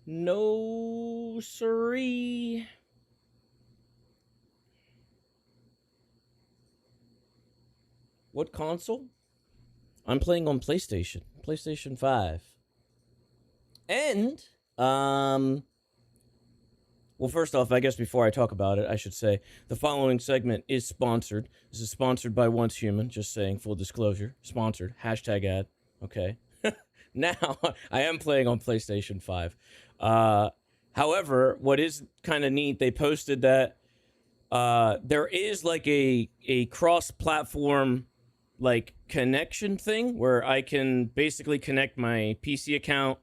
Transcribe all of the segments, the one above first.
No, siree. What console? I'm playing on PlayStation 5. And, well, first off, I guess before I talk about it, I should say the following segment is sponsored. This is sponsored by Once Human, just saying, full disclosure. Sponsored. Hashtag ad. Okay. Now, I am playing on PlayStation 5. However, what is kind of neat, they posted that there is like a cross-platform like connection thing where I can basically connect my PC account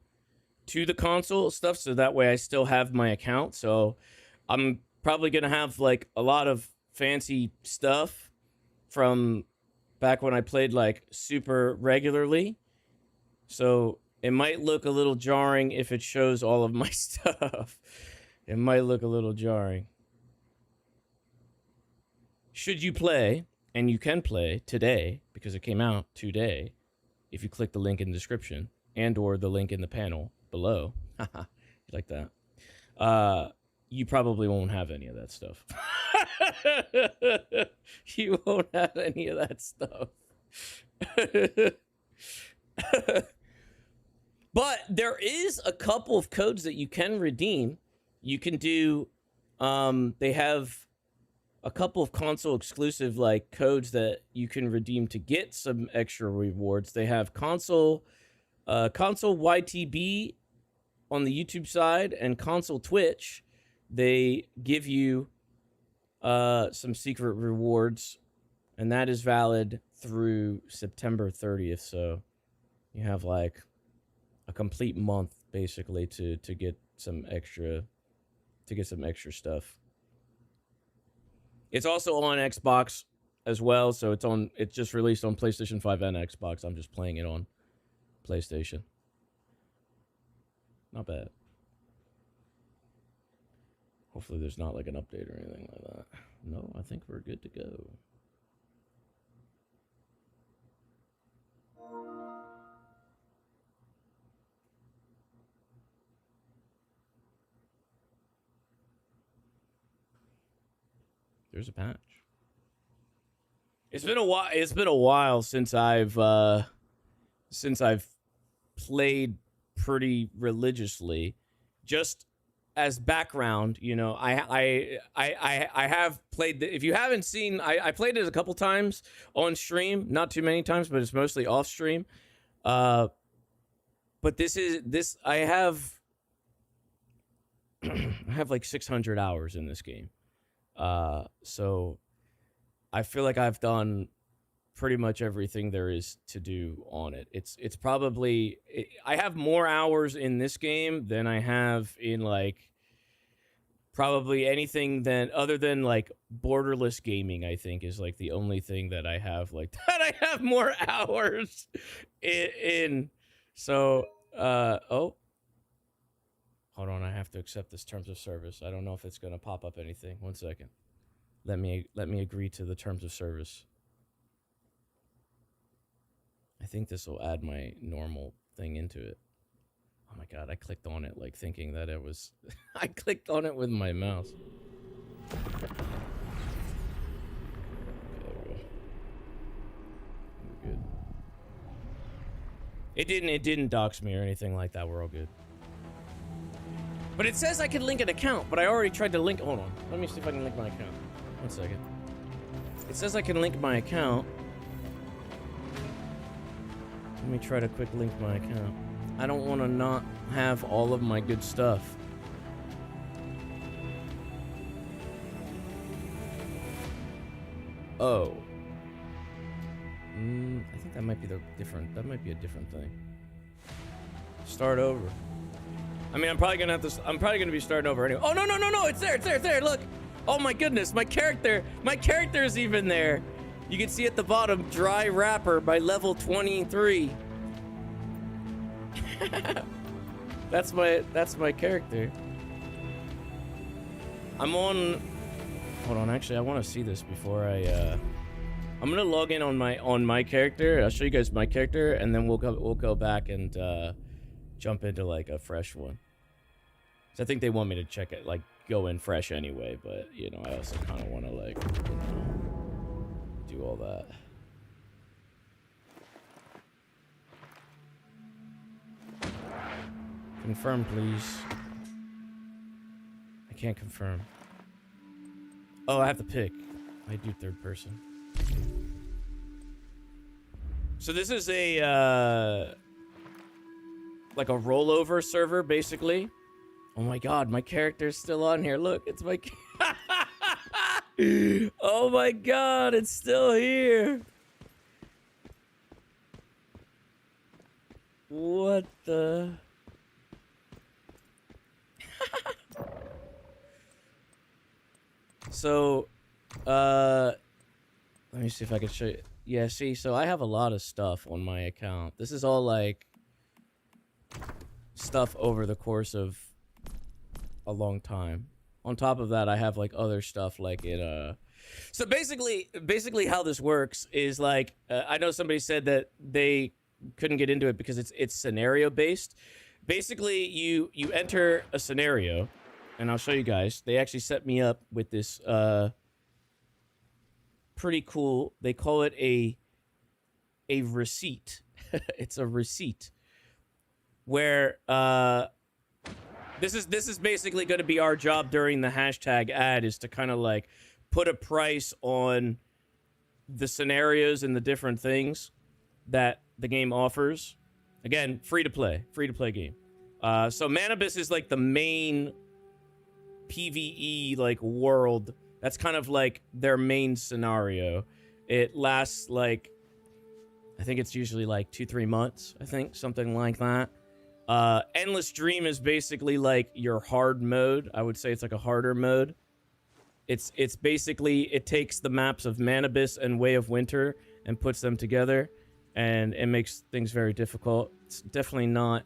to the console stuff, so that way I still have my account. So I'm probably gonna have like a lot of fancy stuff from back when I played like super regularly. So it might look a little jarring if it shows all of my stuff. It might look a little jarring. Should you play, and you can play today because it came out today, if you click the link in the description and or the link in the panel below. You like that? You probably won't have any of that stuff. You won't have any of that stuff. But there is a couple of codes that you can redeem. You can do, they have a couple of console exclusive like codes that you can redeem to get some extra rewards. They have console YTB on the YouTube side and console Twitch. They give you some secret rewards, and that is valid through September 30th. So you have like a complete month basically to get some extra stuff. It's also on Xbox as well, so it's just released on PlayStation 5 and Xbox. I'm just playing it on PlayStation. Not bad. Hopefully there's not like an update or anything like that. No, I think we're good to go. There's a patch. It's been a while. It's been a while since I've played pretty religiously. Just as background, you know, I have played. If you haven't seen, I played it a couple times on stream. Not too many times, but it's mostly off stream. But this. I have like 600 hours in this game. So I feel like I've done pretty much everything there is to do on it. It's probably, I have more hours in this game than I have in like probably anything other than like borderless gaming. I think is like the only thing that I have like that I have more hours in. So oh, hold on, I have to accept this terms of service. I don't know if it's gonna pop up anything. 1 second. Let me agree to the terms of service. I think this will add my normal thing into it. Oh my god, I clicked on it like thinking that it was I clicked on it with my mouse. Okay, there we go. We're good. It didn't dox me or anything like that. We're all good. But it says I can link an account, but I already tried to link. Hold on. Let me see if I can link my account. 1 second. It says I can link my account. Let me try to quick link my account. I don't want to not have all of my good stuff. Oh. I think that might be that might be a different thing. Start over. I mean, I'm probably gonna be starting over anyway. Oh no! It's there! Look! Oh my goodness, my character is even there. You can see at the bottom, dry wrapper by level 23. That's my character. I'm on. Hold on, actually, I want to see this before I. I'm gonna log in on my character. I'll show you guys my character, and then we'll go back and jump into like a fresh one. So I think they want me to check it, like, go in fresh anyway, but, you know, I also kind of want to, like, you know, do all that. Confirm, please. I can't confirm. Oh, I have to pick. I do third person. So this is a, like a rollover server, basically. Oh my god, my character's still on here. Look, it's my... Oh my god, it's still here. What the... So, let me see if I can show you. Yeah, see, so I have a lot of stuff on my account. This is all, like, stuff over the course of a long time. On top of that, I have, like, other stuff, like, in, So, basically how this works is, like, I know somebody said that they couldn't get into it because it's scenario-based. Basically, you enter a scenario, and I'll show you guys. They actually set me up with this, pretty cool. They call it a receipt. It's a receipt where this is basically going to be our job during the hashtag ad, is to kind of like put a price on the scenarios and the different things that the game offers. Again, free to play game. So Manibus is like the main PvE like world. That's kind of like their main scenario. It lasts like, I think it's usually like 2-3 months, I think, something like that. Endless Dream is basically like your hard mode. I would say it's like a harder mode. It's basically, it takes the maps of Manibus and Way of Winter and puts them together, and it makes things very difficult. It's definitely not...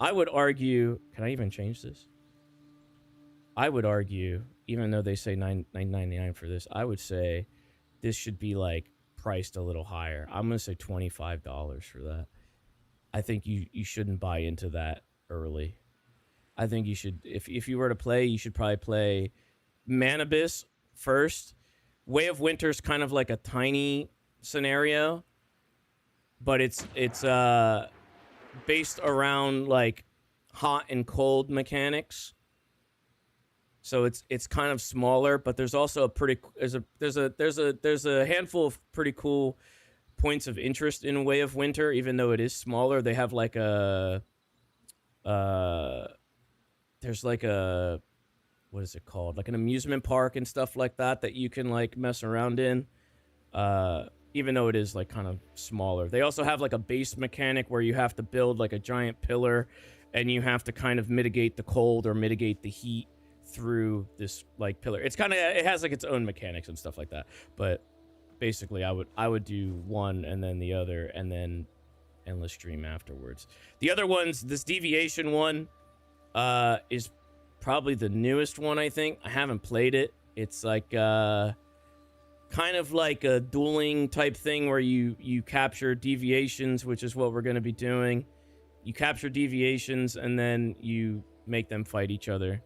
I would argue... Can I even change this? I would argue, even though they say $9.99 for this, I would say this should be like priced a little higher. I'm gonna say $25 for that. I think you shouldn't buy into that early. I think you should, if you were to play, you should probably play Manibus first. Way of Winter's kind of like a tiny scenario, but it's based around like hot and cold mechanics. So it's kind of smaller, but there's also a pretty there's a handful of pretty cool points of interest in Way of Winter, even though it is smaller. They have like a there's like a, what is it called? Like an amusement park and stuff like that you can like mess around in. Even though it is like kind of smaller. They also have like a base mechanic where you have to build like a giant pillar and you have to kind of mitigate the cold or mitigate the heat through this like pillar. It's kind of, it has like its own mechanics and stuff like that. But basically I would do one and then the other and then Endless Dream afterwards. The other ones, this Deviation one is probably the newest one, I think. I haven't played it. It's like kind of like a dueling type thing where you capture deviations, which is what we're going to be doing. You capture deviations and then you make them fight each other.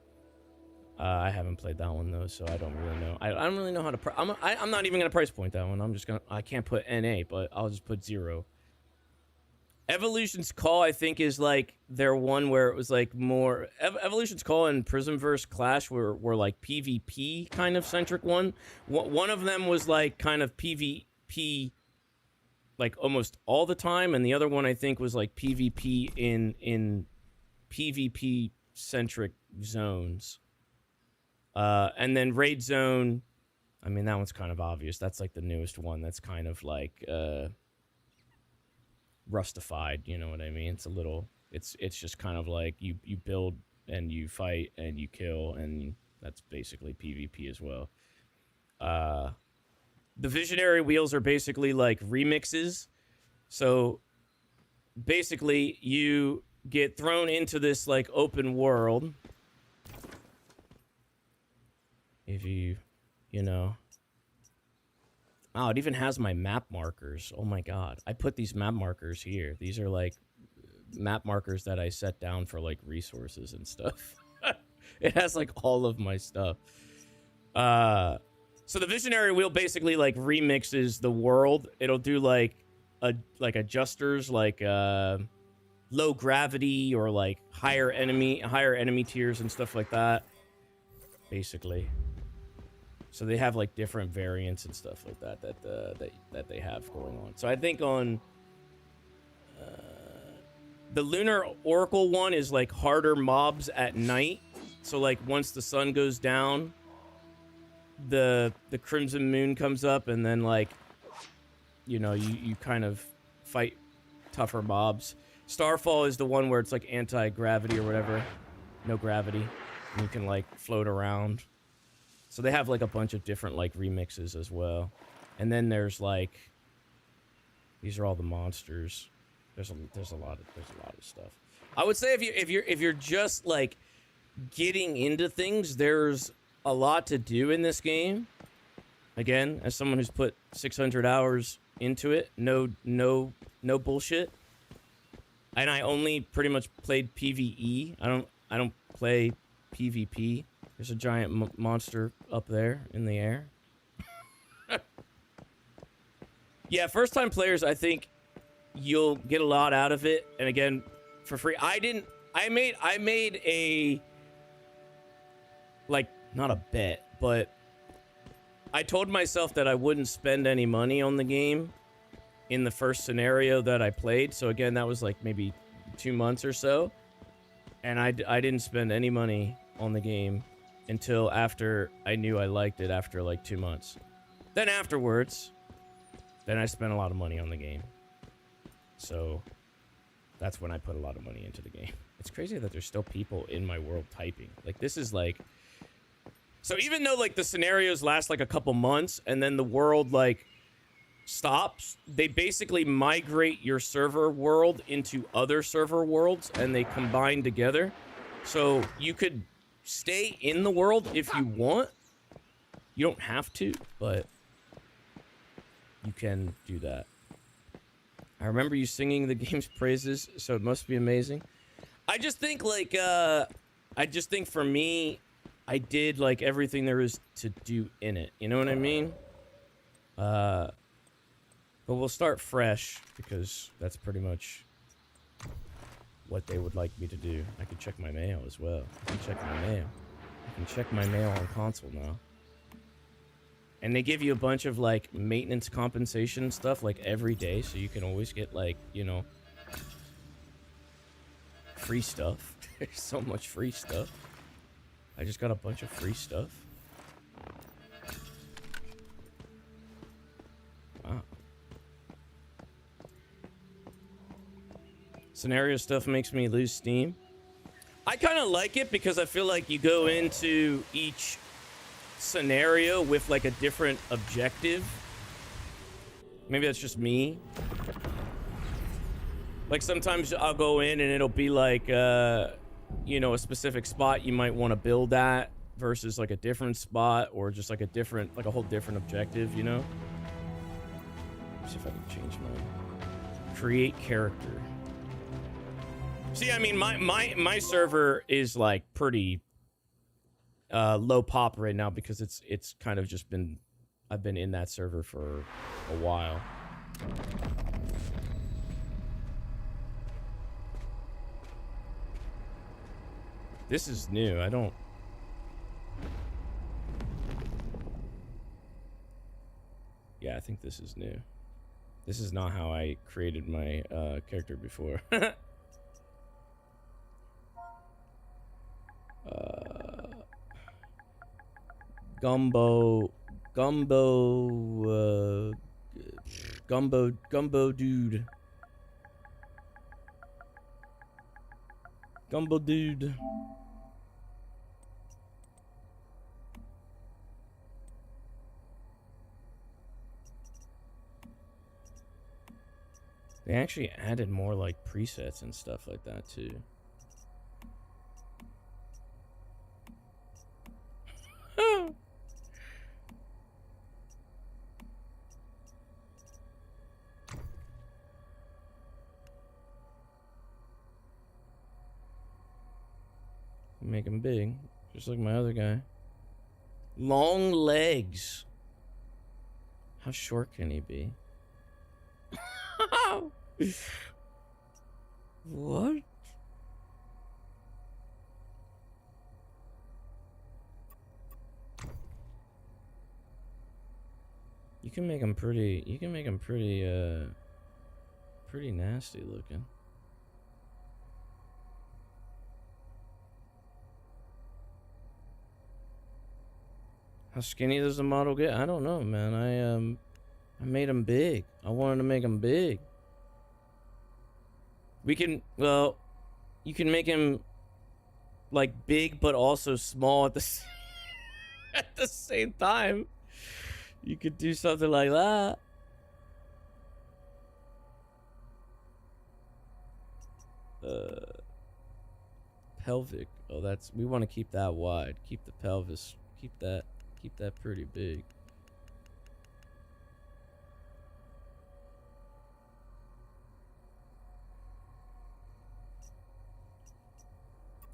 I haven't played that one though, so I don't really know. I don't really know how to. I'm not even gonna price point that one. I can't put NA, but I'll just put 0. Evolution's Call, I think, is like their one where it was like more... Evolution's Call and Prismverse Clash were like PvP kind of centric one. One of them was like kind of PvP like almost all the time, and the other one I think was like PvP in PvP centric zones. And then Raid Zone, I mean, that one's kind of obvious. That's like the newest one that's kind of like rustified, you know what I mean? It's a little, it's just kind of like you build and you fight and you kill, and that's basically PvP as well. The Visionary Wheels are basically like remixes. So basically you get thrown into this like open world. If you know. Oh, it even has my map markers. Oh my god. I put these map markers here. These are like map markers that I set down for like resources and stuff. It has like all of my stuff. So the visionary wheel basically like remixes the world. It'll do like adjusters, like low gravity or like higher enemy tiers and stuff like that. Basically. So they have like different variants and stuff like that that they have going on. So I think on the Lunar Oracle one is like harder mobs at night. So like once the sun goes down, the Crimson Moon comes up, and then like, you know, you kind of fight tougher mobs. Starfall is the one where it's like anti-gravity or whatever. No gravity. And you can like float around. So they have like a bunch of different like remixes as well. And then there's like, these are all the monsters. There's a lot of stuff. I would say if you're just like getting into things, there's a lot to do in this game. Again, as someone who's put 600 hours into it, no bullshit. And I only pretty much played PvE. I don't play PvP. There's a giant monster up there in the air. Yeah, first time players, I think you'll get a lot out of it, and again, for free. I made a, like, not a bet, but I told myself that I wouldn't spend any money on the game in the first scenario that I played. So again, that was like maybe 2 months or so, and I didn't spend any money on the game until after I knew I liked it after like 2 months. Then afterwards, then I spent a lot of money on the game. So that's when I put a lot of money into the game. It's crazy that there's still people in my world typing. Like, this is like... So even though, like, the scenarios last, like, a couple months, and then the world, like, stops, they basically migrate your server world into other server worlds, and they combine together. So you could stay in the world if you want. You don't have to, but you can do that. I remember you singing the game's praises, so it must be amazing. I just think, like, for me, I did, like, everything there is to do in it. You know what I mean? But we'll start fresh, because that's pretty much what they would like me to do. I can check my mail as well. I can check my mail. I can check my mail on console now. And they give you a bunch of, like, maintenance compensation stuff, like, every day, so you can always get, like, you know, free stuff. There's so much free stuff. I just got a bunch of free stuff. Wow. Scenario stuff makes me lose steam. I kind of like it because I feel like you go into each scenario with like a different objective. Maybe that's just me. Like sometimes I'll go in and it'll be like you know, a specific spot you might want to build at versus like a different spot, or just like a different, like a whole different objective, you know. Let's see if I can change my create character. See, I mean, my server is like pretty low pop right now because it's kind of just been, I've been in that server for a while. This is new. I don't... Yeah, I think this is new. This is not how I created my character before. Gumbo dude. Gumbo dude. They actually added more like presets and stuff like that too. Make him big, just like my other guy. Long legs. How short can he be? What? You can make him pretty. You can make him pretty. Pretty nasty looking. How skinny does the model get? I don't know, man. I made him big. I wanted to make him big. We can, well, you can make him like big but also small at the at the same time. You could do something like that. Pelvic. Oh, that's, we want to keep that wide. Keep the pelvis. Keep that pretty big.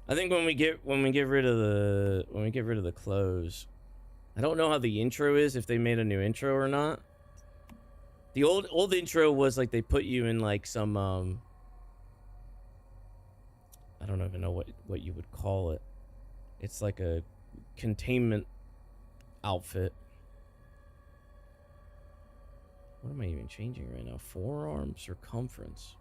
I think when we get rid of the clothes, I don't know how the intro is, if they made a new intro or not. The old intro was like they put you in like some I don't even know what you would call it. It's like a containment outfit. What am I even changing right now? Forearm circumference.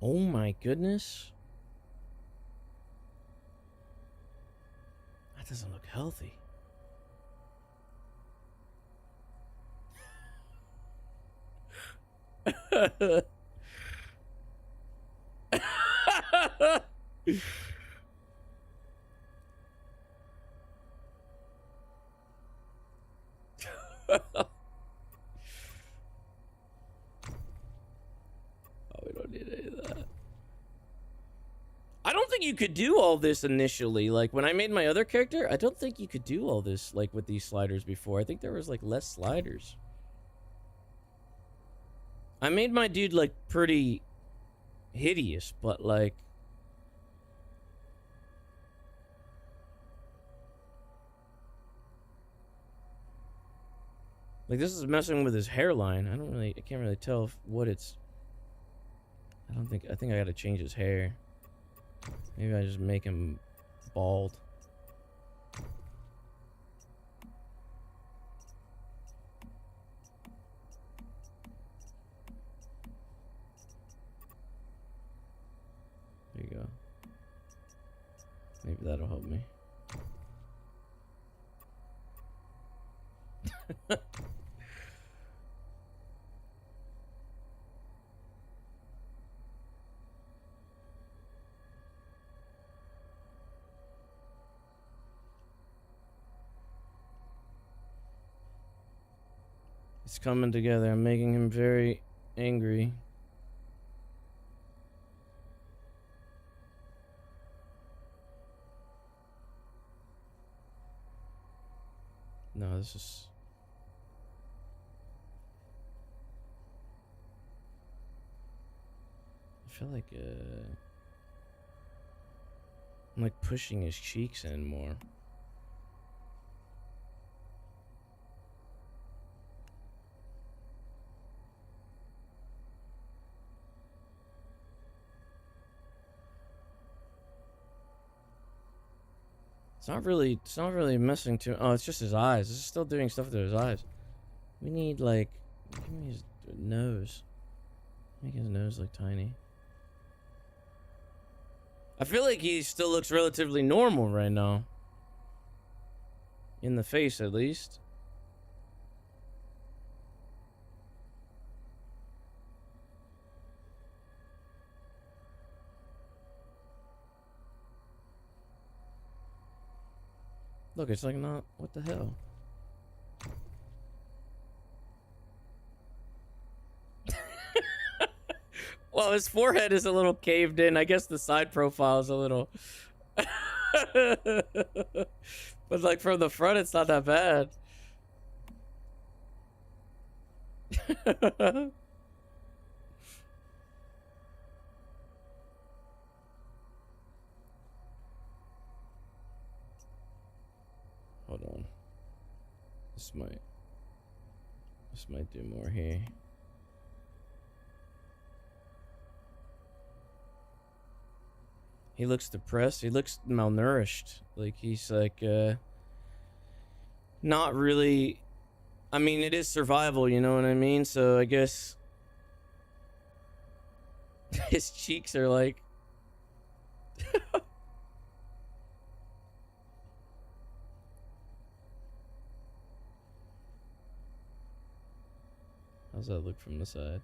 Oh my goodness. That doesn't look healthy. Oh, we don't need any of that. I don't think you could do all this initially. Like, when I made my other character, I don't think you could do all this, like, with these sliders before. I think there was, like, less sliders. I made my dude, like, pretty hideous, but, like... Like, this is messing with his hairline. I can't really tell if what it's... I think I gotta change his hair. Maybe I just make him bald. There you go. Maybe that'll help me. It's coming together. I'm making him very angry. No, this is... I feel like, I'm like pushing his cheeks in more. It's not really messing too. Oh, it's just his eyes. This is still doing stuff to his eyes. We need, like, give me his nose. Make his nose look tiny. I feel like he still looks relatively normal right now. In the face, at least. Look, it's like not... What the hell? Well, his forehead is a little caved in. I guess the side profile is a little... But, like, from the front, it's not that bad. This might do more here. He looks depressed. He looks malnourished. Like he's like not really. I mean, it is survival, you know what I mean? So I guess his cheeks are like how's that look from the side?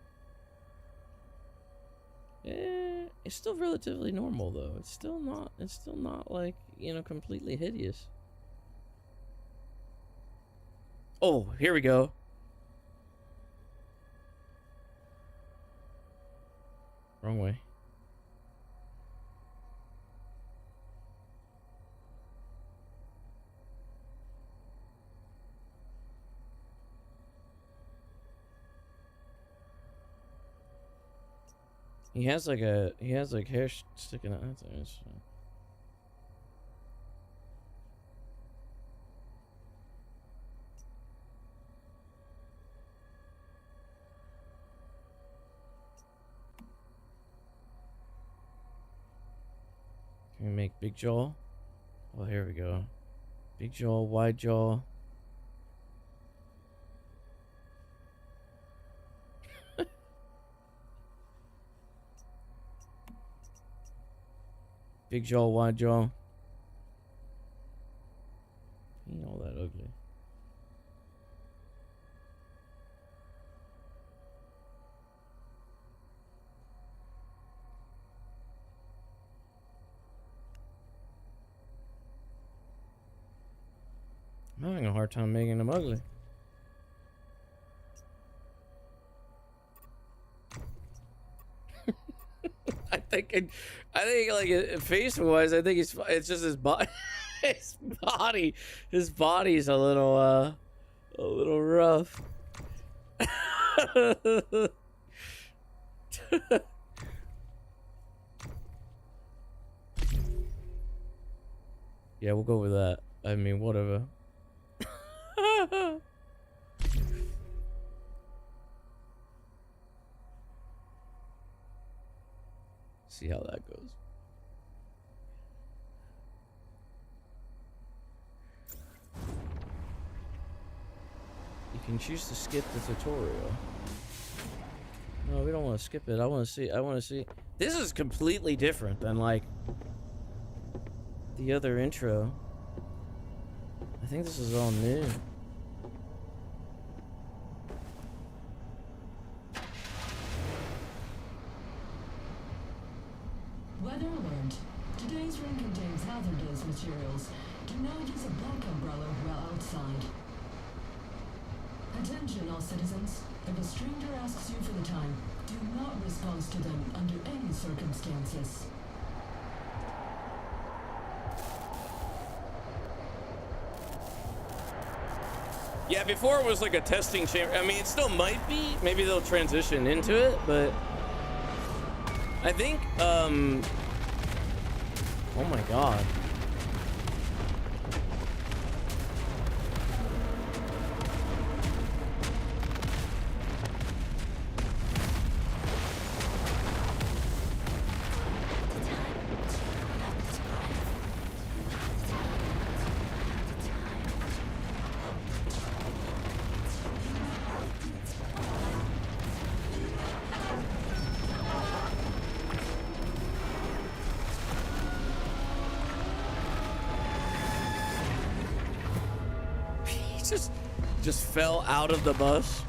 It's still relatively normal though. It's still not like, you know, completely hideous. Oh, here we go. Wrong way. He has like hair sticking out there. So. Can we make big jaw? Oh, here we go. Big jaw, wide jaw. Big jaw, wide jaw. He ain't all that ugly. I'm having a hard time making him ugly. I think like face-wise, I think it's just his body. His body's a little rough. Yeah, we'll go with that. I mean, whatever. See how that goes. You can choose to skip the tutorial. No, we don't want to skip it. I want to see. This is completely different than like the other intro. I think this is all new. Weather alert. Today's rain contains hazardous materials. Do not use a black umbrella while outside. Attention all citizens. If a stranger asks you for the time, do not respond to them under any circumstances. Yeah, before it was like a testing chamber. I mean, it still might be. Maybe they'll transition into it, but I think, oh my god. Just fell out of the bus.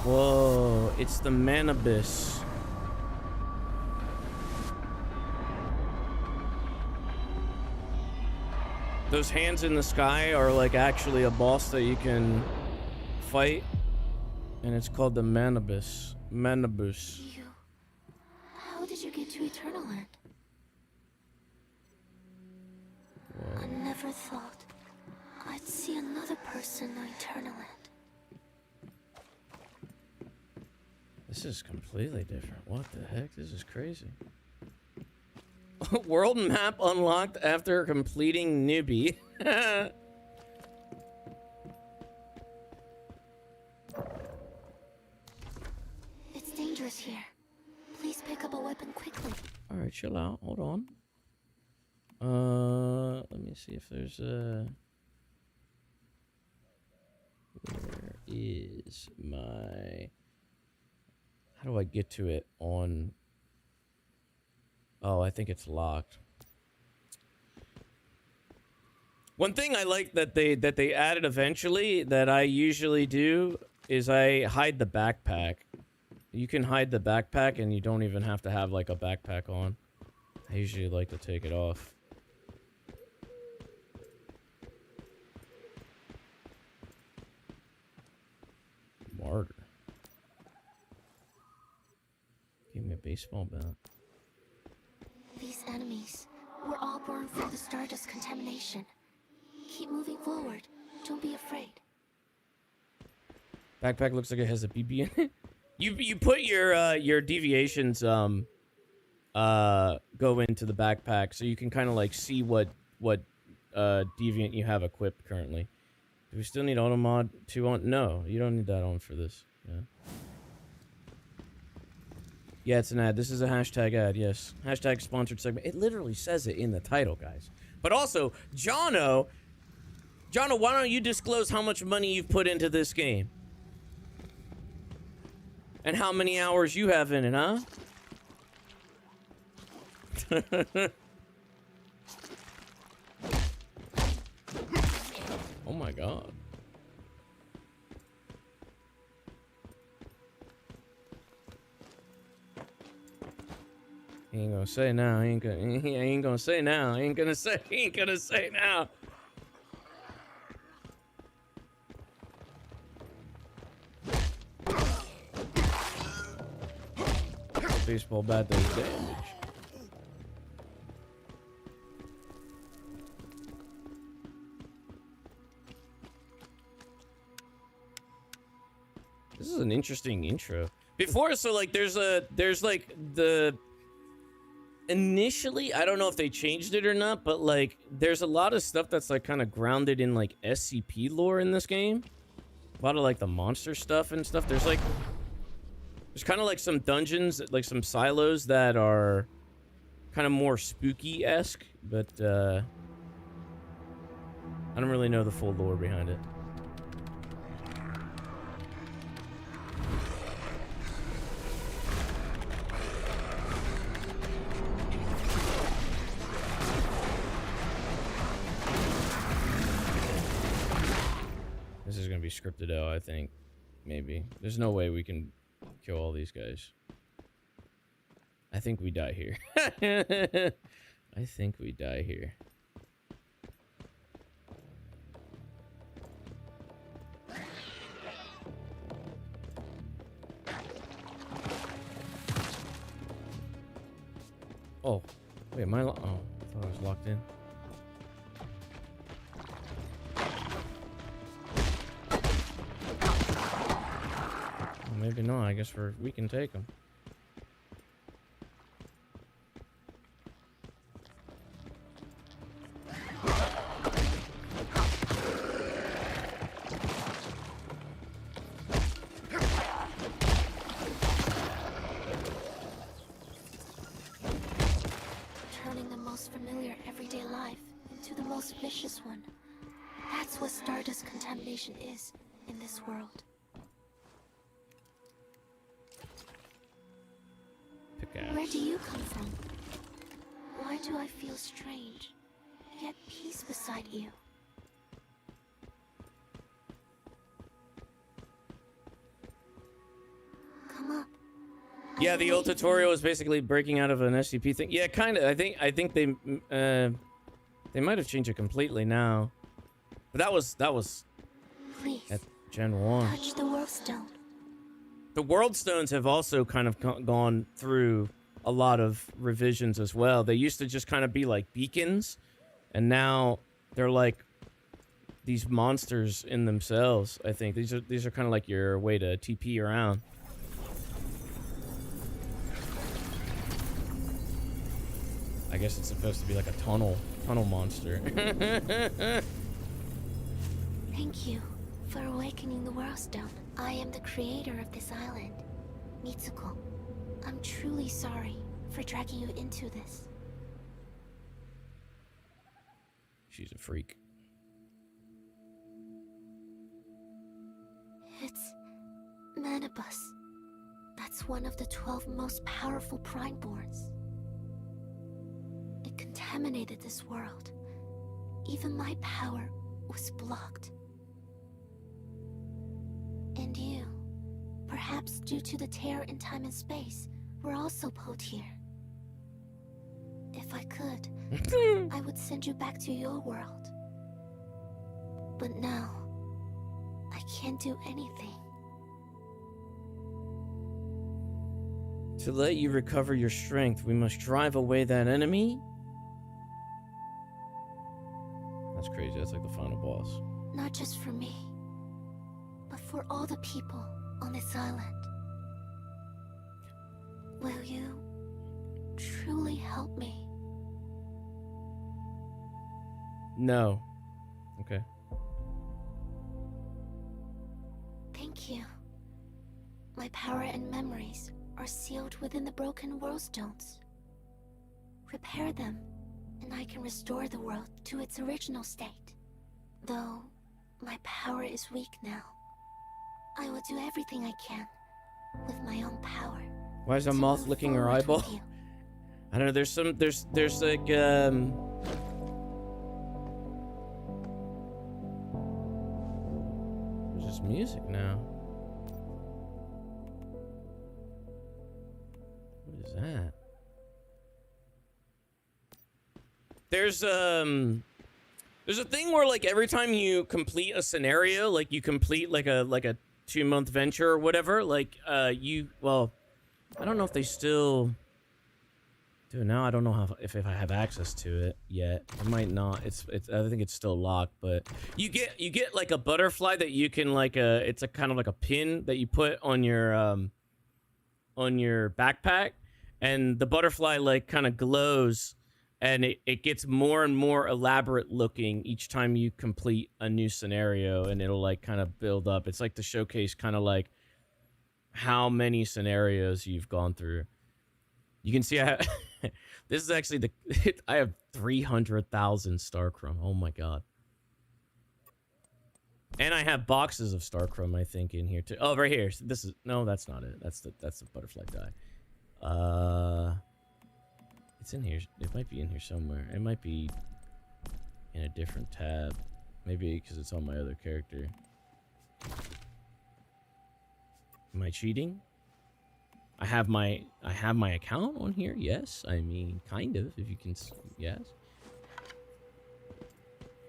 Whoa, it's the Manibus. Those hands in the sky are like actually a boss that you can fight, and it's called the Manibus. Manibus. How did you get to Eternal Land? Whoa. I never thought I'd see another person on Eternal Land. This is completely different. What the heck? This is crazy. World map unlocked after completing newbie. It's dangerous here. Please pick up a weapon quickly. All right, chill out. Hold on. Let me see if there's a... Where is my... How do I get to it on... Oh, I think it's locked. One thing I like that they added eventually that I usually do is I hide the backpack. You can hide the backpack and you don't even have to have like a backpack on. I usually like to take it off. Martyr. Give me a baseball bat. These enemies were all born from the Stardust contamination. Keep moving forward. Don't be afraid. Backpack looks like it has a BB in it. You put your deviations go into the backpack so you can kind of like see what deviant you have equipped currently. Do we still need auto mod 2 on? No, you don't need that on for this. Yeah. Yeah, it's an ad. This is a hashtag ad, yes. Hashtag sponsored segment. It literally says it in the title, guys. But also, Jono, why don't you disclose how much money you've put into this game? And how many hours you have in it, huh? Oh my god. He ain't gonna say now. He ain't gonna say now. He ain't gonna say now. Baseball bat does damage. This is an interesting intro. Before, so like there's like the initially, I don't know if they changed it or not, but like there's a lot of stuff that's like kind of grounded in like SCP lore in this game. A lot of like the monster stuff and stuff. There's kind of like some dungeons, like some silos that are kind of more spooky-esque, but I don't really know the full lore behind it. This is gonna be scripted out, I think. Maybe. There's no way we can kill all these guys. I think we die here. I think we die here. Oh, wait, am I? Oh, I thought I was locked in. Well, maybe not. I guess we can take them. Turning the most familiar everyday life into the most vicious one. That's what Stardust contamination is in this world. Where do you come from? Why do I feel strange, yet peace beside you? Come up. Yeah, the old tutorial is basically breaking out of an SCP thing. Yeah, kind of. I think they might have changed it completely now. But that was Please, at Gen 1. touch the world stone. The World Stones have also kind of gone through a lot of revisions as well. They used to just kind of be like beacons, and now they're like these monsters in themselves. I think these are kind of like your way to TP around. guess it's supposed to be like a tunnel monster. Thank you for awakening the World Stone. I am the creator of this island, Mitsuko. I'm truly sorry for dragging you into this. She's a freak. It's Manibus. That's one of the 12 most powerful Primeborns. It contaminated this world. Even my power was blocked. And you, perhaps due to the tear in time and space, were also pulled here. If I could, I would send you back to your world. But now, I can't do anything. To let you recover your strength, we must drive away that enemy? That's crazy. That's like the final boss. Not just for me, but for all the people on this island. Will you truly help me? No. Okay. Thank you. My power and memories are sealed within the broken world stones. Repair them, and I can restore the world to its original state. Though my power is weak now, I will do everything I can with my own power. Why is a to moth move licking her forward eyeball? with you. I don't know, there's like, there's just music now. What is that? There's a thing where, like, every time you complete a scenario, like, you complete, like a 2-month venture or whatever, like, well, I don't know if they still do it now. I don't know if I have access to it yet. I might not. I think it's still locked, but you get like a butterfly that you can, like, it's a kind of like a pin that you put on your backpack, and the butterfly, like, kind of glows, and it gets more and more elaborate looking each time you complete a new scenario, and it'll, like, kind of build up. It's like to showcase kind of like how many scenarios you've gone through. You can see this is actually I have 300,000 Starchrome. Oh my god. And I have boxes of Starchrome, I think, in here too. Oh, right here. This is, no, that's not it. That's the butterfly die. It's in here. It might be in here somewhere. It might be in a different tab. Maybe because it's on my other character. Am I cheating? I have my account on here. Yes, I mean, kind of. If you can, yes.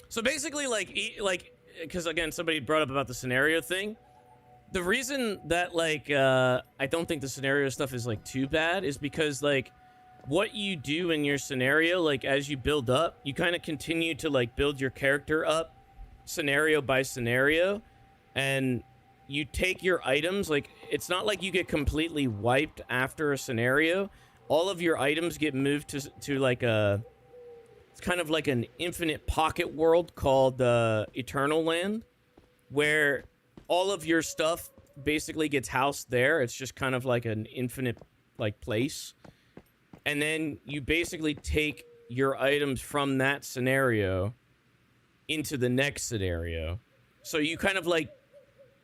So basically, like, because again, somebody brought up about the scenario thing. The reason that, like, I don't think the scenario stuff is, like, too bad is because, like, what you do in your scenario, like, as you build up, you kind of continue to, like, build your character up scenario by scenario, and you take your items, like, it's not like you get completely wiped after a scenario. All of your items get moved to like it's kind of like an infinite pocket world called Eternal Land, where all of your stuff basically gets housed there. It's just kind of like an infinite, like, place. And then you basically take your items from that scenario into the next scenario. So you kind of, like,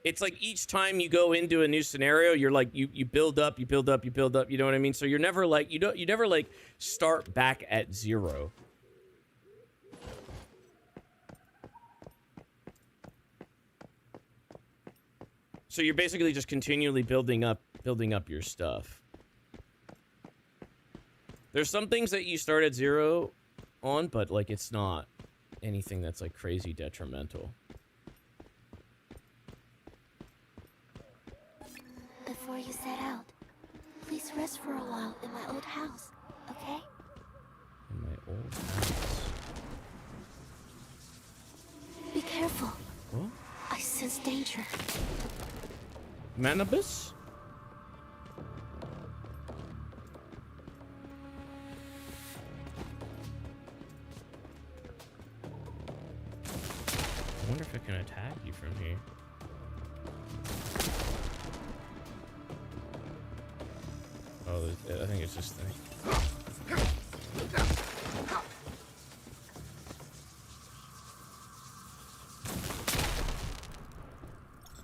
it's like each time you go into a new scenario, you're like, you build up, you build up, you build up, you know what I mean? So you're never like, you never like start back at zero. So you're basically just continually building up your stuff. There's some things that you start at zero on, but, like, it's not anything that's, like, crazy detrimental. Before you set out, please rest for a while in my old house, okay? In my old house. Be careful. What? I sense danger. Manibus? attack you from here? Oh, I think it's this thing.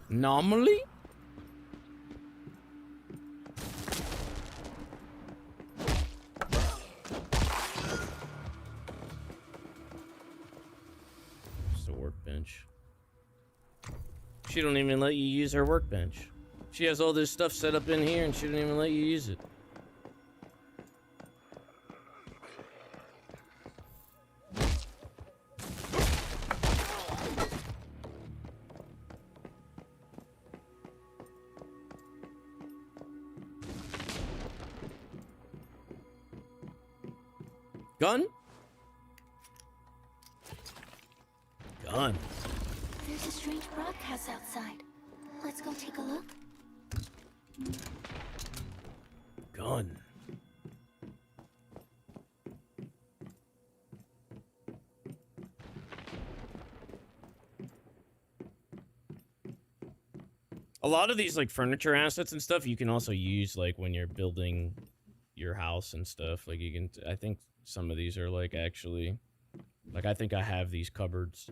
Normally? It's a workbench. She don't even let you use her workbench. She has all this stuff set up in here and she don't even let you use it. Gun? Gun. There's a strange broadcast outside. Let's go take a look. Gun. A lot of these like furniture assets and stuff you can also use like when you're building your house and stuff. Like you can, I think some of these are like actually, like I think I have these cupboards.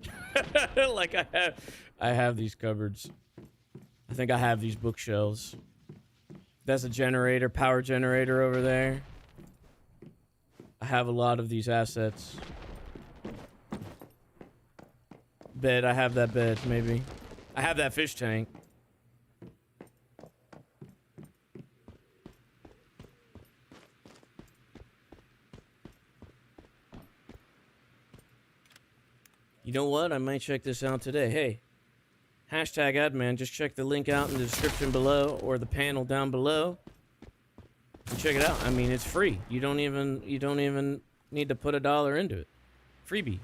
Like I have these cupboards. I think I have these bookshelves. That's a generator, power generator over there. I have a lot of these assets. Bed, I have that bed, maybe. I have that fish tank. You know what? I might check this out today. Hey, hashtag admin, just check the link out in the description below or the panel down below. And check it out. I mean, it's free. You don't even need to put $1 into it. Freebie.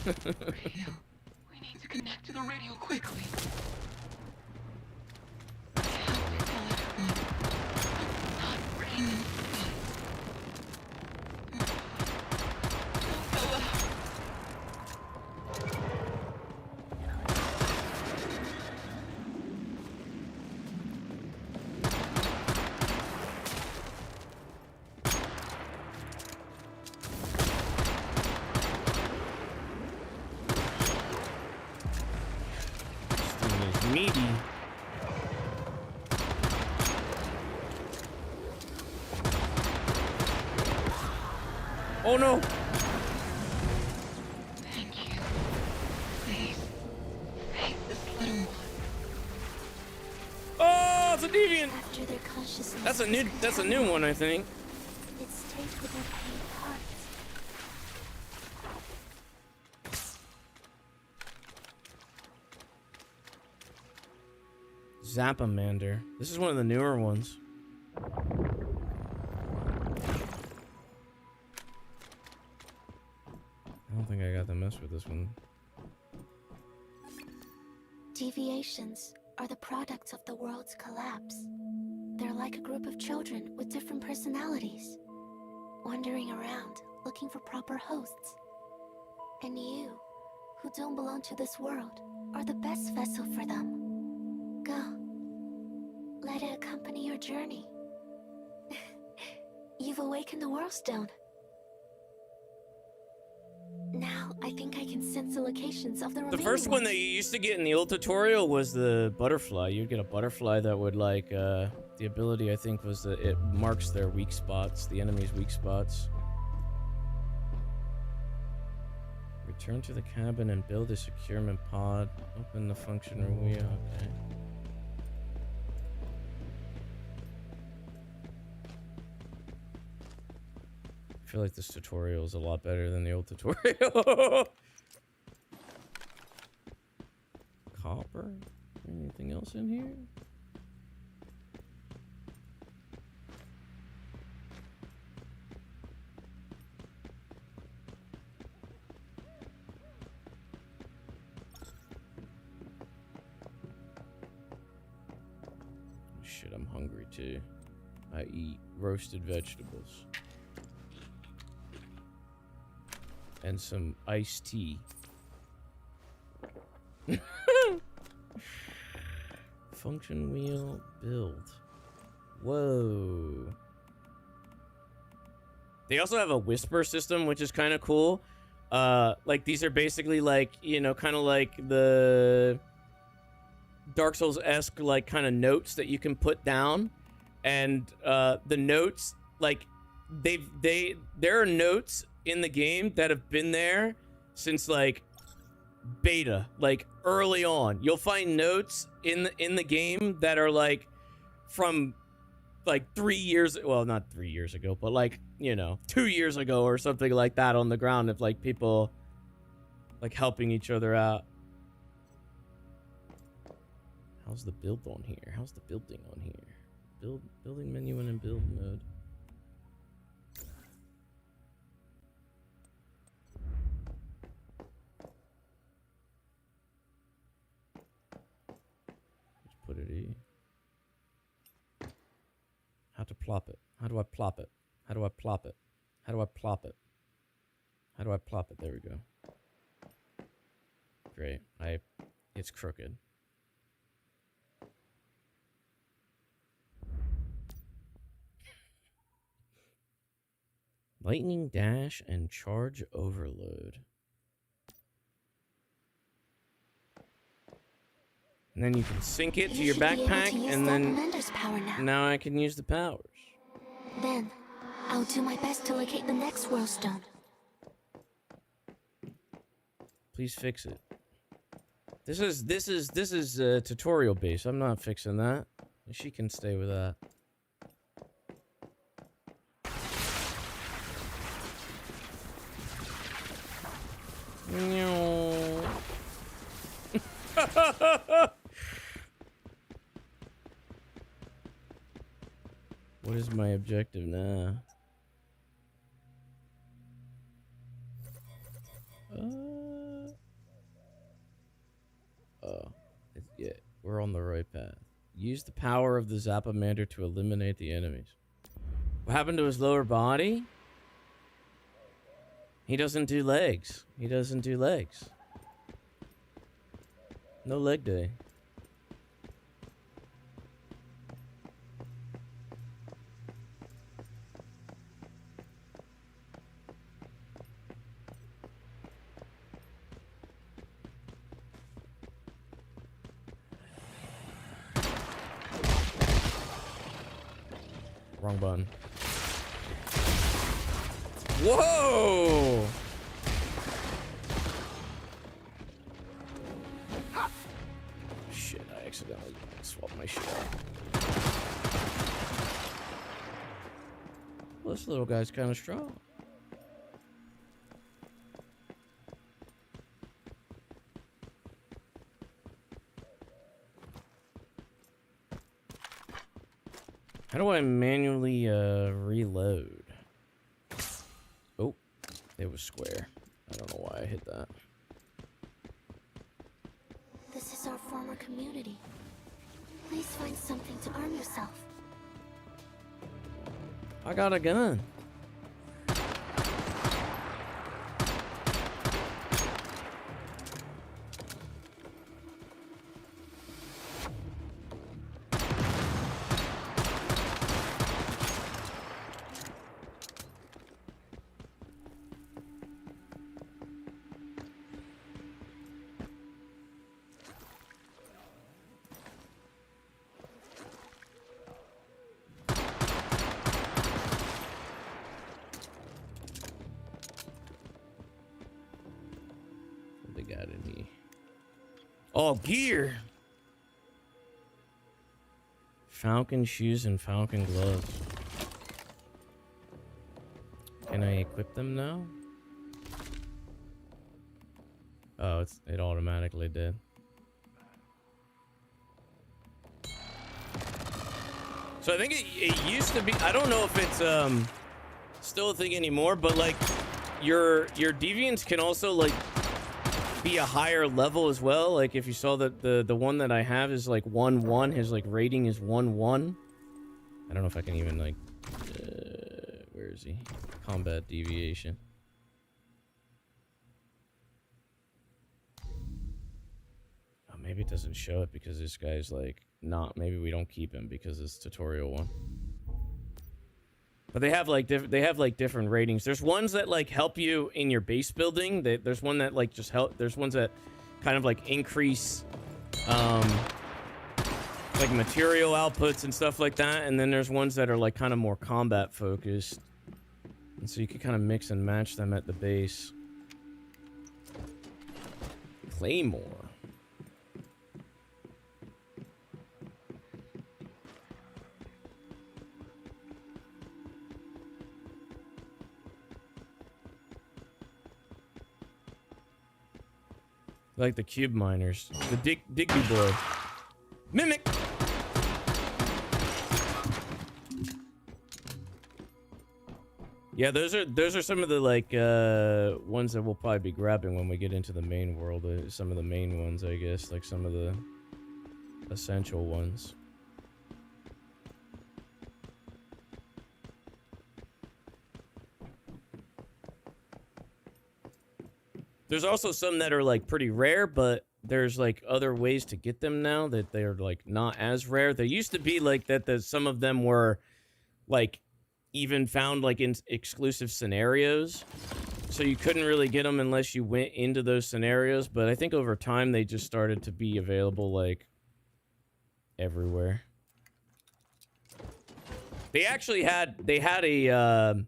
Radio. We need to connect to the radio quickly. I have to tell everyone. It's not raining. Meaty. Oh no! Thank you. Please. Save this little one. Oh, it's a deviant. After their consciousness, That's a new one, I think. it stayed with their pain hearts. Zapamander. This is one of the newer ones. I don't think I got to mess with this one. Deviations are the products of the world's collapse. They're like a group of children with different personalities, wandering around looking for proper hosts. And you, who don't belong to this world, are the best vessel for them. Go. Let it accompany your journey. You've awakened the World Stone. Now, I think I can sense the locations of the remaining The first one ones. that you used to get in the old tutorial was the butterfly. You'd get a butterfly that would like, the ability I think was that it marks their weak spots, the enemy's weak spots. Return to the cabin and build a securement pod. Open the functional wheel, okay. I feel like this tutorial is a lot better than the old tutorial. Copper? Anything else in here? Shit, I'm hungry too. I eat roasted vegetables. and some iced tea. Function wheel build. Whoa. They also have a whisper system, which is kind of cool. Like these are basically like, you know, kind of like the Dark Souls-esque like kind of notes that you can put down. And the notes, like there are notes in the game that have been there since like beta, like early on. You'll find notes in the game that are like from like 3 years, well, not 3 years ago, but like, you know, 2 years ago or something like that on the ground of like people like helping each other out. How's the build on here? How's the building on here? Building menu and in build mode. Let's put it E. How to plop it? How do I plop it? How do I plop it? How do I plop it? How do I plop it? There we go. Great. It's crooked. Lightning dash and charge overload. And then you can sync it to your backpack, and then now I can use the powers. Then, I'll do my best to locate the next world stone. Please fix it. This is tutorial based. I'm not fixing that. She can stay with that. What is my objective now? Yeah, we're on the right path. Use the power of the Zapamander to eliminate the enemies. What happened to his lower body? He doesn't do legs. He doesn't do legs. No leg day. Wrong button. Whoa! Shit, I accidentally swapped my shit out. Well, this little guy's kind of strong. How do I manually reload? Oh, it was square. I don't know why I hit that. This is our former community. Please find something to arm yourself. I got a gun. Oh, gear! Falcon shoes and falcon gloves. Can I equip them now? Oh, it automatically did. So I think it used to be, I don't know if it's still a thing anymore, but like your deviants can also like be a higher level as well. Like if you saw that the one that I have is like 1-1, his like rating is 1-1. I don't know if I can even like where is he? Combat deviation. maybe it doesn't show it because this guy's like not. Maybe we don't keep him because it's tutorial one. But they have like different ratings. There's ones that like help you in your base building. There's one that like just help. There's ones that kind of like increase like material outputs and stuff like that. And then there's ones that are like kind of more combat focused. And so you can kind of mix and match them at the base. Claymore. Like the cube miners. The Digby boy. Mimic! Yeah, those are some of the like ones that we'll probably be grabbing when we get into the main world. Some of the main ones, I guess, like some of the essential ones. There's also some that are like pretty rare, but there's like other ways to get them now that they're like not as rare. There used to be like that some of them were like even found like in exclusive scenarios, so you couldn't really get them unless you went into those scenarios. But I think over time they just started to be available like everywhere. They actually had a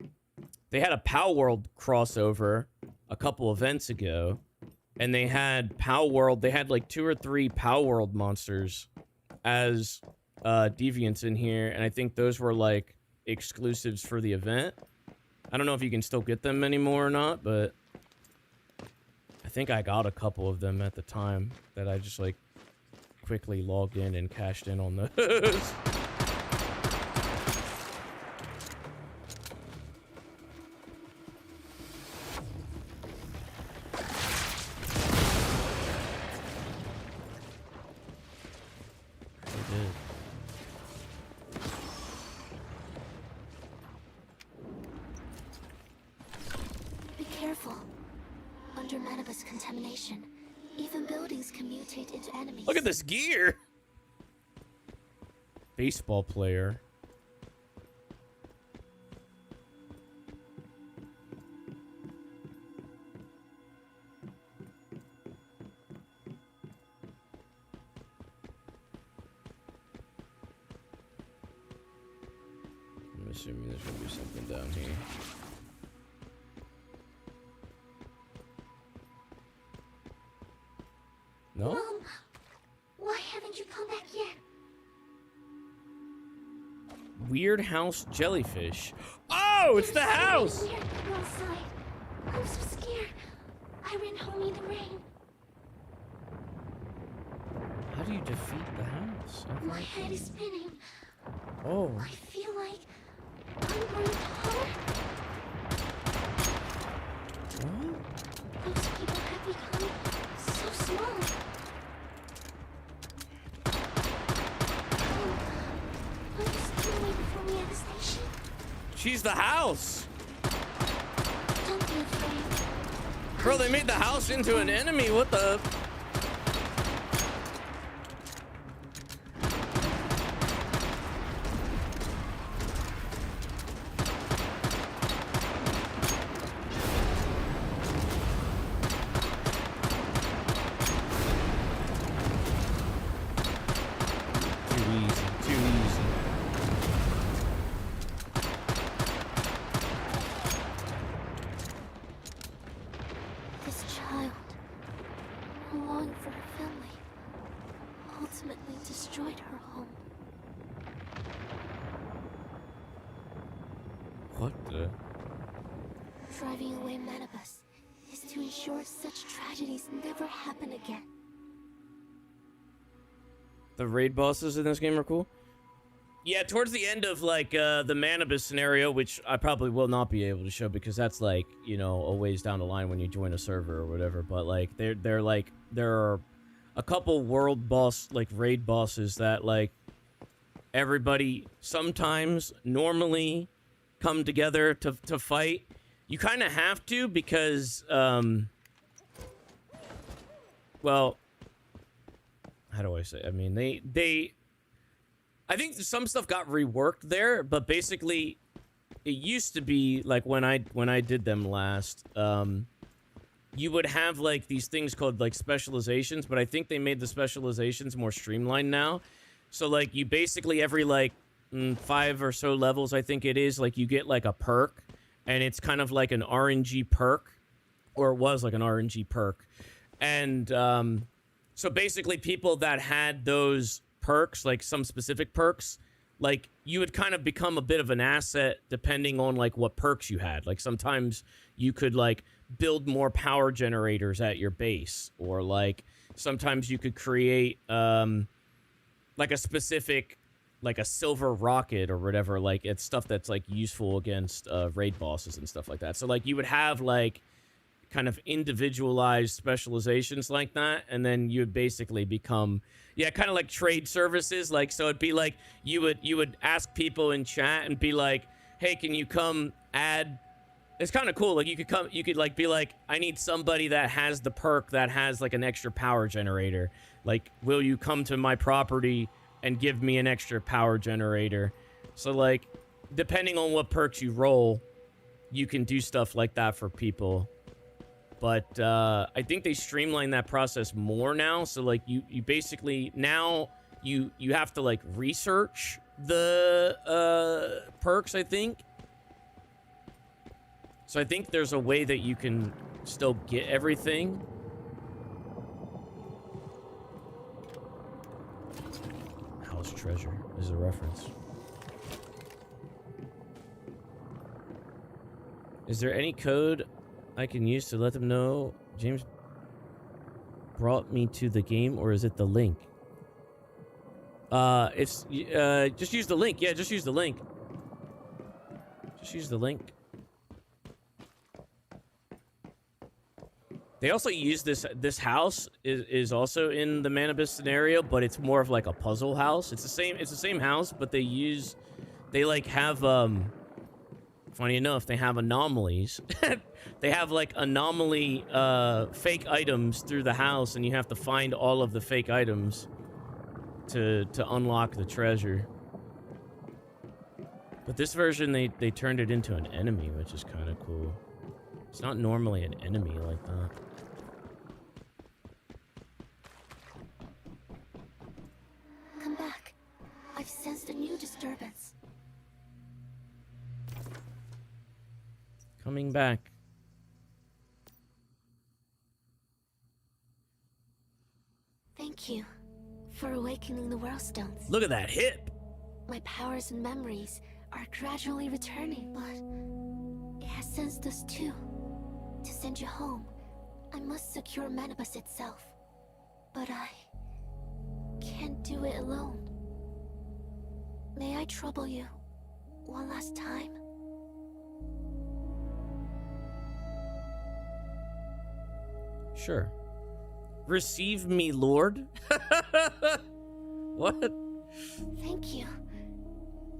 Pow World crossover a couple events ago, and they had Pow World. They had like 2 or 3 Pow World monsters as deviants in here, and I think those were like exclusives for the event. I don't know if you can still get them anymore or not, but I think I got a couple of them at the time that I just like quickly logged in and cashed in on those. Be careful. Under Manibus contamination, even buildings can mutate into enemies. Look at this gear! Baseball player. I'm assuming there's gonna be something down here. No? Mom, why haven't you come back yet? Weird house jellyfish. Oh, it's the house! Weird outside. I'm so scared. I ran home in the rain. How do you defeat the house? My head is spinning. Oh. I feel like I'm going to heart. What? Those people have become so small. I'm still waiting for me at the station. She's the house! Don't be afraid. Bro, they made the house into an enemy. What the? Too easy. Too easy. This child, longing for her family, ultimately destroyed her home. What the? Driving away Manibus is to ensure such tragedies never happen again. The raid bosses in this game are cool. Yeah, towards the end of like the Manibus scenario, which I probably will not be able to show because that's like, you know, a ways down the line when you join a server or whatever. But like there are a couple world boss like raid bosses that like everybody sometimes normally come together to fight. You kind of have to because well, how do I say? I mean, I think some stuff got reworked there, but basically, it used to be like when I did them last. You would have like these things called like specializations, but I think they made the specializations more streamlined now. So like you basically every like 5 or so levels, I think it is, like you get like a perk, and it's kind of like an RNG perk, or it was like an RNG perk. And so basically people that had those perks, like some specific perks, like you would kind of become a bit of an asset depending on like what perks you had. Like sometimes you could like build more power generators at your base, or like sometimes you could create like a specific, like a silver rocket or whatever. Like it's stuff that's like useful against raid bosses and stuff like that. So like you would have like kind of individualized specializations like that, and then you would basically become, yeah, kind of like trade services. Like, so it'd be like you would ask people in chat and be like, hey, can you come add, it's kind of cool, like you could like be like, I need somebody that has the perk that has like an extra power generator, like will you come to my property and give me an extra power generator? So like depending on what perks you roll, you can do stuff like that for people. But I think they streamline that process more now. So like you basically now you have to like research the perks, I think. So I think there's a way that you can still get everything. House treasure is a reference. Is there any code I can use to let them know James brought me to the game, or is it the link? It's just use the link. Yeah, just use the link. Just use the link. They also use this house is also in the Manibus scenario, but it's more of like a puzzle house. It's the same house, but they like have funny enough, they have anomalies. They have like anomaly fake items through the house, and you have to find all of the fake items to unlock the treasure. But this version, they turned it into an enemy, which is kind of cool. It's not normally an enemy like that. Come back. I've sensed a new disturbance. Coming back. Thank you for awakening the Worldstones. Look at that hip. My powers and memories are gradually returning, but it has sensed us too. To send you home, I must secure Manibus itself. But I can't do it alone. May I trouble you one last time? Sure. Receive me, Lord. What? Thank you.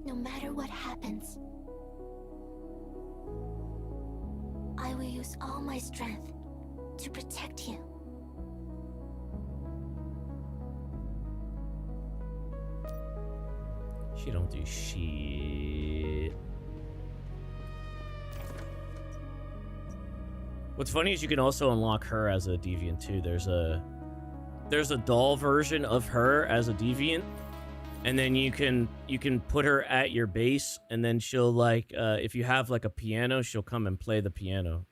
No matter what happens, I will use all my strength to protect you. She don't do shit. What's funny is you can also unlock her as a deviant too. There's a doll version of her as a deviant, and then you can put her at your base, and then she'll like if you have like a piano, she'll come and play the piano.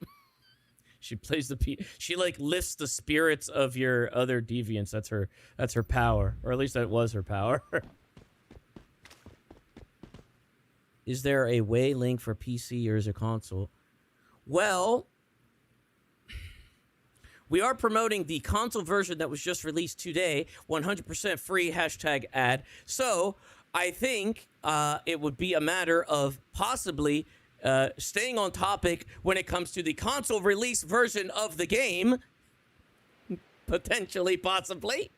She plays the she like lifts the spirits of your other deviants. That's her power, or at least that was her power. Is there a way link for PC or is it console? Well, we are promoting the console version that was just released today, 100% free, #ad. So I think it would be a matter of possibly staying on topic when it comes to the console release version of the game. Potentially, possibly.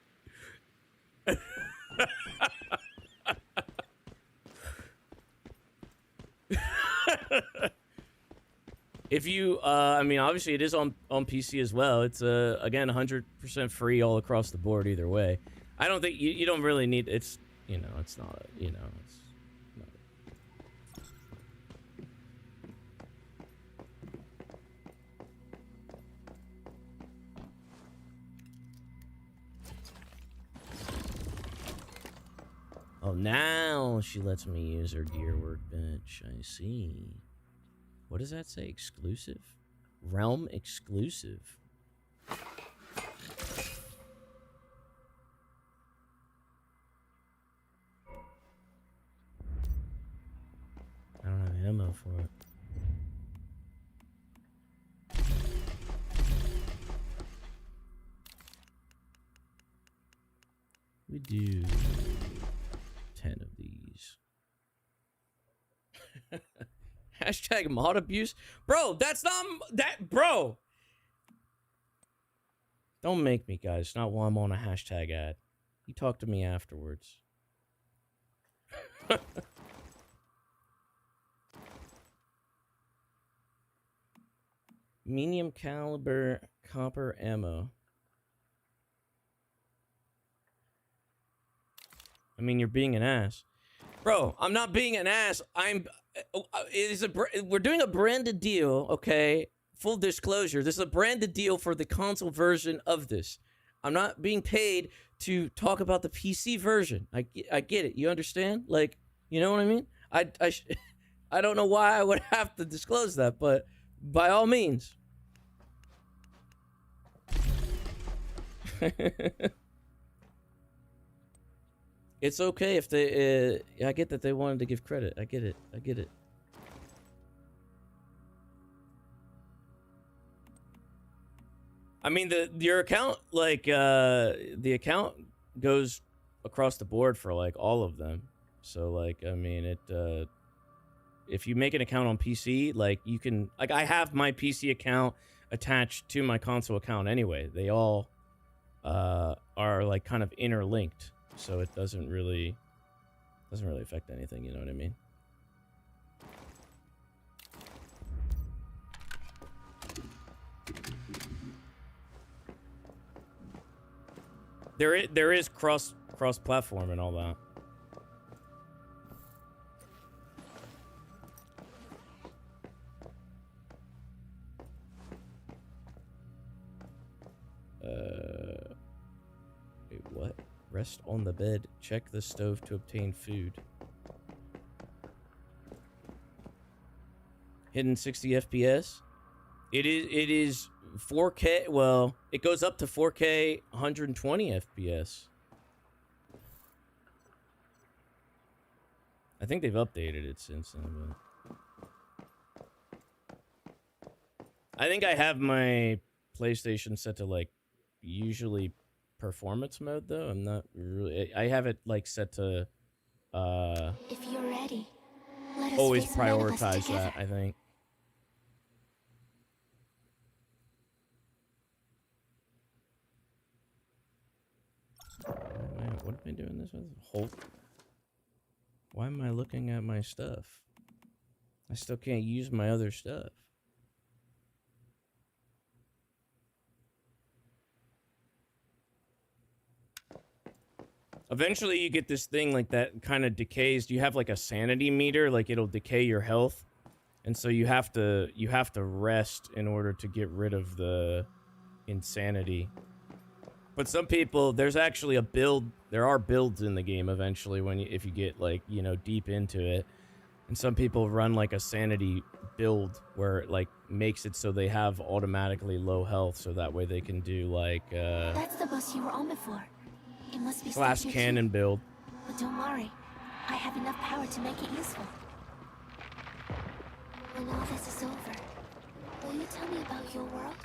If you, I mean, obviously it is on PC as well. It's, again, 100% free all across the board either way. I don't think you don't really need. It's it's not a, it's not. Oh, now she lets me use her gear workbench. I see. What does that say? Exclusive? Realm exclusive. I don't have ammo for it. We do 10 of these. Hashtag mod abuse? Bro, that's not that, bro. Don't make me, guys. Not while I'm on a hashtag ad. You talk to me afterwards. Medium caliber copper ammo. I mean, you're being an ass. Bro, I'm not being an ass. We're doing a branded deal, okay? Full disclosure. This is a branded deal for the console version of this. I'm not being paid to talk about the PC version. I get it. You understand? Like, you know what I mean? I don't know why I would have to disclose that, but by all means. It's okay if they, I get that they wanted to give credit. I get it. I get it. I mean, your account, like, the account goes across the board for, like, all of them. So, like, I mean, if you make an account on PC, like, you can, like, I have my PC account attached to my console account anyway. They all, are, like, kind of interlinked. So it doesn't really affect anything, you know what I mean? There is cross platform and all that. Wait, what? Rest on the bed. Check the stove to obtain food. Hidden 60 FPS. It is 4K. Well, it goes up to 4K 120 FPS. I think they've updated it since then. But I think I have my PlayStation set to, like, usually performance mode, though. I'm not really, I have it, like, set to If you're ready, let us always face none of us prioritize together. that, I think. Man, what am I doing this with? Hold. Why am I looking at my stuff? I still can't use my other stuff. Eventually you get this thing like that kind of decays. You have like a sanity meter, like it'll decay your health. And so you have to rest in order to get rid of the insanity. But some people, there's actually a build, there are builds in the game eventually if you get, like, you know, deep into it. And some people run like a sanity build where it, like, makes it so they have automatically low health, so that way they can do like That's the bus you were on before. It must be glass stuck here cannon too. build. But don't worry, I have enough power to make it useful. When all this is over, will you tell me about your world?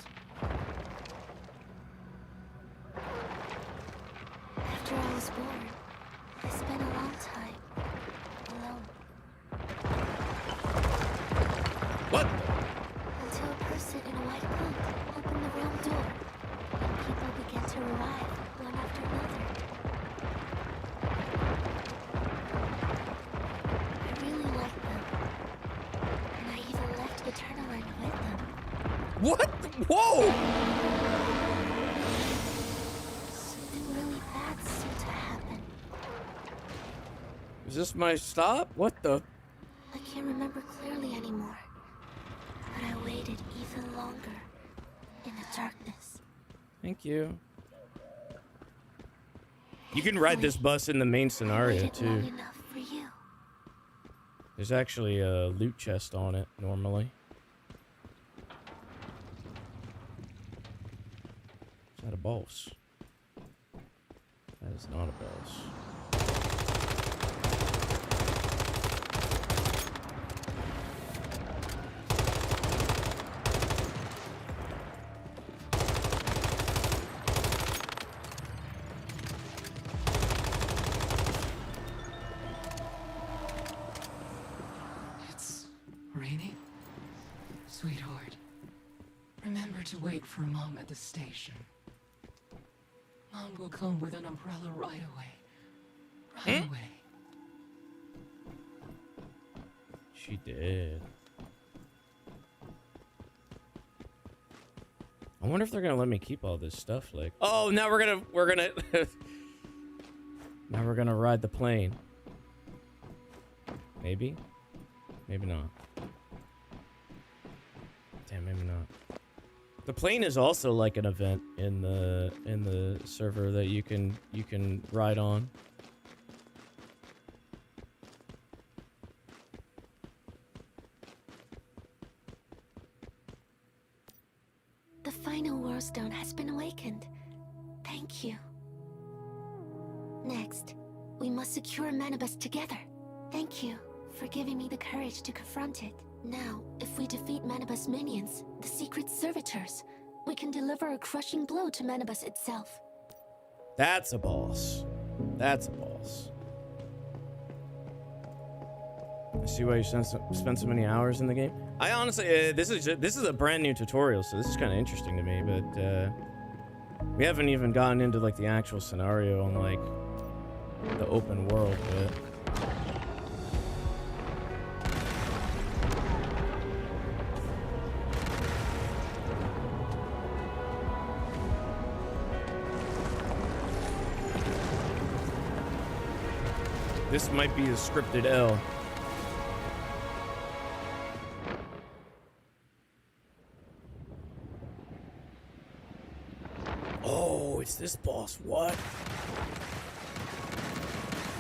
After I was born, I spent a long time alone. What? Until a person in a white cloak opened the realm door, and people began to arrive one after another. I really liked them, and I even left Eternaland with them. What? Whoa! Something really bad seemed to this my stop? What the? I can't remember clearly anymore, but I waited even longer in the darkness. Thank you. You can ride this bus in the main scenario, I waited too. long enough for you. There's actually a loot chest on it, normally. Is that a boss? That is not a boss. It's raining? Sweetheart, remember to wait for Mom at the station. Mom will come with an umbrella right away. Right away. She did. I wonder if they're gonna let me keep all this stuff. Like, oh, now we're gonna now we're gonna ride the plane. Maybe, maybe not. Damn, maybe not. The plane is also like an event in the server that you can ride on. The final World Stone has been awakened. Thank you. Next, we must secure Manibus together. Thank you for giving me the courage to confront it. Now, if we defeat Manibus minions, the secret servitors, we can deliver a crushing blow to Manibus itself. That's a boss. That's a boss. I see why you spent so many hours in the game. I honestly, this is a brand new tutorial, so this is kind of interesting to me. But we haven't even gotten into like the actual scenario on like the open world bit. This might be a scripted L. Oh, it's this boss. What?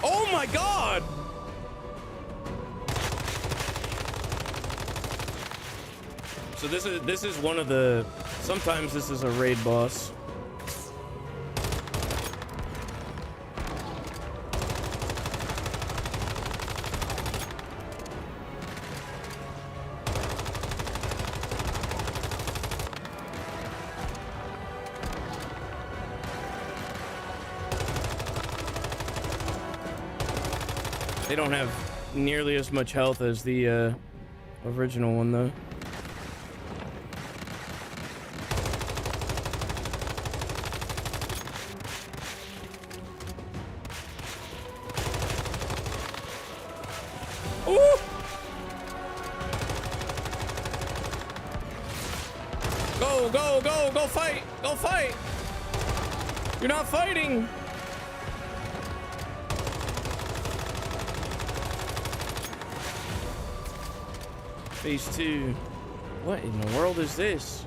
Oh my god! So this is one of the, sometimes this is a raid boss. They don't have nearly as much health as the original one, though. Ooh! Go, go, go, go fight! Go fight! You're not fighting! Phase 2. What in the world is this?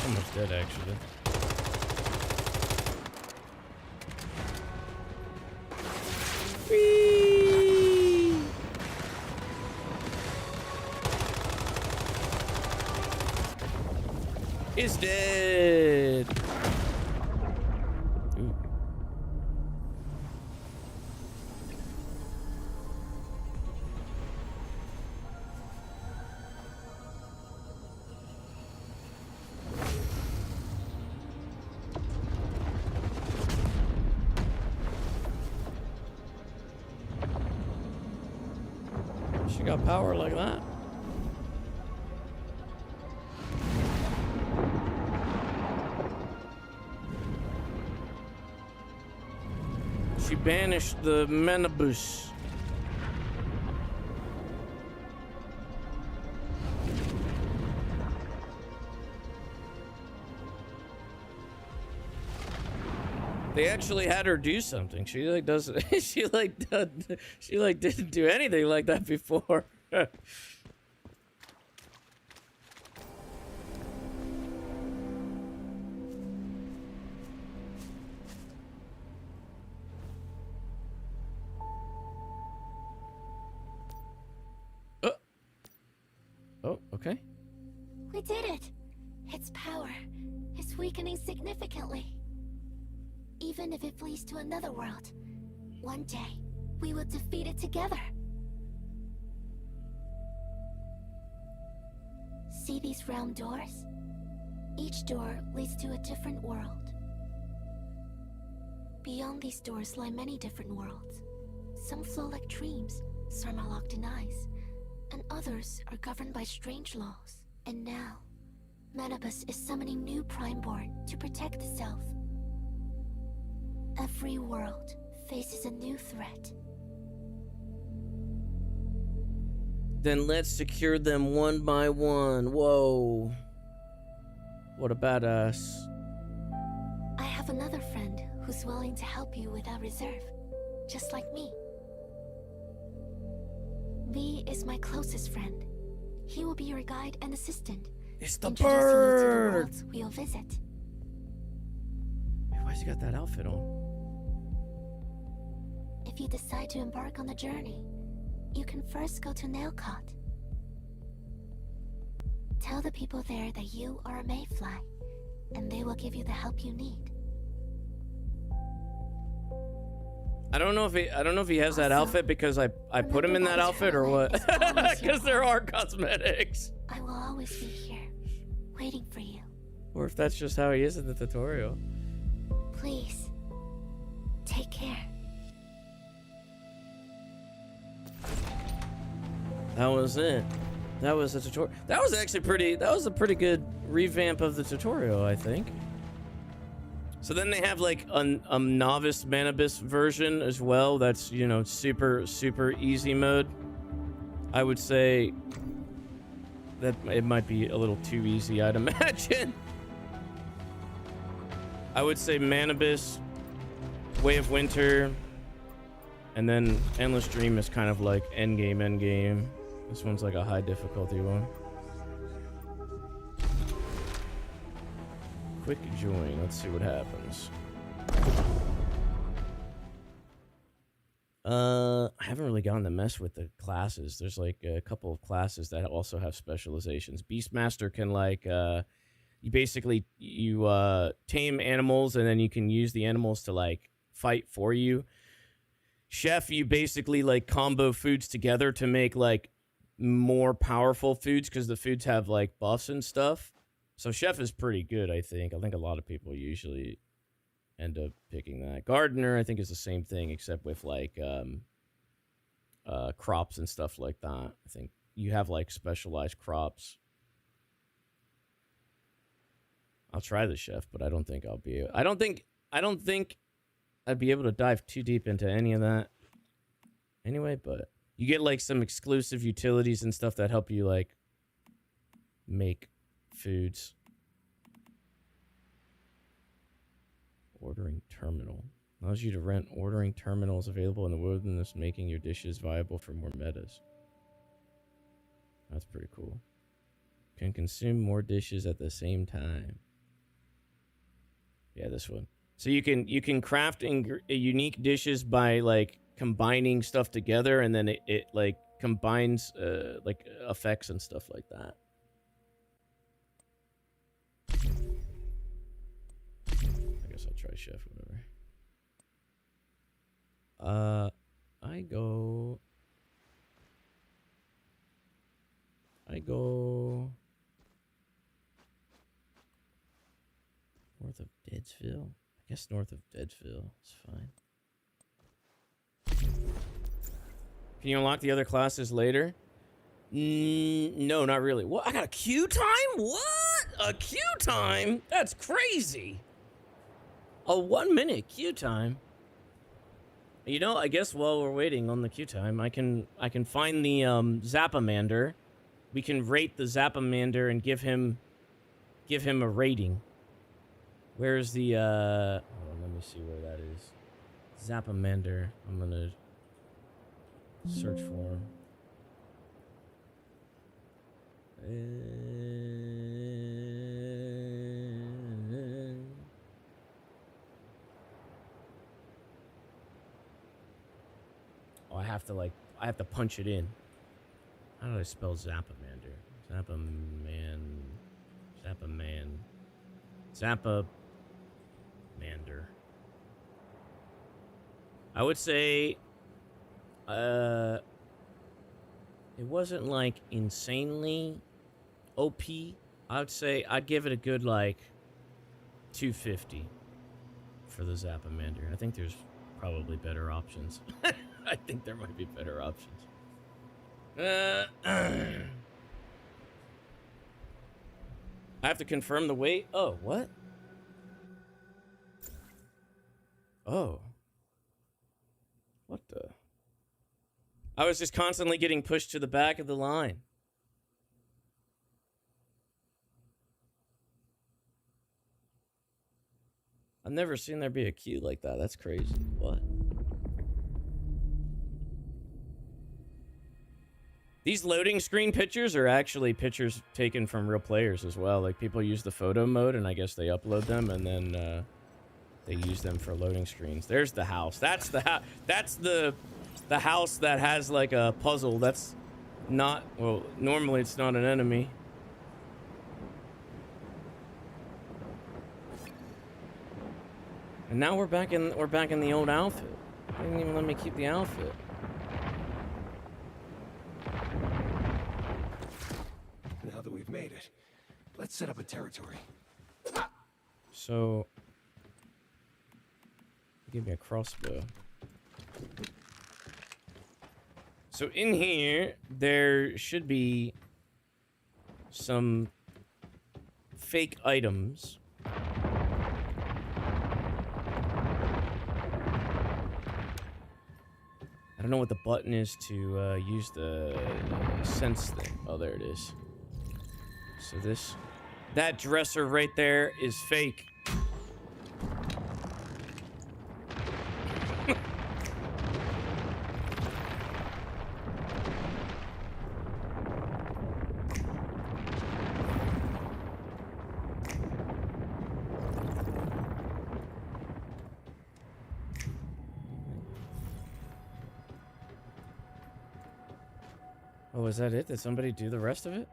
Almost dead, actually. Whee! Is dead. Ooh. She got power like that. She banished the Menabus. They actually had her do something. She like does. She like didn't do anything like that before. Oh, okay. We did it! Its power is weakening significantly. Even if it flees to another world, one day we will defeat it together. See these round doors? Each door leads to a different world. Beyond these doors lie many different worlds. Some flow like dreams, some are locked in ice, and others are governed by strange laws. And now, Menabus is summoning new Primeborn to protect the Self. Every world faces a new threat. Then let's secure them one by one. Whoa. What a badass. I have another friend who's willing to help you without reserve, just like me. V is my closest friend. He will be your guide and assistant. It's the introducing you to the bird! worlds we'll visit. Hey, why's he got that outfit on? If you decide to embark on the journey, you can first go to Nailcott. Tell the people there that you are a mayfly, and they will give you the help you need. I don't know if he has that Also, outfit because I put him in that outfit or what? Because there are cosmetics. I will always be here, waiting for you. Or if that's just how he is in the tutorial. Please, take care. That was it. That was the tutorial. That was actually that was a pretty good revamp of the tutorial, I think. So then they have like a novice Manibus version as well. That's, you know, super easy mode. I would say that it might be a little too easy, I'd imagine. I would say Manibus, Way of Winter, and then Endless Dream is kind of like endgame. This one's like a high difficulty one. Quick join. Let's see what happens. I haven't really gotten to mess with the classes. There's like a couple of classes that also have specializations. Beastmaster can like you basically tame animals and then you can use the animals to like fight for you. Chef, you basically like combo foods together to make like more powerful foods because the foods have like buffs and stuff. So Chef is pretty good, I think. I think a lot of people usually end up picking that. Gardener, I think, is the same thing, except with like crops and stuff like that. I think you have like specialized crops. I'll try the Chef, but I don't think I'll be. I don't think I'd be able to dive too deep into any of that. Anyway, but you get like some exclusive utilities and stuff that help you like make foods. Ordering terminal allows you to rent ordering terminals available in the wilderness, making your dishes viable for more metas. That's pretty cool. Can consume more dishes at the same time. Yeah, this one. So you can craft unique dishes by like combining stuff together, and then it like combines like effects and stuff like that. I guess I'll try Chef, whatever. I go north of Deadsville. I guess north of Deadsville is fine. Can you unlock the other classes later? No, not really. What? I got a queue time? What? A queue time? That's crazy. A 1 minute queue time. You know, I guess while we're waiting on the queue time, I can find the Zapamander. We can rate the Zapamander and give him a rating. Where's the hold on, let me see where that is. Zapamander. I'm gonna search for him. Oh, I have to punch it in. How do I spell Zapamander? Zapamander. I would say, it wasn't like insanely OP. I would say I'd give it a good like 250 for the Zapamander. I think there's probably better options. I think there might be better options. I have to confirm the weight. Oh, what? Oh. What the? I was just constantly getting pushed to the back of the line. I've never seen there be a queue like that. That's crazy. What? These loading screen pictures are actually pictures taken from real players as well. Like, people use the photo mode, and I guess they upload them, and then they use them for loading screens. There's the house. That's the house. That's the house that has like a puzzle. That's not, well, normally it's not an enemy. And now we're back in the old outfit. They didn't even let me keep the outfit. Now that we've made it, let's set up a territory. So, give me a crossbow. So in here, there should be some fake items. I don't know what the button is to use the sense thing. Oh, there it is. So that dresser right there is fake. Oh, is that it? Did somebody do the rest of it?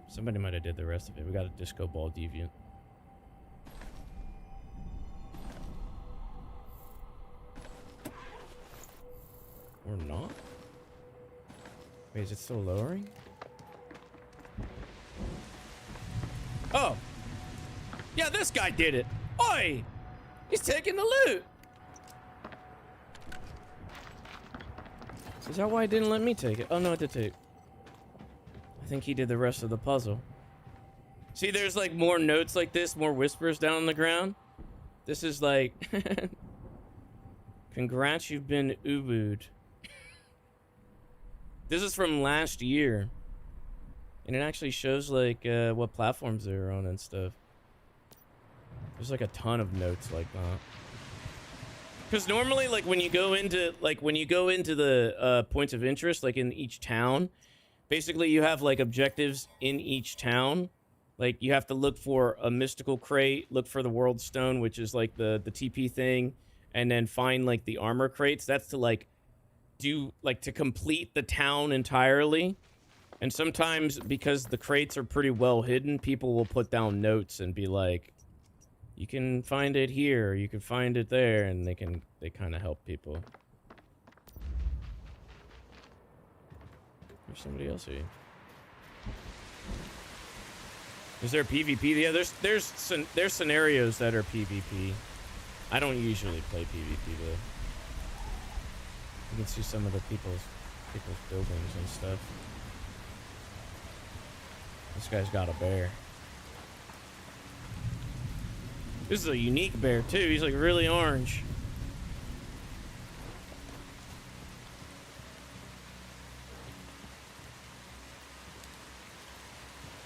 Somebody might have did the rest of it. We got a disco ball deviant. Or not? Wait, is it still lowering? Oh! Yeah, this guy did it! Oi! He's taking the loot! Is that why it didn't let me take it? Oh, no, it did take it. I think he did the rest of the puzzle. See, there's like more notes like this, more whispers down on the ground. This is like... Congrats, you've been ubu'd. This is from last year. And it actually shows like what platforms they're on and stuff. There's like a ton of notes like that. Because normally, like when you go into the points of interest, like in each town, basically you have like objectives in each town. Like you have to look for a mystical crate, look for the world stone, which is like the TP thing, and then find like the armor crates. That's to like do like to complete the town entirely. And sometimes because the crates are pretty well hidden, people will put down notes and be like, you can find it here, you can find it there, and they kind of help people. There's somebody else here. Is there PvP? Yeah, there's scenarios that are PvP. I don't usually play PvP though. You can see some of the people's. people's buildings and stuff. This guy's got a bear. This is a unique bear too. He's like really orange.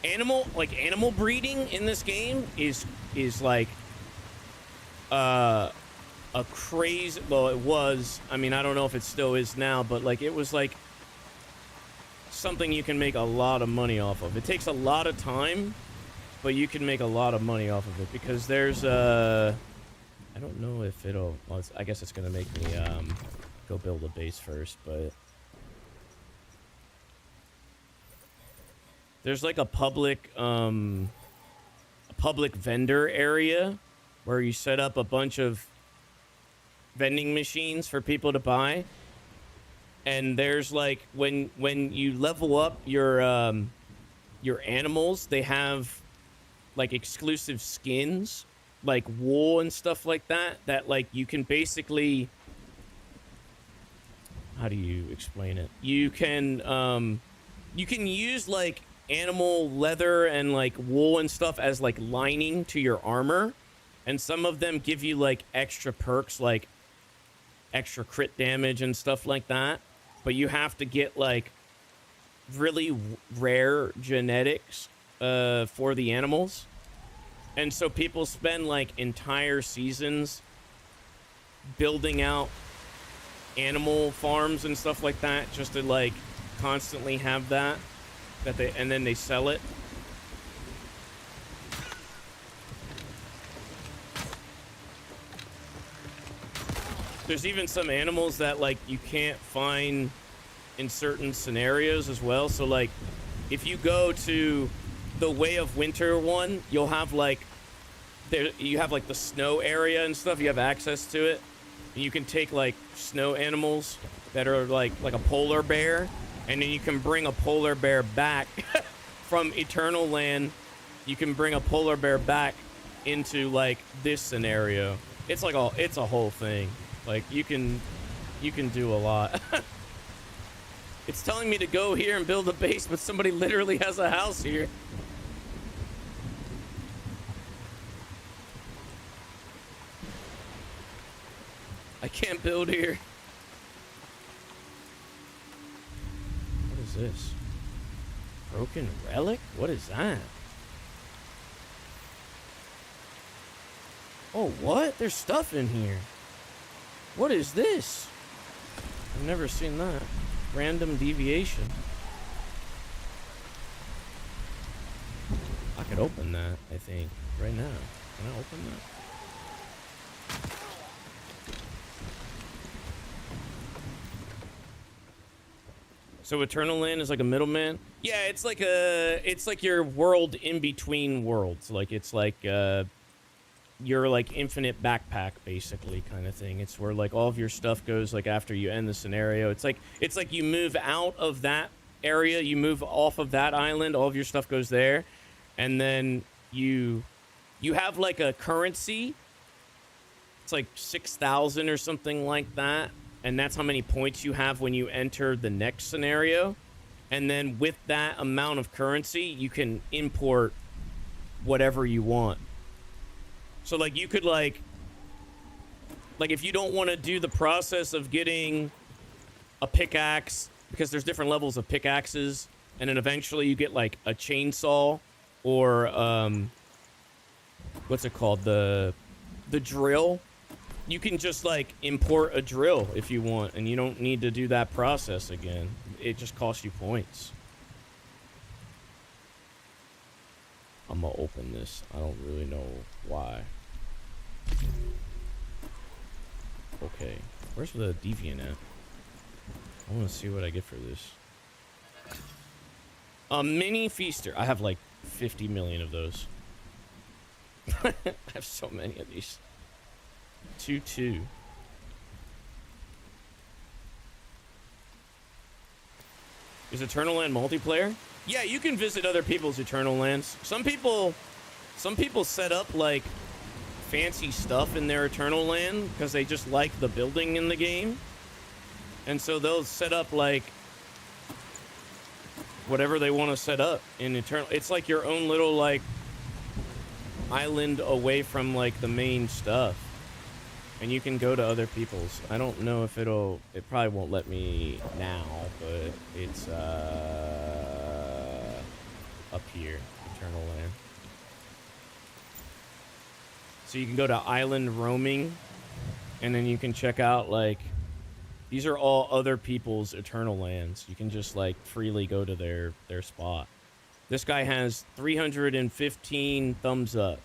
Animal breeding in this game is like a crazy. Well, it was. I mean, I don't know if it still is now, but like it was like something you can make a lot of money off of. It takes a lot of time, but you can make a lot of money off of it because there's I don't know if it'll. Well, I guess it's gonna make me go build a base first, but. There's like a public vendor area where you set up a bunch of vending machines for people to buy. And there's like when you level up your animals, they have like exclusive skins, like wool and stuff like that like you can basically, how do you explain it? You can use like animal leather and like wool and stuff as like lining to your armor, and some of them give you like extra perks like extra crit damage and stuff like that, but you have to get like really rare genetics for the animals. And so people spend like entire seasons building out animal farms and stuff like that just to like constantly have that they, and then they sell it. There's even some animals that like you can't find in certain scenarios as well. So like if you go to the Way of Winter one, you'll have like you have like the snow area and stuff. You have access to it. And you can take like snow animals that are like a polar bear, and then you can bring a polar bear back from Eternal Land. You can bring a polar bear back into like this scenario. It's like it's a whole thing. Like you can do a lot. It's telling me to go here and build a base, but somebody literally has a house here. I can't build here. What is this? Broken relic? What is that? Oh, what? There's stuff in here. What is this? I've never seen that. Random deviation. I could open that, I think, right now. Can I open that? So Eternal Land is like a middleman? Yeah, it's like your world in between worlds. Like it's like your like infinite backpack basically kind of thing. It's where like all of your stuff goes like after you end the scenario. It's like you move out of that area, you move off of that island, all of your stuff goes there, and then you have like a currency. It's like 6,000 or something like that. And that's how many points you have when you enter the next scenario. And then with that amount of currency, you can import whatever you want. So like you could like if you don't want to do the process of getting a pickaxe, because there's different levels of pickaxes, and then eventually you get like a chainsaw or what's it called? The drill. You can just like import a drill if you want, and you don't need to do that process again. It just costs you points. I'm gonna open this. I don't really know why. Okay, where's the deviant at? I want to see what I get for this. A mini feaster. I have like 50 million of those. I have so many of these. 2-2. Is Eternal Land multiplayer? Yeah, you can visit other people's Eternal Lands. Some people set up like fancy stuff in their Eternal Land because they just like the building in the game. And so they'll set up like whatever they want to set up in Eternal. It's like your own little like island away from like the main stuff, and you can go to other people's. I don't know if it probably won't let me now, but it's up here, Eternal Land. So you can go to island roaming, and then you can check out like, these are all other people's Eternal Lands. You can just like freely go to their spot. This guy has 315 thumbs up.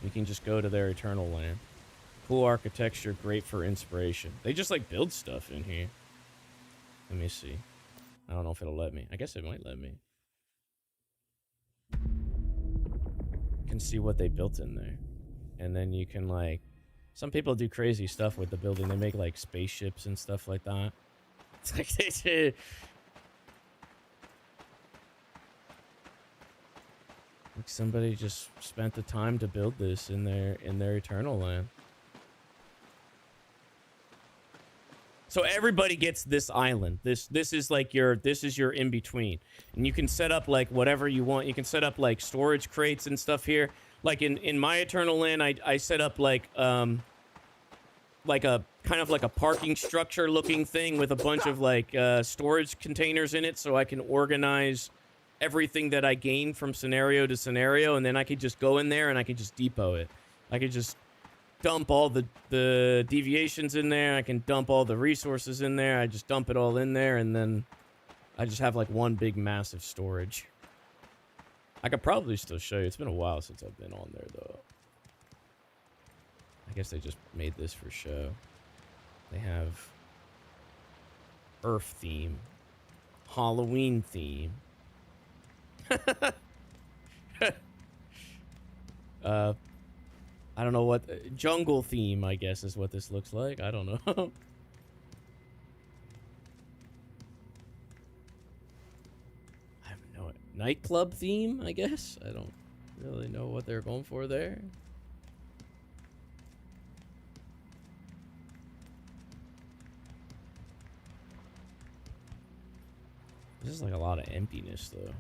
You can just go to their Eternal Land. Cool architecture, great for inspiration. They just like build stuff in here. Let me see. I don't know if it'll let me. I guess it might let me. You can see what they built in there. And then you can like, some people do crazy stuff with the building. They make like spaceships and stuff like that. It's like they did. Like somebody just spent the time to build this in their Eternal Land. So everybody gets this island. This is like your in between, and you can set up like whatever you want. You can set up like storage crates and stuff here. Like in my Eternal Land, I set up like a kind of like a parking structure looking thing with a bunch of like storage containers in it, so I can organize everything that I gain from scenario to scenario, and then I could just go in there and I could just depot it. I could just dump all the deviations in there. I can dump all the resources in there. I just dump it all in there, and then I just have like one big massive storage. I could probably still show you. It's been a while since I've been on there, though. I guess they just made this for show. They have Earth theme, Halloween theme. I don't know what jungle theme, I guess, is what this looks like. I don't know. I have no nightclub theme, I guess. I don't really know what they're going for there. This is like a lot of emptiness, though.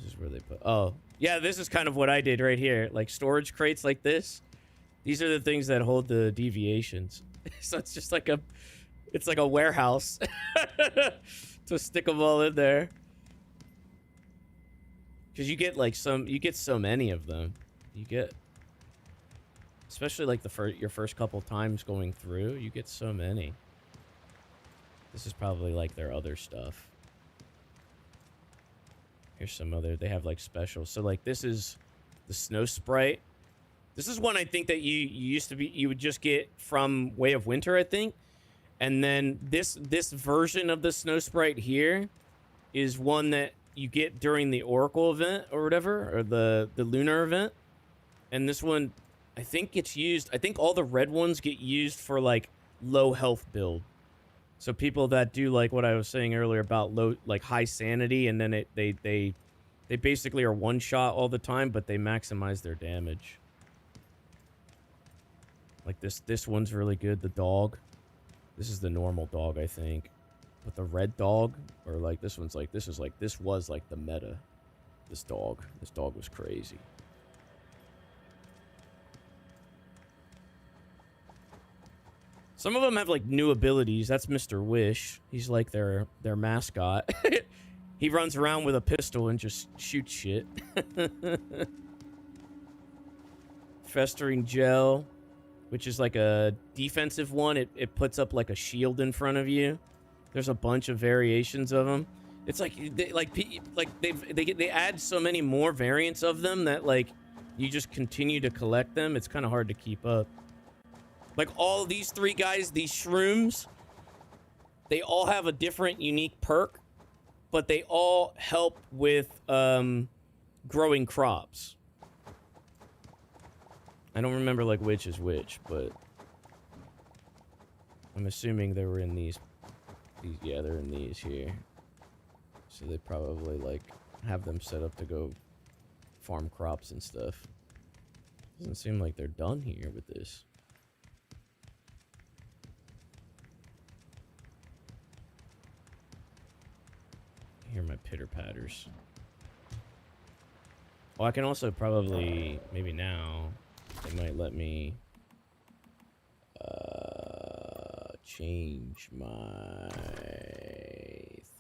This is where they put... Oh, yeah, this is kind of what I did right here. Like, storage crates like this. These are the things that hold the deviations. So it's just like a... It's like a warehouse. To stick them all in there. Because you get, like, You get so many of them. You get... Especially, like, your first couple times going through. You get so many. This is probably, like, their other stuff. Here's some other... They have, like, specials. So, like, this is the Snow Sprite. This is one I think that you used to be... You would just get from Way of Winter, I think. And then this version of the Snow Sprite here is one that you get during the Oracle event or whatever. Or the Lunar event. And this one, I think gets used... I think all the red ones get used for, like, low health build. So people that do like what I was saying earlier about low, like high sanity, and then they basically are one shot all the time, but they maximize their damage. Like this one's really good. The dog. This is the normal dog, I think. But the red dog, or like this one's like this was like the meta. This dog was crazy. Some of them have, like, new abilities. That's Mr. Wish. He's, like, their mascot. He runs around with a pistol and just shoots shit. Festering Gel, which is, like, a defensive one. It puts up, like, a shield in front of you. There's a bunch of variations of them. It's, like, they add so many more variants of them that, like, you just continue to collect them. It's kind of hard to keep up. Like, all these three guys, these shrooms, they all have a different unique perk, but they all help with growing crops. I don't remember, like, which is which, but I'm assuming they were in these yeah, they're in these here. So they probably, like, have them set up to go farm crops and stuff. Doesn't seem like they're done here with this. hear my pitter patters. Oh, I can also probably, maybe now, they might let me change my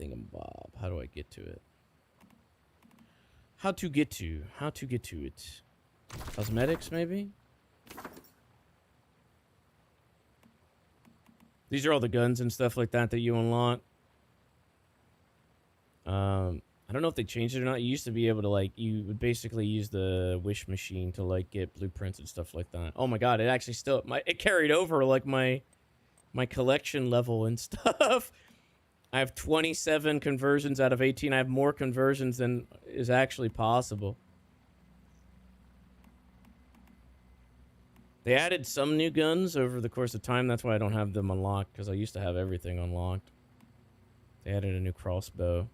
thingamabob. How do I get to it? How to get to it? Cosmetics, maybe? These are all the guns and stuff like that that you unlock. I don't know if they changed it or not. You used to be able to, like, you would basically use the wish machine to, like, get blueprints and stuff like that. Oh my god, it actually still, it carried over, like, my collection level and stuff. I have 27 conversions out of 18. I have more conversions than is actually possible. They added some new guns over the course of time. That's why I don't have them unlocked, because I used to have everything unlocked. They added a new crossbow.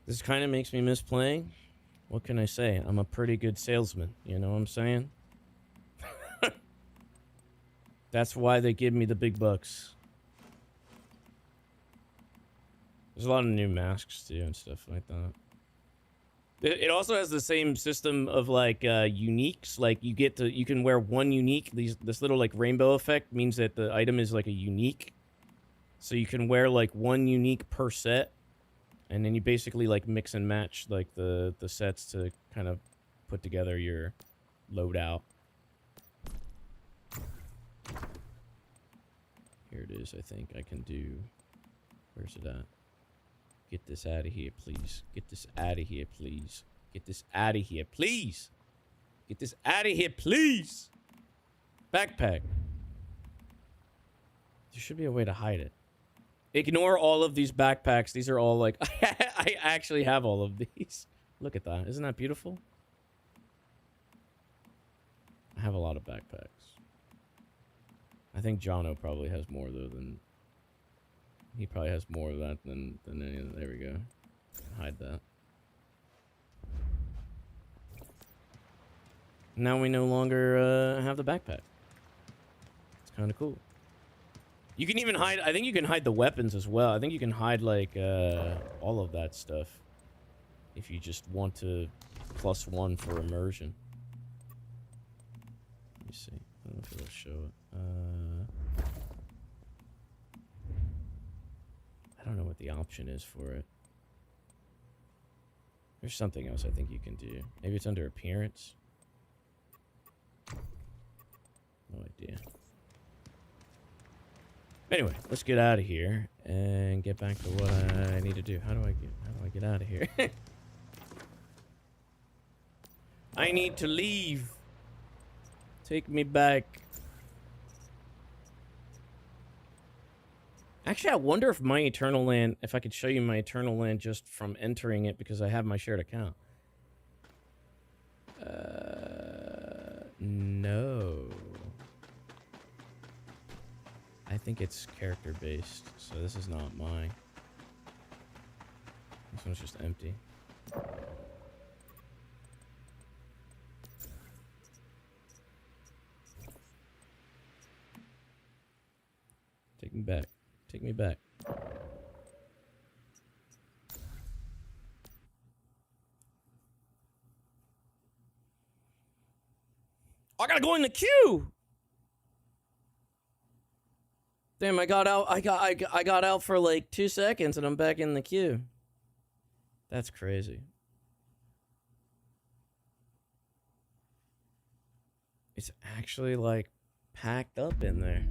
This kind of makes me miss playing. What can I say? I'm a pretty good salesman. You know what I'm saying? That's why they give me the big bucks. There's a lot of new masks too and stuff like that. It also has the same system of like uniques. Like you can wear one unique. This little like rainbow effect means that the item is like a unique. So you can wear like one unique per set, and then you basically like mix and match like the sets to kind of put together your loadout. Here it is. I think I can do. Where's it at? Get this out of here, please. Get this out of here, please. Get this out of here, please. Get this out of here, please. Backpack. There should be a way to hide it. Ignore all of these backpacks. These are all like... I actually have all of these. Look at that. Isn't that beautiful? I have a lot of backpacks. I think Jono probably has more, though, than... He probably has more of that than any of... There we go. Hide that. Now we no longer have the backpack. It's kind of cool. You can even hide... I think you can hide the weapons as well. I think you can hide, like, all of that stuff. If you just want to +1 for immersion. Let me see. I don't know if it'll show it. I don't know what the option is for it. There's something else I think you can do. Maybe it's under appearance. No idea. Anyway, let's get out of here and get back to what I need to do. How do I get out of here? I need to leave. Take me back. Actually, I wonder if my Eternal Land, if I could show you my Eternal Land just from entering it because I have my shared account. No. I think it's character based, so this is not mine. This one's just empty. Take me back. Take me back. I gotta go in the queue. Damn, I got out. I got out for like 2 seconds, and I'm back in the queue. That's crazy. It's actually like packed up in there.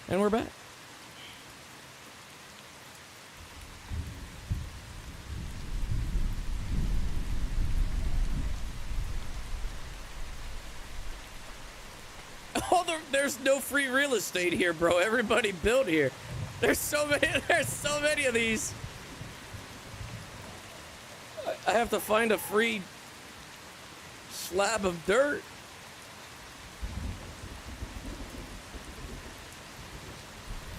And we're back. Oh, there's no free real estate here, bro. Everybody built here. There's so many of these. I have to find a free slab of dirt.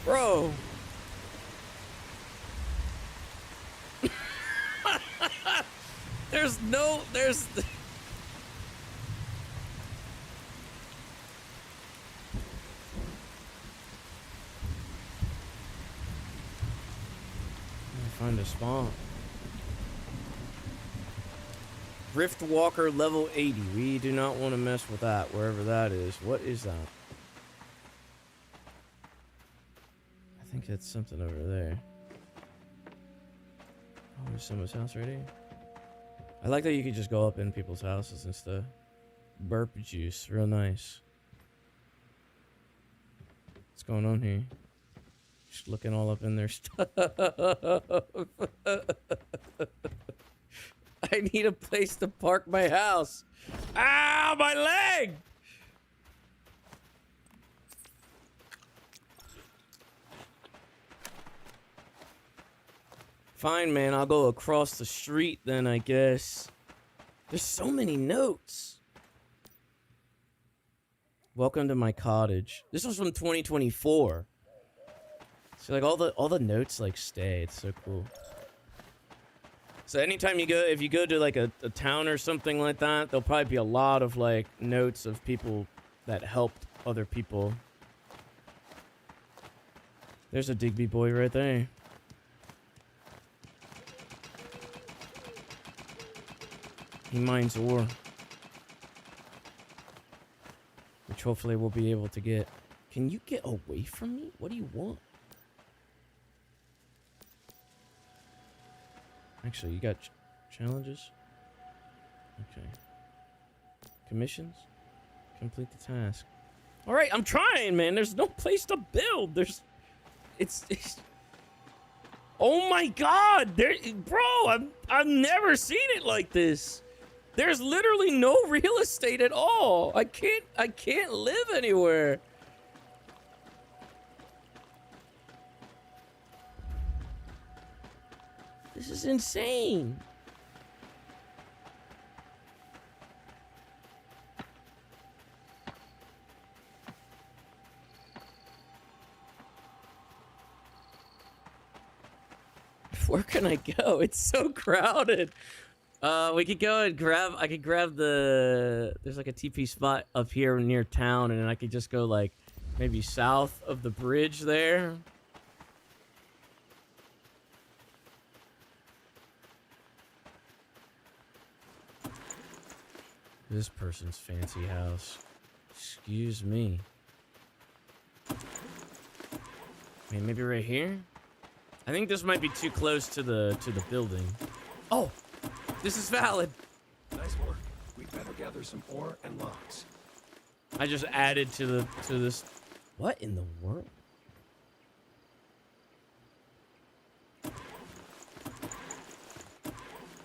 Bro. There's no, there's. Find a spawn. Rift Walker level 80. We do not want to mess with that, wherever that is. What is that? I think it's something over there. Oh, there's someone's house right here. I like that you could just go up in people's houses and stuff. Burp juice. Real nice. What's going on here? Just looking all up in their stuff. I need a place to park my house. Ow, my leg! Fine, man. I'll go across the street then, I guess. There's so many notes. Welcome to my cottage. This was from 2024. So like all the notes like stay. It's so cool. So anytime you go, if you go to like a town or something like that, there'll probably be a lot of like notes of people that helped other people. There's a Digby boy right there. He mines ore, which hopefully we'll be able to get. Can you get away from me? What do you want? Actually, you got challenges? Okay. Commissions? Complete the task. Alright, I'm trying, man. There's no place to build. It's oh my god! Bro, I've never seen it like this. There's literally no real estate at all. I can't live anywhere. This is insane. Where can I go? It's so crowded. We could go and grab. I could grab the. There's like a TP spot up here near town, and then I could just go like maybe south of the bridge there. This person's fancy house. Excuse me. I mean, maybe right here? I think this might be too close to the building. Oh, this is valid. Nice work. We better gather some ore and logs. I just added to this. What in the world?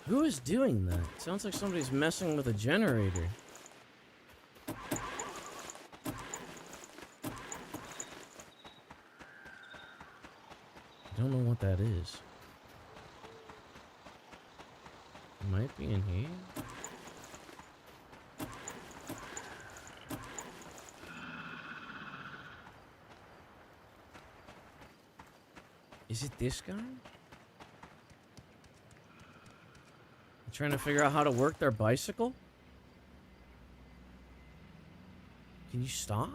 Who is doing that? Sounds like somebody's messing with a generator. I don't know what that is. It might be in here. Is it this guy? Trying to figure out how to work their bicycle? Can you stop?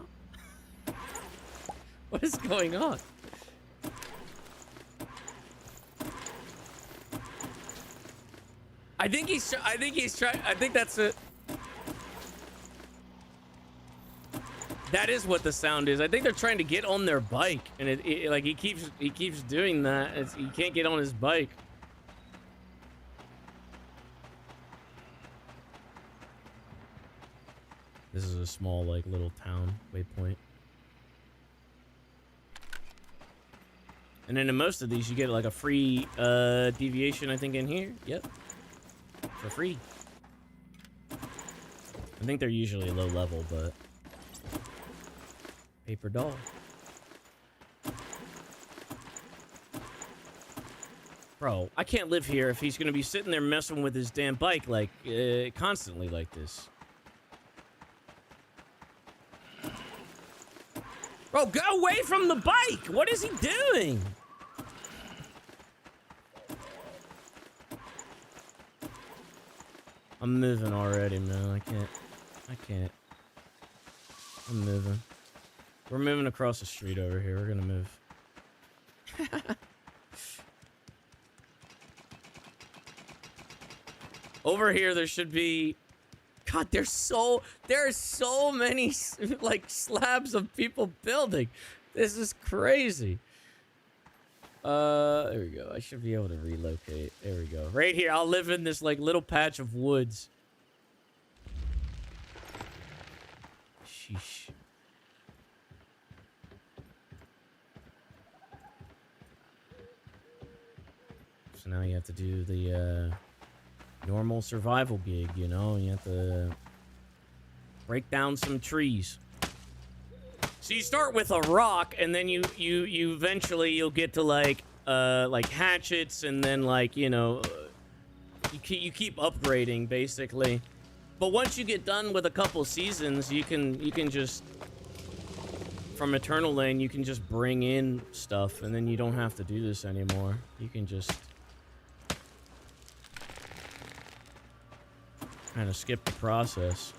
What is going on? I think he's trying. I think that's it. That is what the sound is. I think they're trying to get on their bike, and it like he keeps doing that. He can't get on his bike. This is a small, like, little town waypoint. And then in most of these, you get, like, a free deviation, I think, in here. Yep. For free. I think they're usually low level, but... Paper doll. Bro, I can't live here if he's gonna be sitting there messing with his damn bike, like, constantly like this. Bro, go away from the bike! What is he doing? I'm moving already, man. I can't. I'm moving. We're moving across the street over here. We're gonna move. Over here, there should be... God, there are so many, like, slabs of people building. This is crazy. There we go. I should be able to relocate. There we go. Right here. I'll live in this, like, little patch of woods. Sheesh. So now you have to do the, normal survival gig, you know? You have to break down some trees. So you start with a rock, and then you eventually you'll get to like hatchets, and then like, you know, you keep upgrading basically. But once you get done with a couple seasons, you can just, from Eternal Lane, you can just bring in stuff, and then you don't have to do this anymore. You can just kind of skip the process.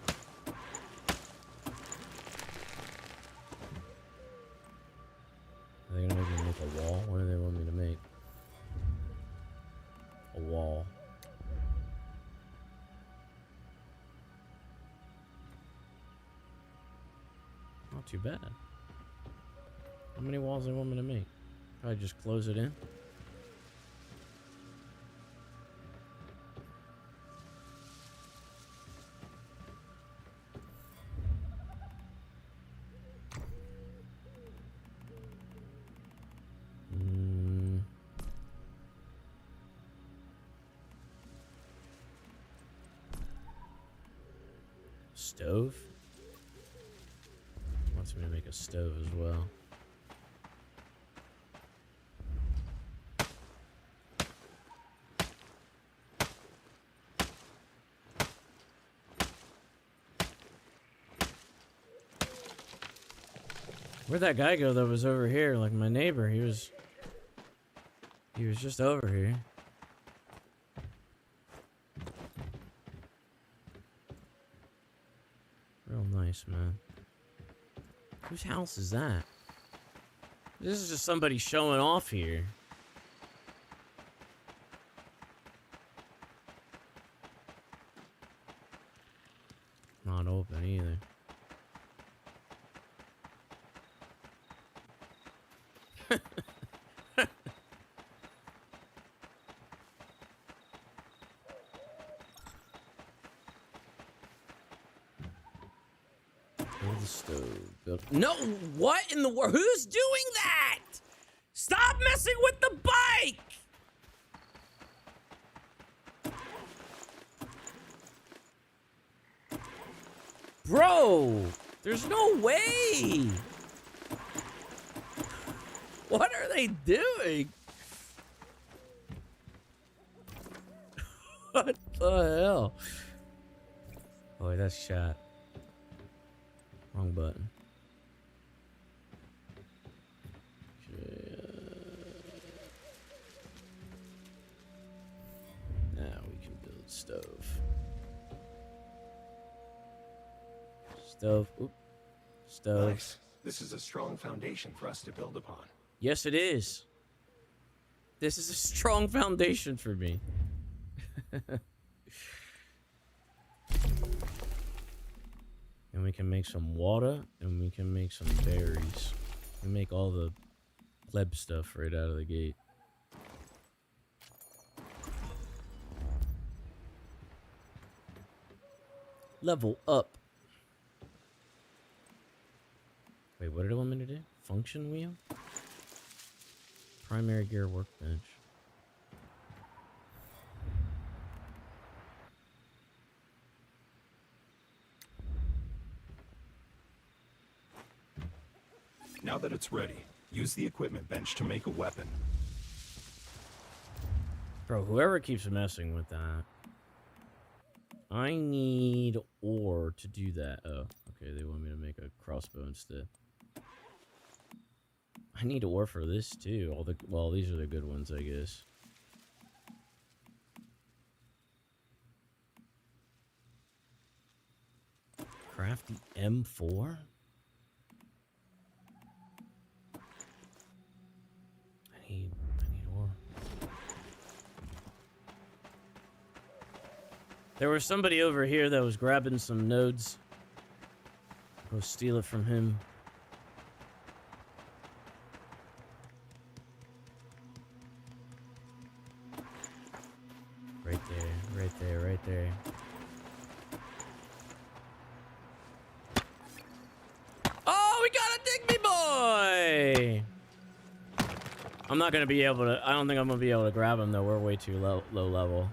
Are they gonna make me make a wall? What do they want me to make? A wall. Not too bad. How many walls do they want me to make? Probably just close it in. Stove? Wants me to make a stove as well. Where'd that guy go that was over here? Like my neighbor, he was just over here. Real nice, man. Whose house is that? This is just somebody showing off here. Not open either. Build the stove. Build. No, what in the world? Who's doing that? Stop messing with the bike! Bro, there's no way. What are they doing? What the hell? Oh, wait, that's shot. Wrong button. Okay, now we can build stove. Stove. Oop. Stove. Nice. This is a strong foundation for us to build upon. Yes, it is. This is a strong foundation for me. And we can make some water, and we can make some berries. We make all the pleb stuff right out of the gate. Level up. Wait, what did it want me to do? Function wheel? Primary gear workbench. Now that it's ready, use the equipment bench to make a weapon. Bro, whoever keeps messing with that. I need ore to do that. Oh, okay, they want me to make a crossbow instead. I need ore for this too. Well, these are the good ones, I guess. Crafty M4? I need ore. There was somebody over here that was grabbing some nodes. Go steal it from him. Right there, right there, right there. Oh, we got a Digby boy! I'm not gonna be able to. I don't think I'm gonna be able to grab him though. We're way too low level.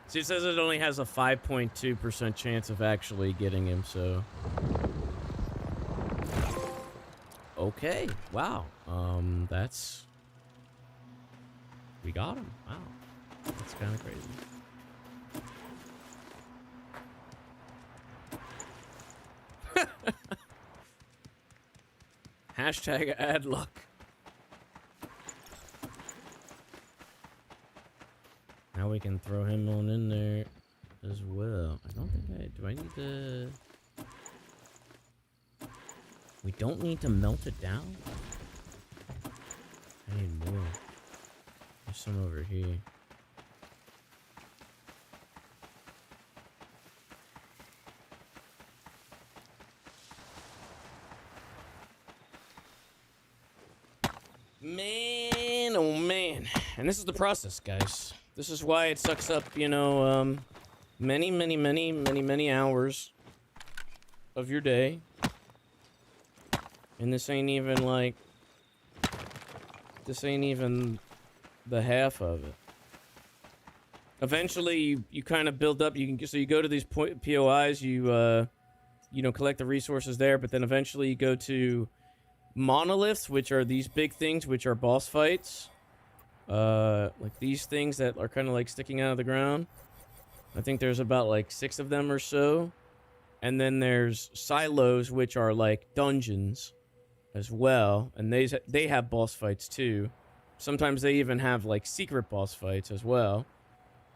See, it says it only has a 5.2% chance of actually getting him. So, okay, wow. That's we got him. Wow, that's kind of crazy. Hashtag add luck. Now we can throw him on in there as well. I don't think do I need to... We don't need to melt it down? I need more. There's some over here. Man, oh man. And this is the process, guys. This is why it sucks up, you know, many hours of your day. And this ain't even like... This ain't even the half of it. Eventually, you kind of build up. So you go to these POIs, you know, collect the resources there, but then eventually you go to monoliths, which are these big things, which are boss fights. Like these things that are kind of like sticking out of the ground. I think there's about like 6 of them or so. And then there's silos, which are like dungeons as well. And they have boss fights too. Sometimes they even have like secret boss fights as well.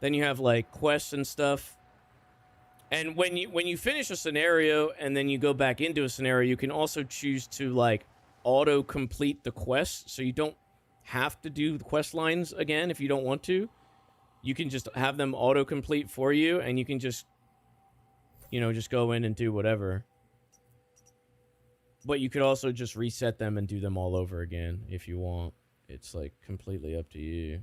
Then you have like quests and stuff. And when you finish a scenario and then you go back into a scenario, you can also choose to like auto complete the quest, so you don't have to do the quest lines again if you don't want to. You can just have them auto complete for you, and you can just, you know, just go in and do whatever. But you could also just reset them and do them all over again if you want. It's like completely up to you.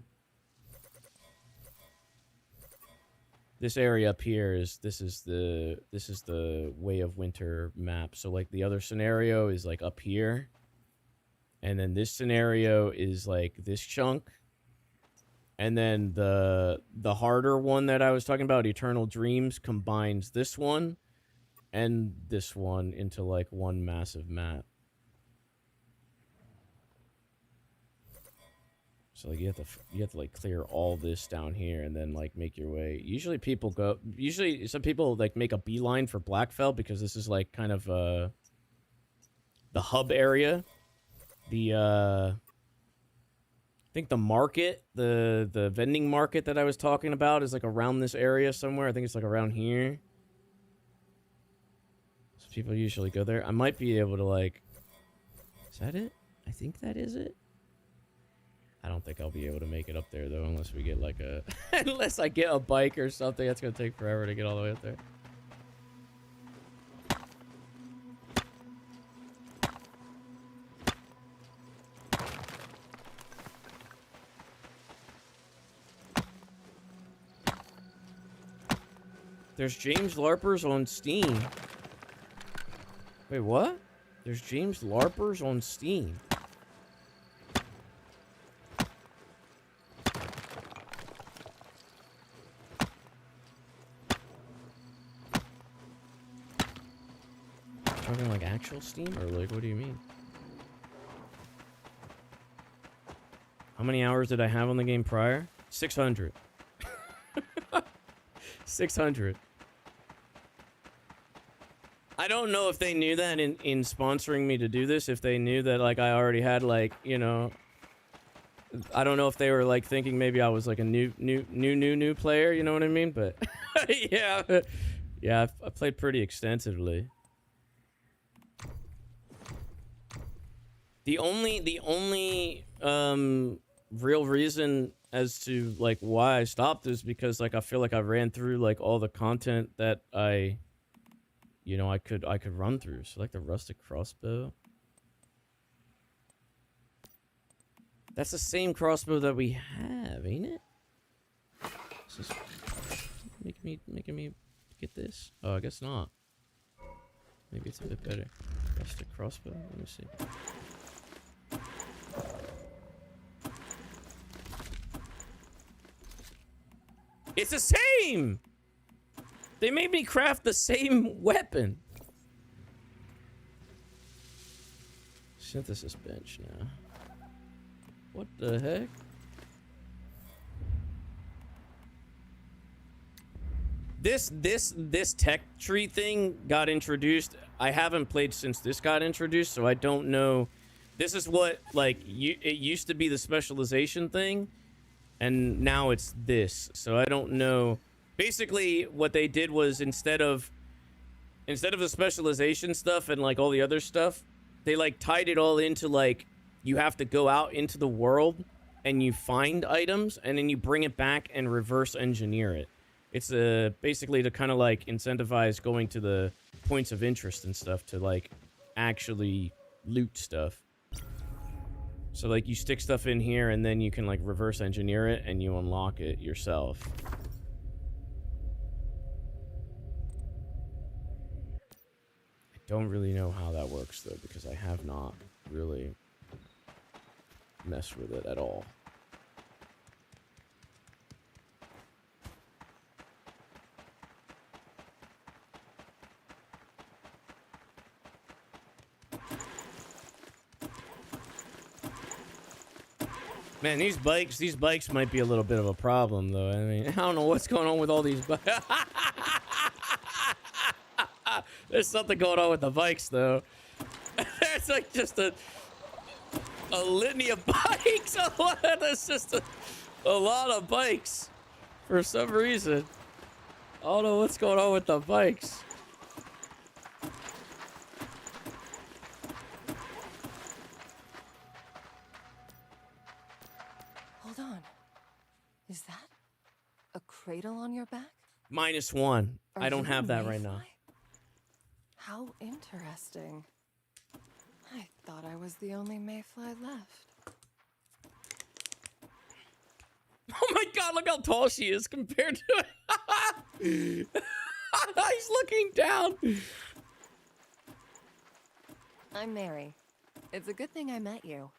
This area up here this is the Way of Winter map. So like the other scenario is like up here. And then this scenario is like this chunk. And then the harder one that I was talking about, Eternal Dreams, combines this one and this one into like one massive map. So like you have to like clear all this down here and then like make your way. Usually some people like make a beeline for Blackfell because this is like kind of the hub area. I think the market, the vending market that I was talking about is like around this area somewhere. I think it's like around here. So people usually go there. I might be able to like... Is that it? I think that is it. I don't think I'll be able to make it up there though unless we get like a... unless I get a bike or something. That's going to take forever to get all the way up there. There's James LARPers on Steam. Wait, what? There's James LARPers on Steam. Talking like actual Steam or like what do you mean? How many hours did I have on the game prior? 600. 600. I don't know if they knew that in sponsoring me to do this, if they knew that like I already had like, you know, I don't know if they were like thinking maybe I was like a new player, you know what I mean? But yeah, I played pretty extensively. The only real reason as to like why I stopped is because like I feel like I ran through like all the content that I could run through. So like the rustic crossbow. That's the same crossbow that we have, ain't it? This is making me get this. Oh, I guess not. Maybe it's a bit better. Rustic crossbow. Let me see. It's the same! They made me craft the same weapon. Synthesis bench now. What the heck? This tech tree thing got introduced. I haven't played since this got introduced, so I don't know. This is what like it used to be the specialization thing, and now it's this. So I don't know. Basically, what they did was instead of the specialization stuff and like all the other stuff, they like tied it all into like you have to go out into the world and you find items and then you bring it back and reverse engineer it. It's basically to kind of like incentivize going to the points of interest and stuff to like actually loot stuff. So like you stick stuff in here and then you can like reverse engineer it and you unlock it yourself. I don't really know how that works though because I have not really messed with it at all. Man, these bikes might be a little bit of a problem, though. I mean, I don't know what's going on with all these bikes. There's something going on with the bikes, though. There's like just a litany of bikes. There's just a lot of bikes for some reason. I don't know what's going on with the bikes. Hold on. Is that a cradle on your back? -1. Are I don't you a have that right now. mayfly? How interesting. I thought I was the only mayfly left. Oh my god, look how tall she is compared to it. He's looking down. I'm Mary. It's a good thing I met you.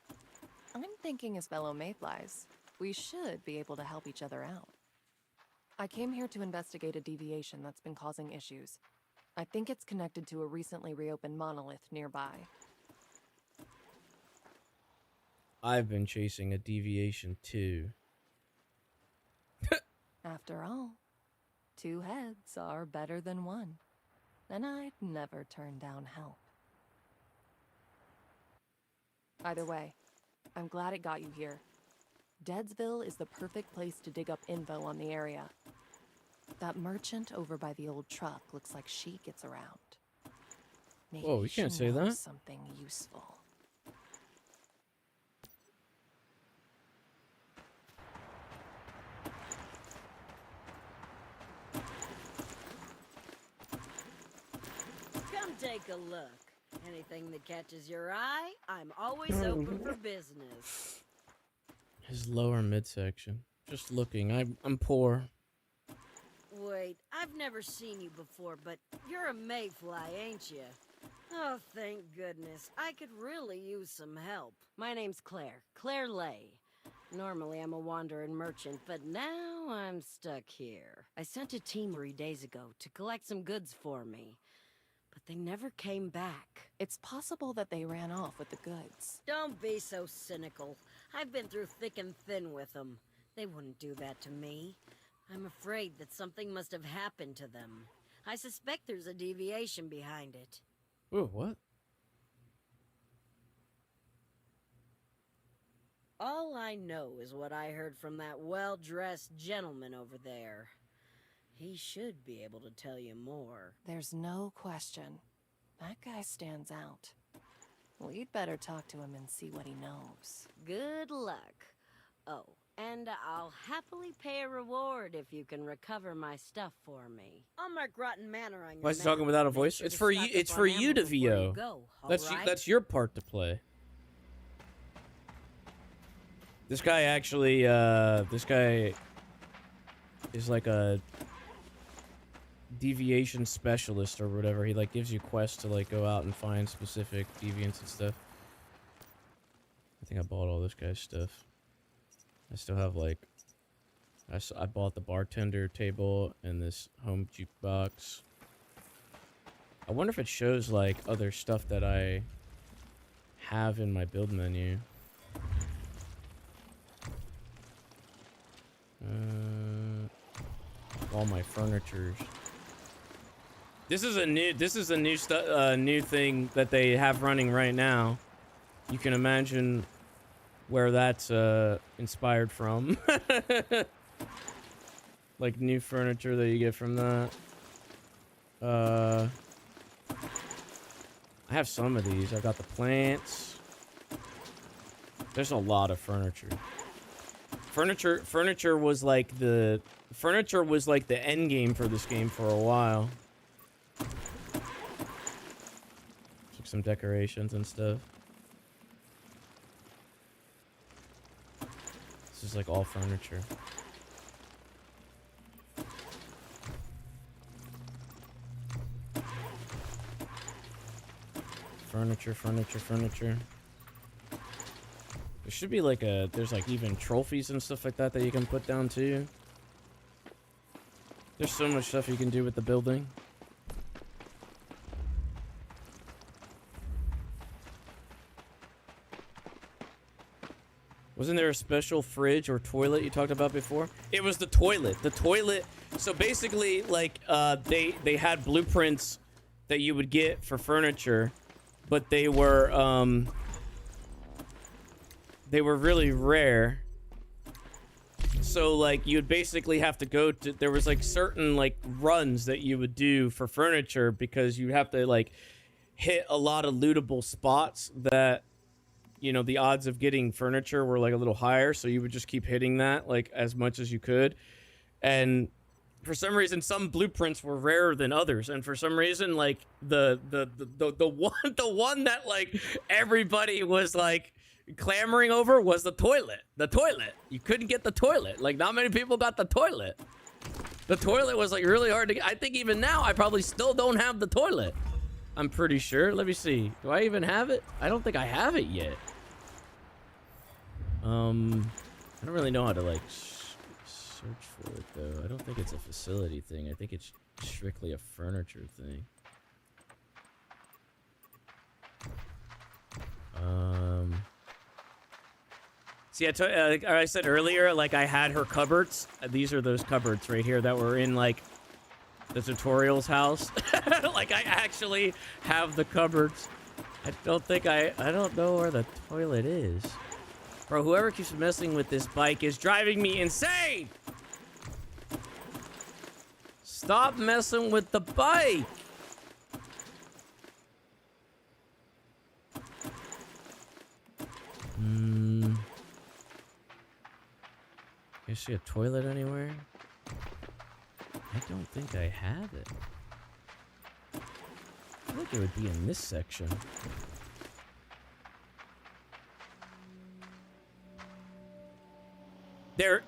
I'm thinking as fellow mayflies, we should be able to help each other out. I came here to investigate a deviation that's been causing issues. I think it's connected to a recently reopened monolith nearby. I've been chasing a deviation too. After all, 2 heads are better than 1. And I'd never turn down help. Either way, I'm glad it got you here. Deadsville is the perfect place to dig up info on the area. That merchant over by the old truck looks like she gets around. Maybe Whoa, you can't she say knows that. Something useful. Come take a look. Anything that catches your eye, I'm always open for business. His lower midsection. Just looking. I'm poor. Wait, I've never seen you before, but you're a mayfly, ain't you? Oh, thank goodness. I could really use some help. My name's Claire. Claire Lay. Normally I'm a wandering merchant, but now I'm stuck here. I sent a team 3 days ago to collect some goods for me, but they never came back. It's possible that they ran off with the goods. Don't be so cynical. I've been through thick and thin with them. They wouldn't do that to me. I'm afraid that something must have happened to them. I suspect there's a deviation behind it. Ooh, what? All I know is what I heard from that well-dressed gentleman over there. He should be able to tell you more. There's no question. That guy stands out. Well, you'd better talk to him and see what he knows. Good luck. Oh, and I'll happily pay a reward if you can recover my stuff for me. I'll mark Rotten Manor on your Why is he map. talking without a Make voice? sure It's to for stock you. up It's on for you ammo to before you VO. go, That's alright? that's your part to play. This guy actually, this guy is like a deviation specialist or whatever. He like gives you quests to like go out and find specific deviants and stuff. I think I bought all this guy's stuff. I still have like, I bought the bartender table and this home jukebox. I wonder if it shows like other stuff that I have in my build menu. All my furnitures. This is a new thing that they have running right now. You can imagine where that's inspired from. Like new furniture that you get from that. I have some of these. I got the plants. There's a lot of furniture. Furniture was like the end game for this game for a while. Some decorations and stuff. This is like all furniture. Furniture. There should be like there's like even trophies and stuff like that that you can put down too. There's so much stuff you can do with the building. Wasn't there a special fridge or toilet you talked about before? It was the toilet. The toilet. So basically, like, they had blueprints that you would get for furniture, but they were really rare. So like you'd basically have to go to, there was like certain like runs that you would do for furniture because you have to like hit a lot of lootable spots that, you know, the odds of getting furniture were like a little higher, so you would just keep hitting that like as much as you could. And for some reason, some blueprints were rarer than others, and for some reason, like the one that like everybody was like clamoring over was the toilet. The toilet. You couldn't get the toilet. Like not many people got the toilet. The toilet was like really hard to get. I think even now I probably still don't have the toilet. I'm pretty sure. Let me see. Do I even have it? I don't think I have it yet. I don't really know how to like search for it though. I don't think it's a facility thing. I think it's strictly a furniture thing. See, I said earlier, like I had her cupboards. These are those cupboards right here that were in like the tutorial's house. Like I actually have the cupboards. I don't know where the toilet is. Bro, whoever keeps messing with this bike is driving me insane! Stop messing with the bike! You see a toilet anywhere? I don't think I have it. I feel like it would be in this section.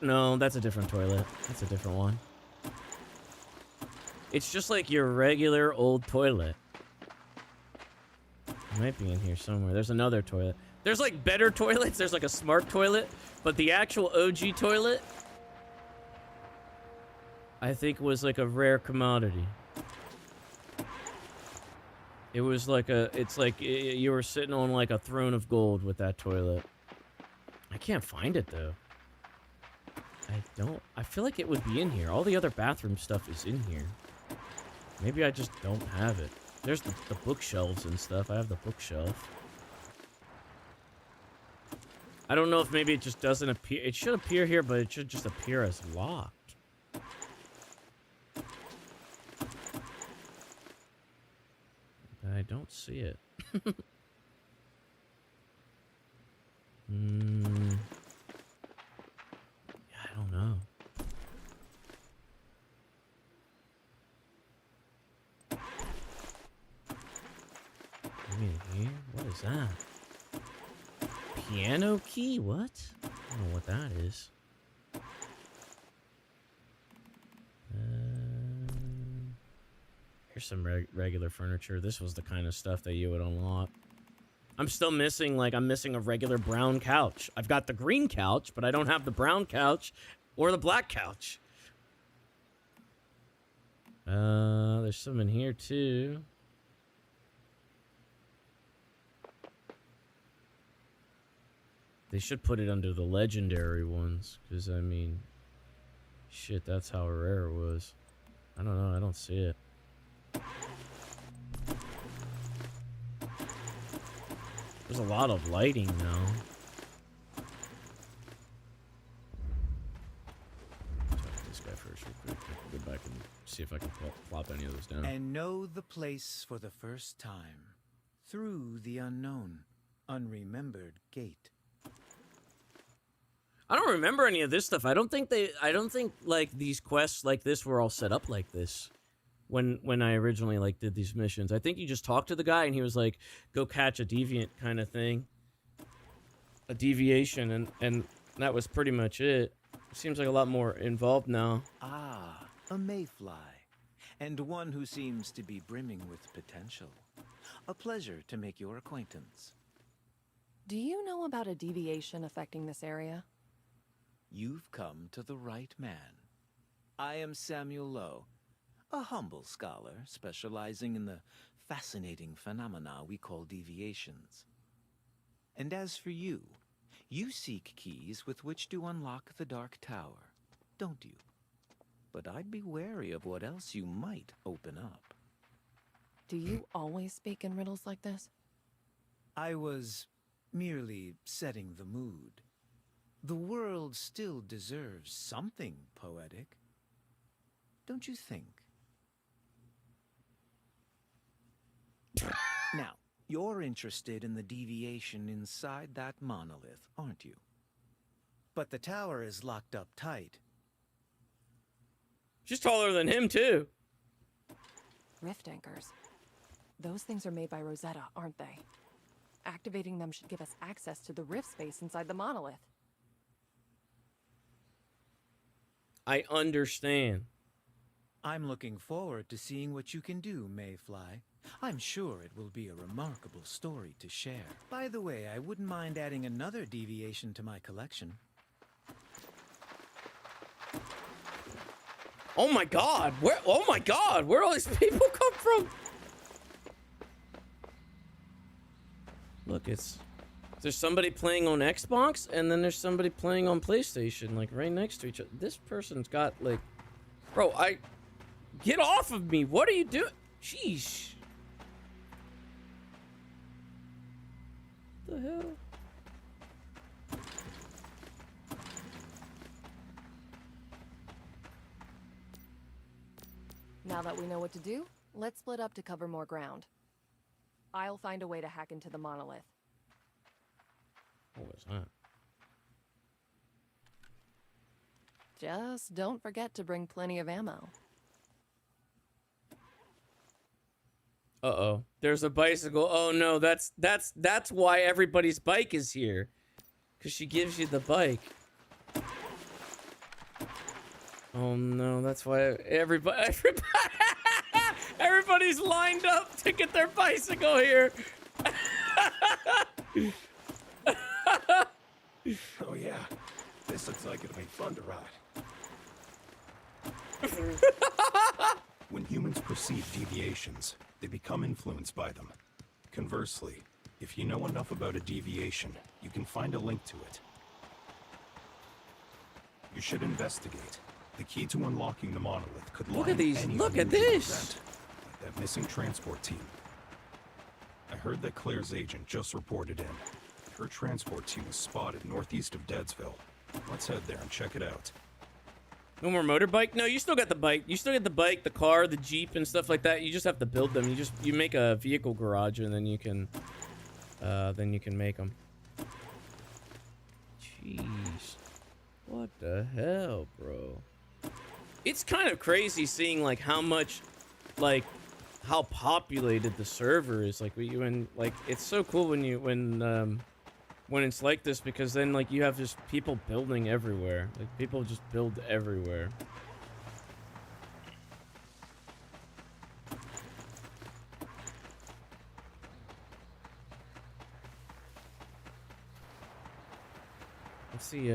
No, that's a different toilet. That's a different one. It's just like your regular old toilet. It might be in here somewhere. There's another toilet. There's like better toilets. There's like a smart toilet. But the actual OG toilet, I think was like a rare commodity. It was like it's like you were sitting on like a throne of gold with that toilet. I can't find it though. I feel like it would be in here. All the other bathroom stuff is in here. Maybe I just don't have it. There's the bookshelves and stuff. I have the bookshelf. I don't know if maybe it just doesn't appear. It should appear here, but it should just appear as locked. I don't see it. Yeah, I don't know. Here? What is that? Piano key? What? I don't know what that is. Here's some regular furniture. This was the kind of stuff that you would unlock. I'm still missing, like, I'm missing a regular brown couch. I've got the green couch, but I don't have the brown couch or the black couch. There's some in here, too. They should put it under the legendary ones, because, I mean, shit, that's how rare it was. I don't know, I don't see it. There's a lot of lighting now. Talk to this guy first real quick. I can go back and see if I can plop any of those down. And know the place for the first time. Through the unknown, unremembered gate. I don't remember any of this stuff. I don't think like these quests like this were all set up like this when I originally like did these missions. I think you just talked to the guy and he was like, go catch a deviant kind of thing. A deviation and that was pretty much it. Seems like a lot more involved now. Ah, a mayfly. And one who seems to be brimming with potential. A pleasure to make your acquaintance. Do you know about a deviation affecting this area? You've come to the right man. I am Samuel Lowe, a humble scholar specializing in the fascinating phenomena we call deviations. And as for you, you seek keys with which to unlock the Dark Tower, don't you? But I'd be wary of what else you might open up. Do you always speak in riddles like this? I was merely setting the mood. The world still deserves something poetic. Don't you think? Now, you're interested in the deviation inside that monolith, aren't you? But the tower is locked up tight. She's taller than him, too. Rift anchors. Those things are made by Rosetta, aren't they? Activating them should give us access to the rift space inside the monolith. I understand. I'm looking forward to seeing what you can do, Mayfly. I'm sure it will be a remarkable story to share. By the way, I wouldn't mind adding another deviation to my collection. Oh my god, where all these people come from? Look, there's somebody playing on Xbox and then there's somebody playing on PlayStation, like right next to each other. This person's got like, bro, get off of me. What are you doing? Sheesh. What the hell? Now that we know what to do, let's split up to cover more ground. I'll find a way to hack into the monolith. What was that? Just don't forget to bring plenty of ammo. Uh-oh. There's a bicycle. Oh no, that's why everybody's bike is here. 'Cause she gives you the bike. Oh no, that's why everybody's lined up to get their bicycle here. Oh yeah, this looks like it'll be fun to ride. When humans perceive deviations, they become influenced by them. Conversely, if you know enough about a deviation, you can find a link to it. You should investigate. The key to unlocking the monolith could lie Look at in these. any Look at unusual this. event, like that missing transport team. I heard that Claire's agent just reported in. Her transport team was spotted northeast of Deadsville. Let's head there and check it out. No more motorbike? No, you still got the bike. You still get the bike, the car, the Jeep, and stuff like that. You just have to build them. You make a vehicle garage, and then you can make them. Jeez. What the hell, bro? It's kind of crazy seeing, like, how much, like, how populated the server is. Like, when, like, it's so cool when it's like this, because then, like, you have just people building everywhere. Like, people just build everywhere. Let's see,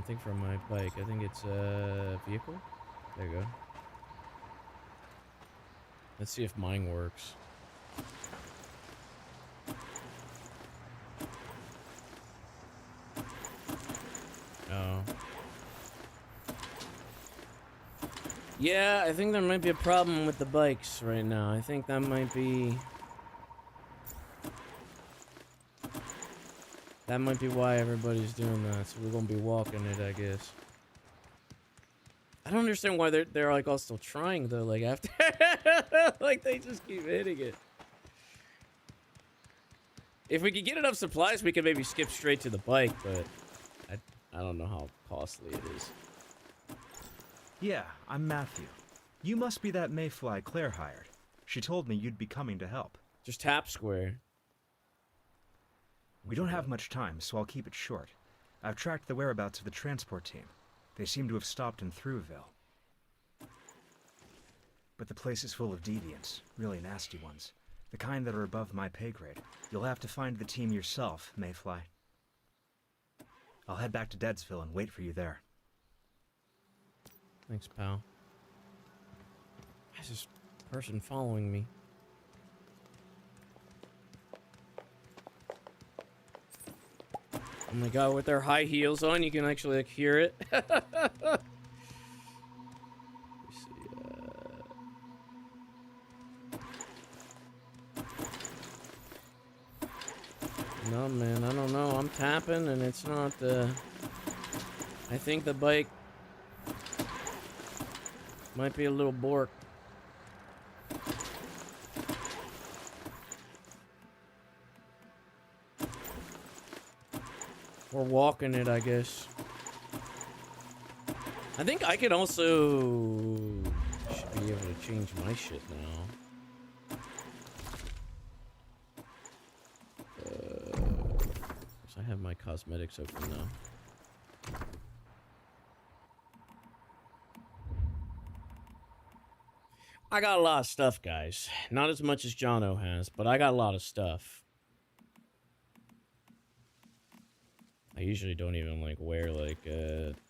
thing for my bike. I think it's vehicle. There you go. Let's see if mine works. Oh. Yeah, I think there might be a problem with the bikes right now. I think that might be... That might be why everybody's doing that. So we're gonna be walking it, I guess. I don't understand why they're like all still trying though. Like after, like they just keep hitting it. If we could get enough supplies, we could maybe skip straight to the bike, but I don't know how costly it is. Yeah, I'm Matthew. You must be that mayfly Claire hired. She told me you'd be coming to help. Just tap square. We don't have much time, so I'll keep it short. I've tracked the whereabouts of the transport team. They seem to have stopped in Thruwville. But the place is full of deviants, really nasty ones. The kind that are above my pay grade. You'll have to find the team yourself, Mayfly. I'll head back to Deadsville and wait for you there. Thanks, pal. There's this person following me. Oh my god, with their high heels on, you can actually like hear it. Let me see, no, man, I don't know. I'm tapping and it's not, I think the bike might be a little bork. We're walking it, I guess. I think I could also... should be able to change my shit now. So I have my cosmetics open now. I got a lot of stuff, guys. Not as much as Jono has, but I got a lot of stuff. I usually don't even like wear like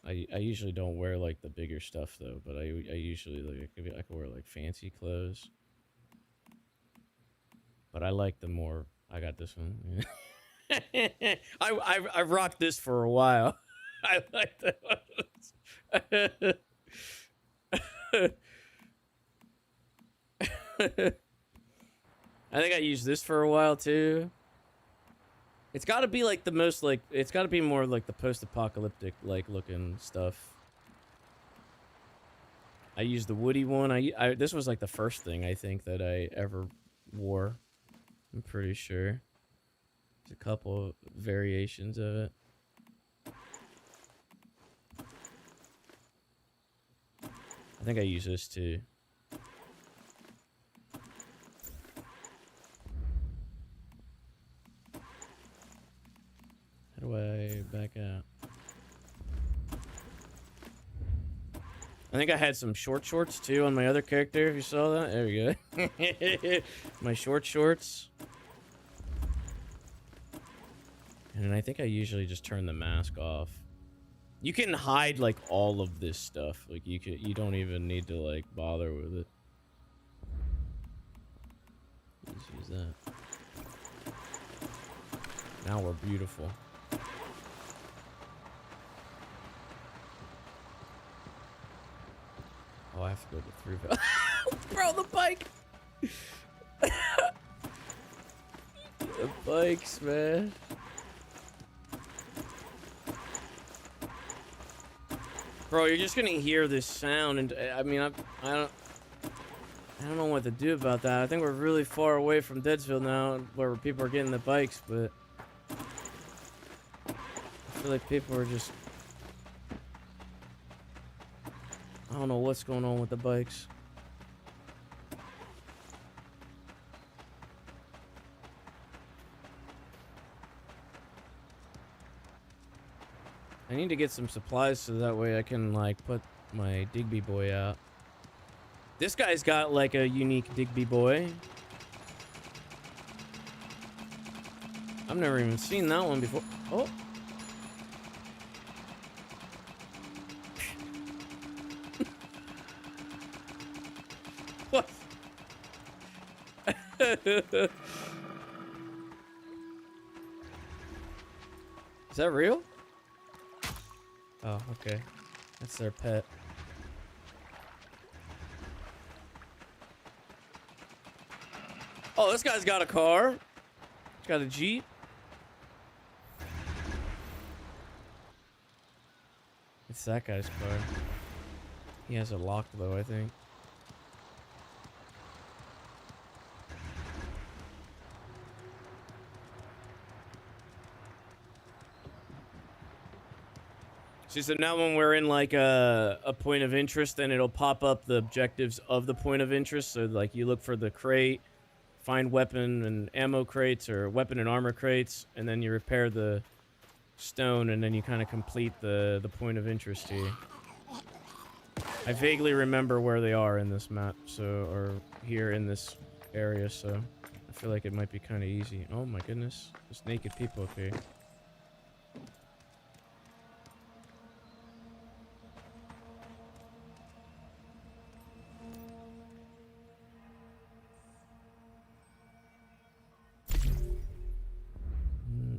I usually don't wear like the bigger stuff though, but I usually like I could wear like fancy clothes. But I like the more I got this one. I've rocked this for a while. I like that one. I think I used this for a while too. It's got to be like the most like it's got to be more like the post-apocalyptic like looking stuff. I used the Woody one. I this was like the first thing I think that I ever wore. I'm pretty sure. There's a couple variations of it. I think I use this too. How do I back out? I think I had some short shorts too on my other character, if you saw that. There we go. My short shorts. And then I think I usually just turn the mask off. You can hide like all of this stuff. Like you don't even need to like bother with it. Let's use that. Now we're beautiful. Oh, I have to go to Thruwville. Bro, the bike! The bikes, man. Bro, you're just gonna hear this sound, and I mean, I don't know what to do about that. I think we're really far away from Deadsville now, where people are getting the bikes, but I feel like people are just... I don't know what's going on with the bikes. I need to get some supplies so that way I can, like, put my Digby boy out. This guy's got, like, a unique Digby boy. I've never even seen that one before. Oh. What? Is that real? Oh, okay. That's their pet. Oh, this guy's got a car. He's got a Jeep. It's that guy's car. He has it locked though, I think. See, so now when we're in like a point of interest, then it'll pop up the objectives of the point of interest. So like you look for the crate, find weapon and ammo crates or weapon and armor crates, and then you repair the stone, and then you kind of complete the point of interest here. I vaguely remember where they are in this map, so, or here in this area, so I feel like it might be kind of easy. Oh my goodness, there's naked people up here.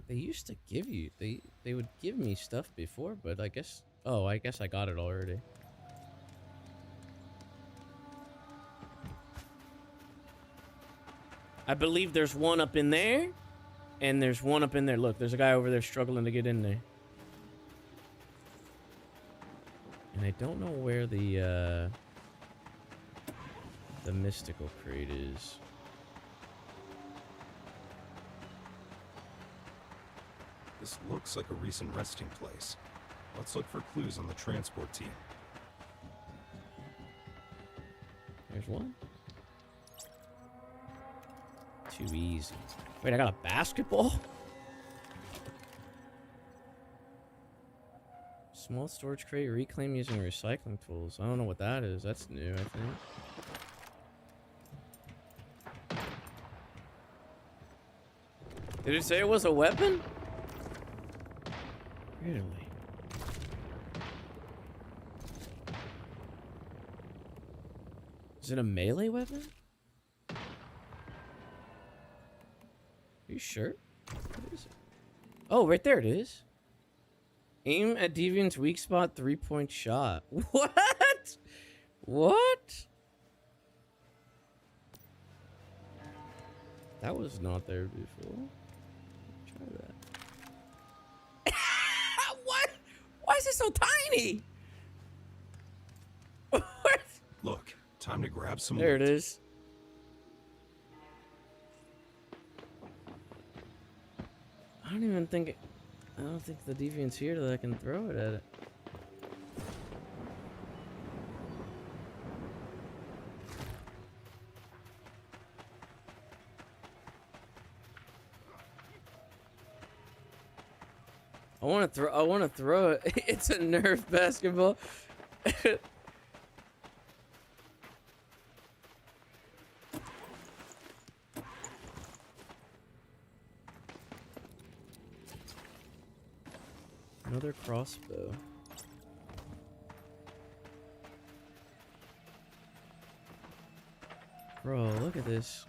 They used to give you, they would give me stuff before, but I guess, oh, I guess I got it already. I believe there's one up in there, and there's one up in there. Look, there's a guy over there struggling to get in there. And I don't know where the mystical crate is. This looks like a recent resting place. Let's look for clues on the transport team. There's one. Too easy. Wait, I got a basketball? Small storage crate, reclaim using recycling tools. I don't know what that is. That's new, I think. Did it say it was a weapon? Really? Is it a melee weapon? Are you sure? What is it? Oh, right there it is. Aim at Deviant's weak spot, 3-point shot. What? What? That was not there before. Try that. What? Why is it so tiny? What? Look, time to grab some There it loot. is. I don't even think I don't think the Deviant's here that I can throw it at it. I want to throw it. It's a Nerf basketball. Another crossbow. Bro, look at this.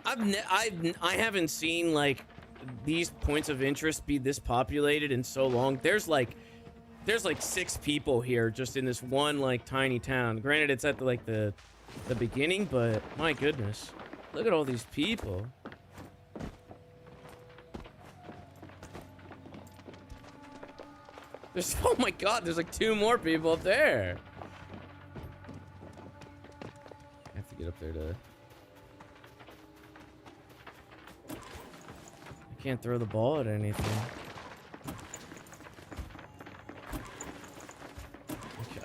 I haven't seen like these points of interest be this populated in so long. There's like 6 people here just in this one like tiny town. Granted, it's at the beginning, but my goodness, look at all these people. There's, oh my god, there's like 2 more people up there. I have to get up there to... I can't throw the ball at anything.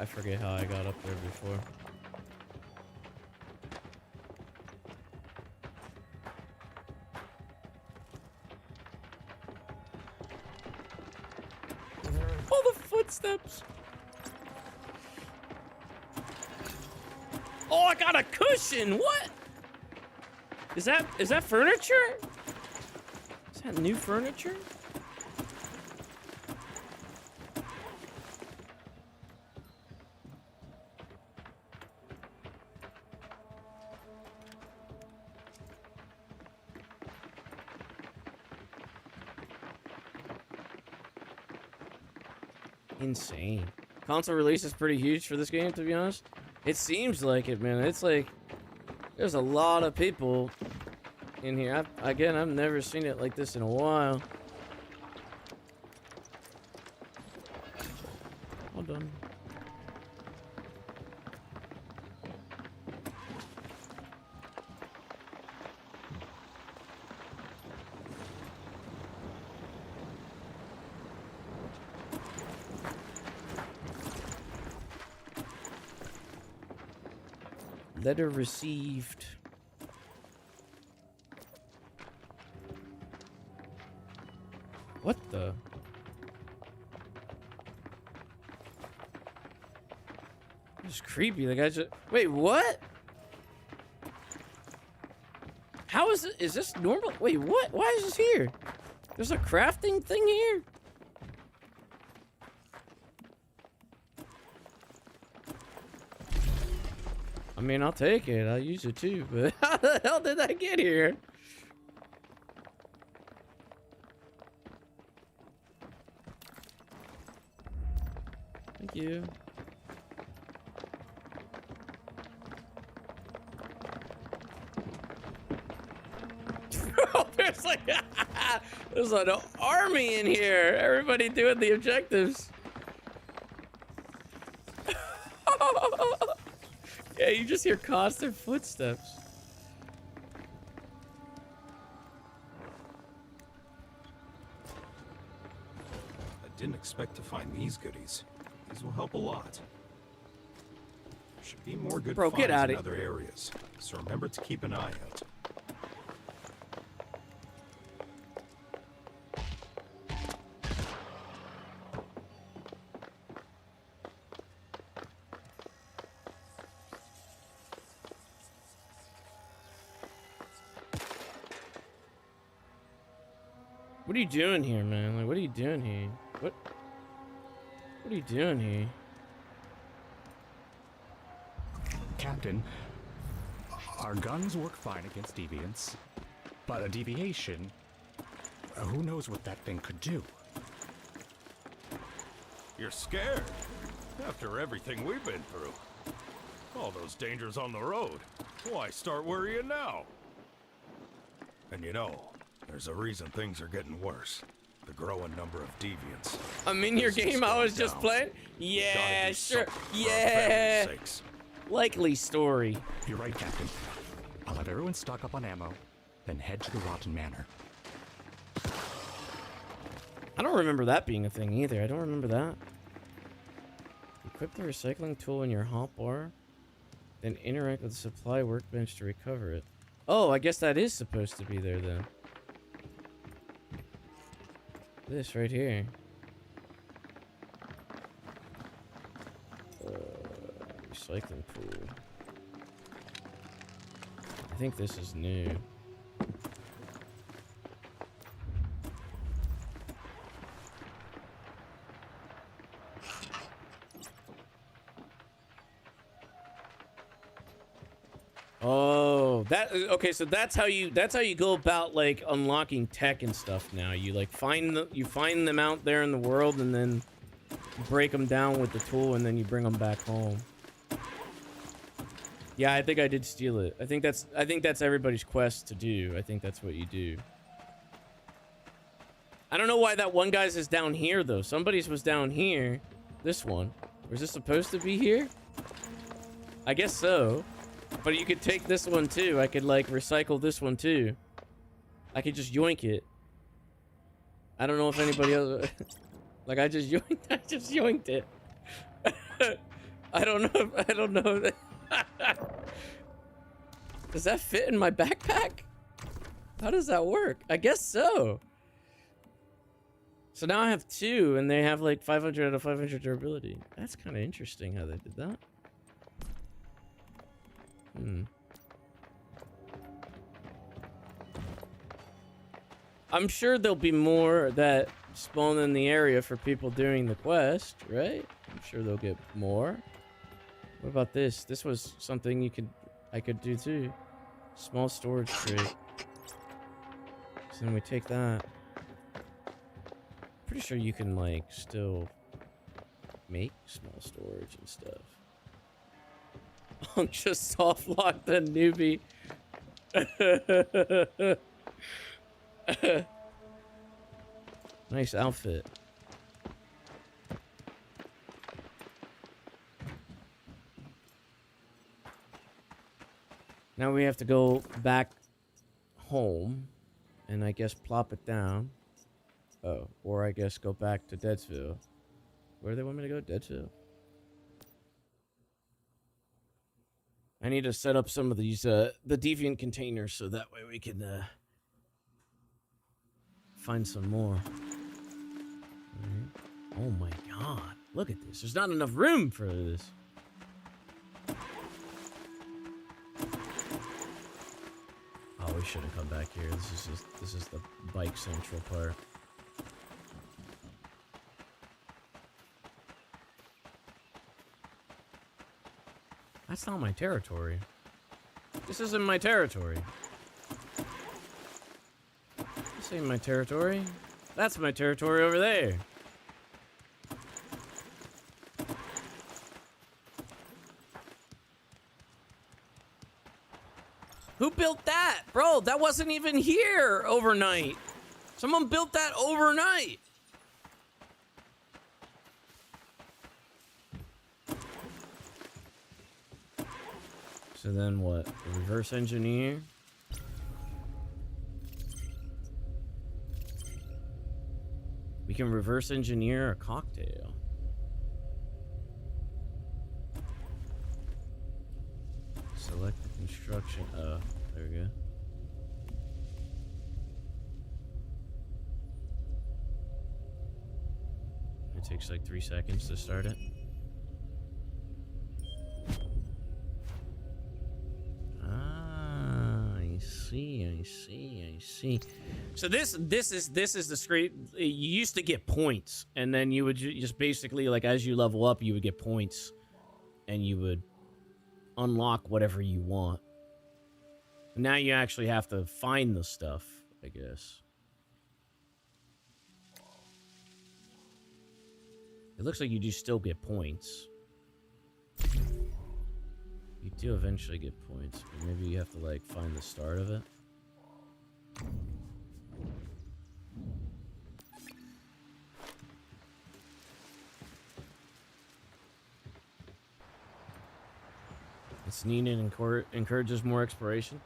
I forget how I got up there before. All the footsteps. Oh, I got a cushion. What? Is that furniture? Is that new furniture? Insane. Console release is pretty huge for this game, to be honest. It seems like it, man. It's like there's a lot of people in here. I've never seen it like this in a while. Well done. Letter received. What the? It's creepy. The guy just. Wait, what? How is it? Is this normal? Wait, what? Why is this here? There's a crafting thing here? I mean, I'll take it. I'll use it too, but how the hell did I get here? Thank you. There's like there's an army in here. Everybody doing the objectives. Yeah, you just hear constant footsteps. I didn't expect to find these goodies. These will help a lot. There should be more good Bro, get finds out in of other areas, so remember to keep an eye out. What are you doing here, man? Like, what are you doing here? What are you doing here? Captain, our guns work fine against deviants, but a deviation, who knows what that thing could do? You're scared? After everything we've been through. All those dangers on the road. Why start worrying now? And you know, there's a reason things are getting worse. The growing number of deviants. I'm in your Business game I was going just down. playing? We Yeah, gotta do sure. something for our Yeah. family's sakes. Likely story. You're right, Captain. I'll have everyone stock up on ammo, then head to the Rotten Manor. I don't remember that being a thing either. I don't remember that. Equip the recycling tool in your hotbar, then interact with the supply workbench to recover it. Oh, I guess that is supposed to be there then. This right here. Recycling pool. I think this is new. Oh, okay, so that's how you go about like unlocking tech and stuff now. You like find them out there in the world and then break them down with the tool and then you bring them back home. Yeah, I think I did steal it. I think that's everybody's quest to do. I think that's what you do. I don't know why that one guy's is down here though. Somebody's was down here. This one. Was this supposed to be here? I guess so. But you could take this one too. I could like recycle this one too. I could just yoink it. I don't know if anybody else like I just yoinked it. I don't know. I don't know. Does that fit in my backpack? How does that work? I guess so. So now I have 2, and they have like 500 out of 500 durability. That's kind of interesting how they did that. I'm sure there'll be more that spawn in the area for people doing the quest, right? I'm sure they'll get more. What about this? This was something I could do too. Small storage crate. So then we take that. Pretty sure you can like still make small storage and stuff. I'm just soft locked the newbie. Nice outfit. Now we have to go back home and I guess plop it down. Oh, or I guess go back to Deadsville. Where do they want me to go? Deadsville. I need to set up some of these, the deviant containers so that way we can, find some more. Right. Oh my god. Look at this. There's not enough room for this. Oh, we shouldn't come back here. This is the bike central part. That's not my territory. This isn't my territory. This ain't my territory. That's my territory over there. Who built that? Bro, that wasn't even here overnight. Someone built that overnight. So then what? Reverse engineer? We can reverse engineer a cocktail. Select the construction. Oh, there we go. It takes like 3 seconds to start it. I see. So this is the screen. You used to get points, and then you would just basically, like, as you level up, you would get points, and you would unlock whatever you want. Now you actually have to find the stuff, I guess. It looks like you do still get points. You do eventually get points, but maybe you have to, like, find the start of it. It's needed and encourages more exploration.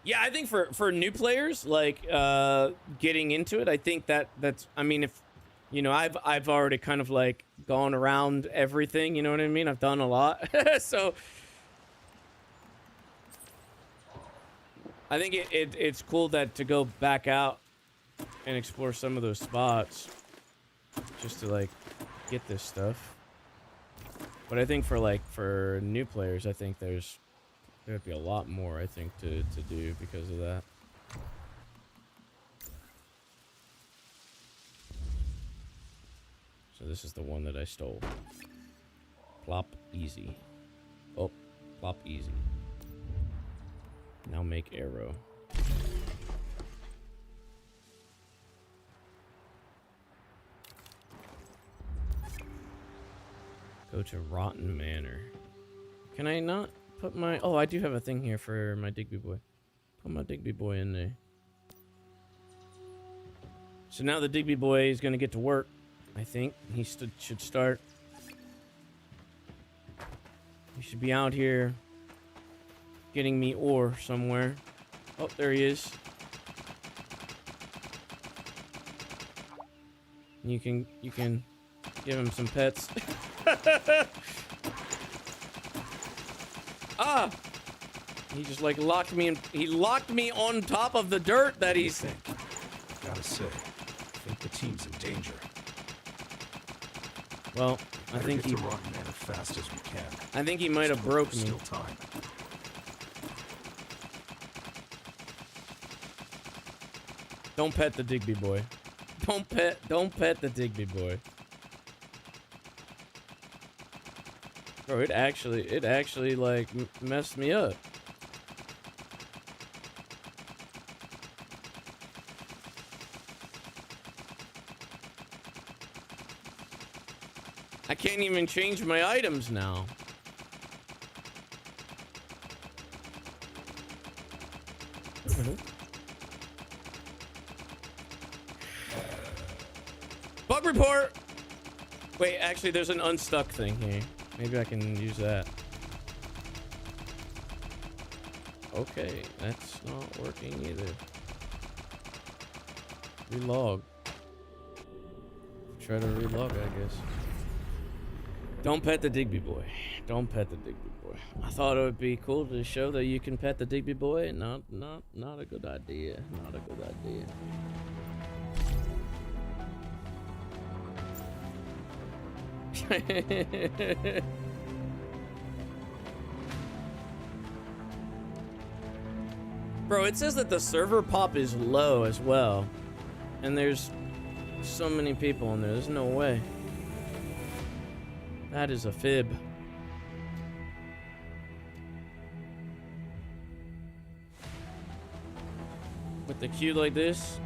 Yeah, I think for new players, like, getting into it, I think that's, I mean, if, you know, I've already kind of, like, gone around everything, you know what I mean? I've done a lot, so I think it's cool that to go back out and explore some of those spots just to, like, get this stuff. But I think for new players, I think there'd be a lot more, I think, to do because of that. So this is the one that I stole. Plop easy. Oh, plop easy. Now make arrow. Go to Rotten Manor. Can I not put my... Oh, I do have a thing here for my Digby boy. Put my Digby boy in there. So now the Digby boy is going to get to work, I think. He should start. He should be out here getting me ore somewhere. Oh, there he is. You can give him some pets. Ah! He just like locked me in. He locked me on top of the dirt that he's. Gotta say, I think the team's in danger. Well, I think get he. to Rotten Man as fast as we can. I think he might have broke me. Still time. Don't pet the Digby boy. Don't pet the Digby boy. Bro, it actually like messed me up. I can't even change my items now. Bug report! Wait, actually, there's an unstuck thing here. Maybe I can use that. Okay, that's not working either. Relog. Try to relog, I guess. Don't pet the Digby boy. Don't pet the Digby boy. I thought it would be cool to show that you can pet the Digby boy. Not a good idea. Not a good idea. Bro, it says that the server pop is low as well. And there's so many people in there. There's no way. That is a fib. With the queue like this.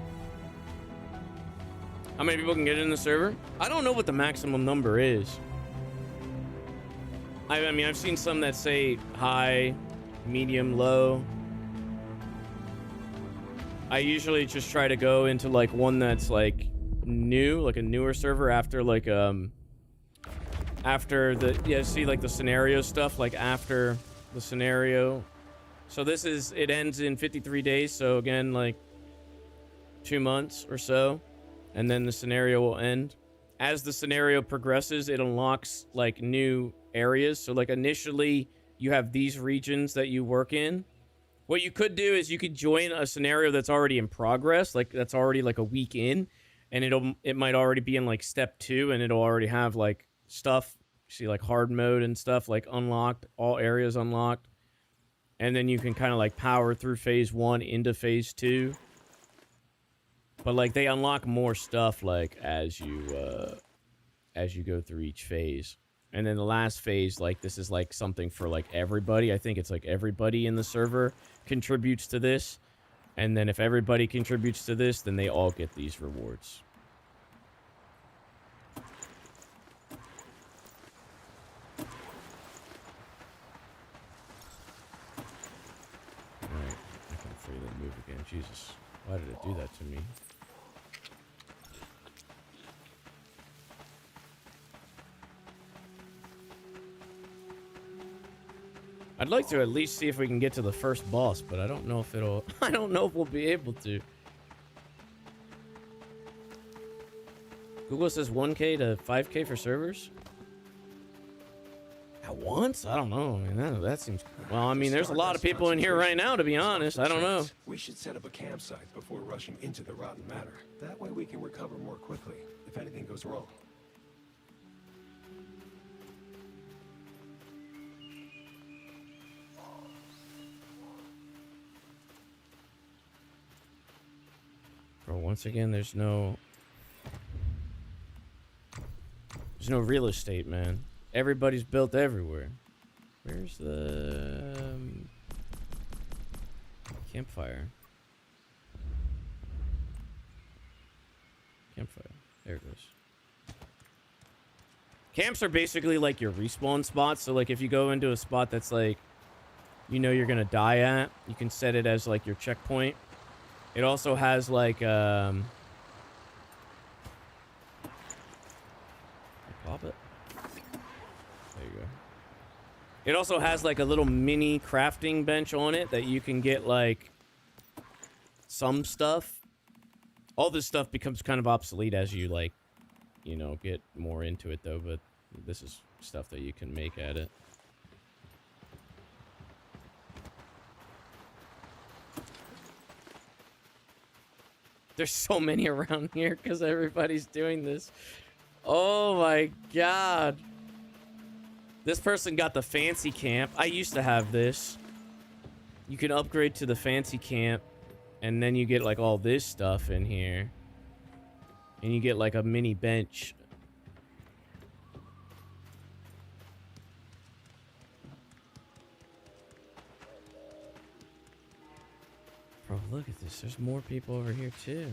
How many people can get in the server? I don't know what the maximum number is. I mean, I've seen some that say high, medium, low. I usually just try to go into like one that's like new, like a newer server after like after the see like the scenario stuff, like after the scenario. So this is, it ends in 53 days, so again like 2 months or so, and then the scenario will end. As the scenario progresses, it unlocks like new areas. So like initially you have these regions that you work in. What you could do is you could join a scenario that's already in progress, like that's already like a week in, and it might already be in like step 2, and it'll already have like stuff, see like hard mode and stuff like unlocked, all areas unlocked. And then you can kind of like power through phase 1 into phase 2. But like they unlock more stuff like as you go through each phase. And then the last phase, like this is like something for like everybody. I think it's like everybody in the server contributes to this. And then if everybody contributes to this, then they all get these rewards. Alright, I can freely move again. Jesus, why did it do that to me? I'd like to at least see if we can get to the first boss, but I don't know if it'll... I don't know if we'll be able to. Google says 1K to 5K for servers? At once? I don't know. I mean, that seems... Well, I mean, there's a lot of people in here right now, to be honest. I don't know. We should set up a campsite before rushing into the rotten matter. That way we can recover more quickly if anything goes wrong. Bro, once again, there's no real estate, man. Everybody's built everywhere. Where's the campfire? Campfire. There it goes. Camps are basically like your respawn spots. So like if you go into a spot that's like, you know, you're gonna die at, you can set it as like your checkpoint. It also has like pop it. There you go. It also has like a little mini crafting bench on it that you can get like some stuff. All this stuff becomes kind of obsolete as you like, you know, get more into it though, but this is stuff that you can make at it. There's so many around here because everybody's doing this. Oh my god. This person got the fancy camp. I used to have this. You can upgrade to the fancy camp, and then you get like all this stuff in here. And you get like a mini bench. Bro, look at this. There's more people over here too.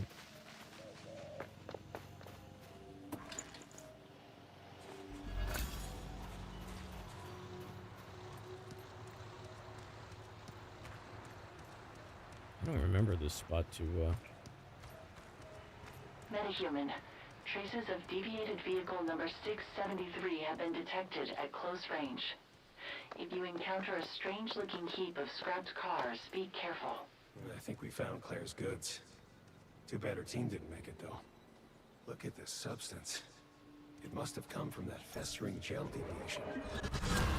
I don't remember this spot too well. Metahuman. Traces of deviated vehicle number 673 have been detected at close range. If you encounter a strange-looking heap of scrapped cars, be careful. I think we found Claire's goods. Too bad her team didn't make it, though. Look at this substance. It must have come from that festering gel deviation.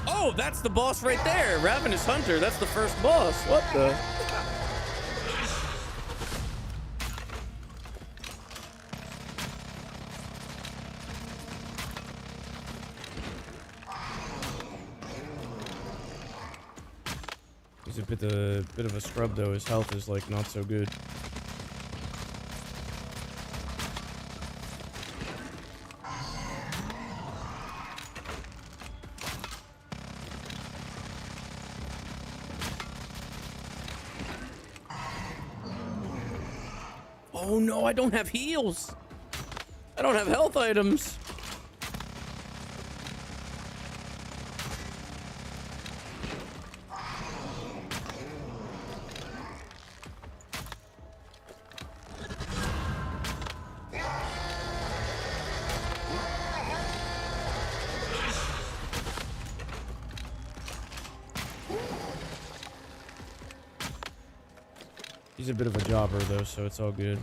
Oh, that's the boss right there! Ravenous Hunter, that's the first boss. What the? He's a bit of a scrub though. His health is like not so good. Oh no, I don't have heals. I don't have health items. He's a bit of a jobber though, so it's all good.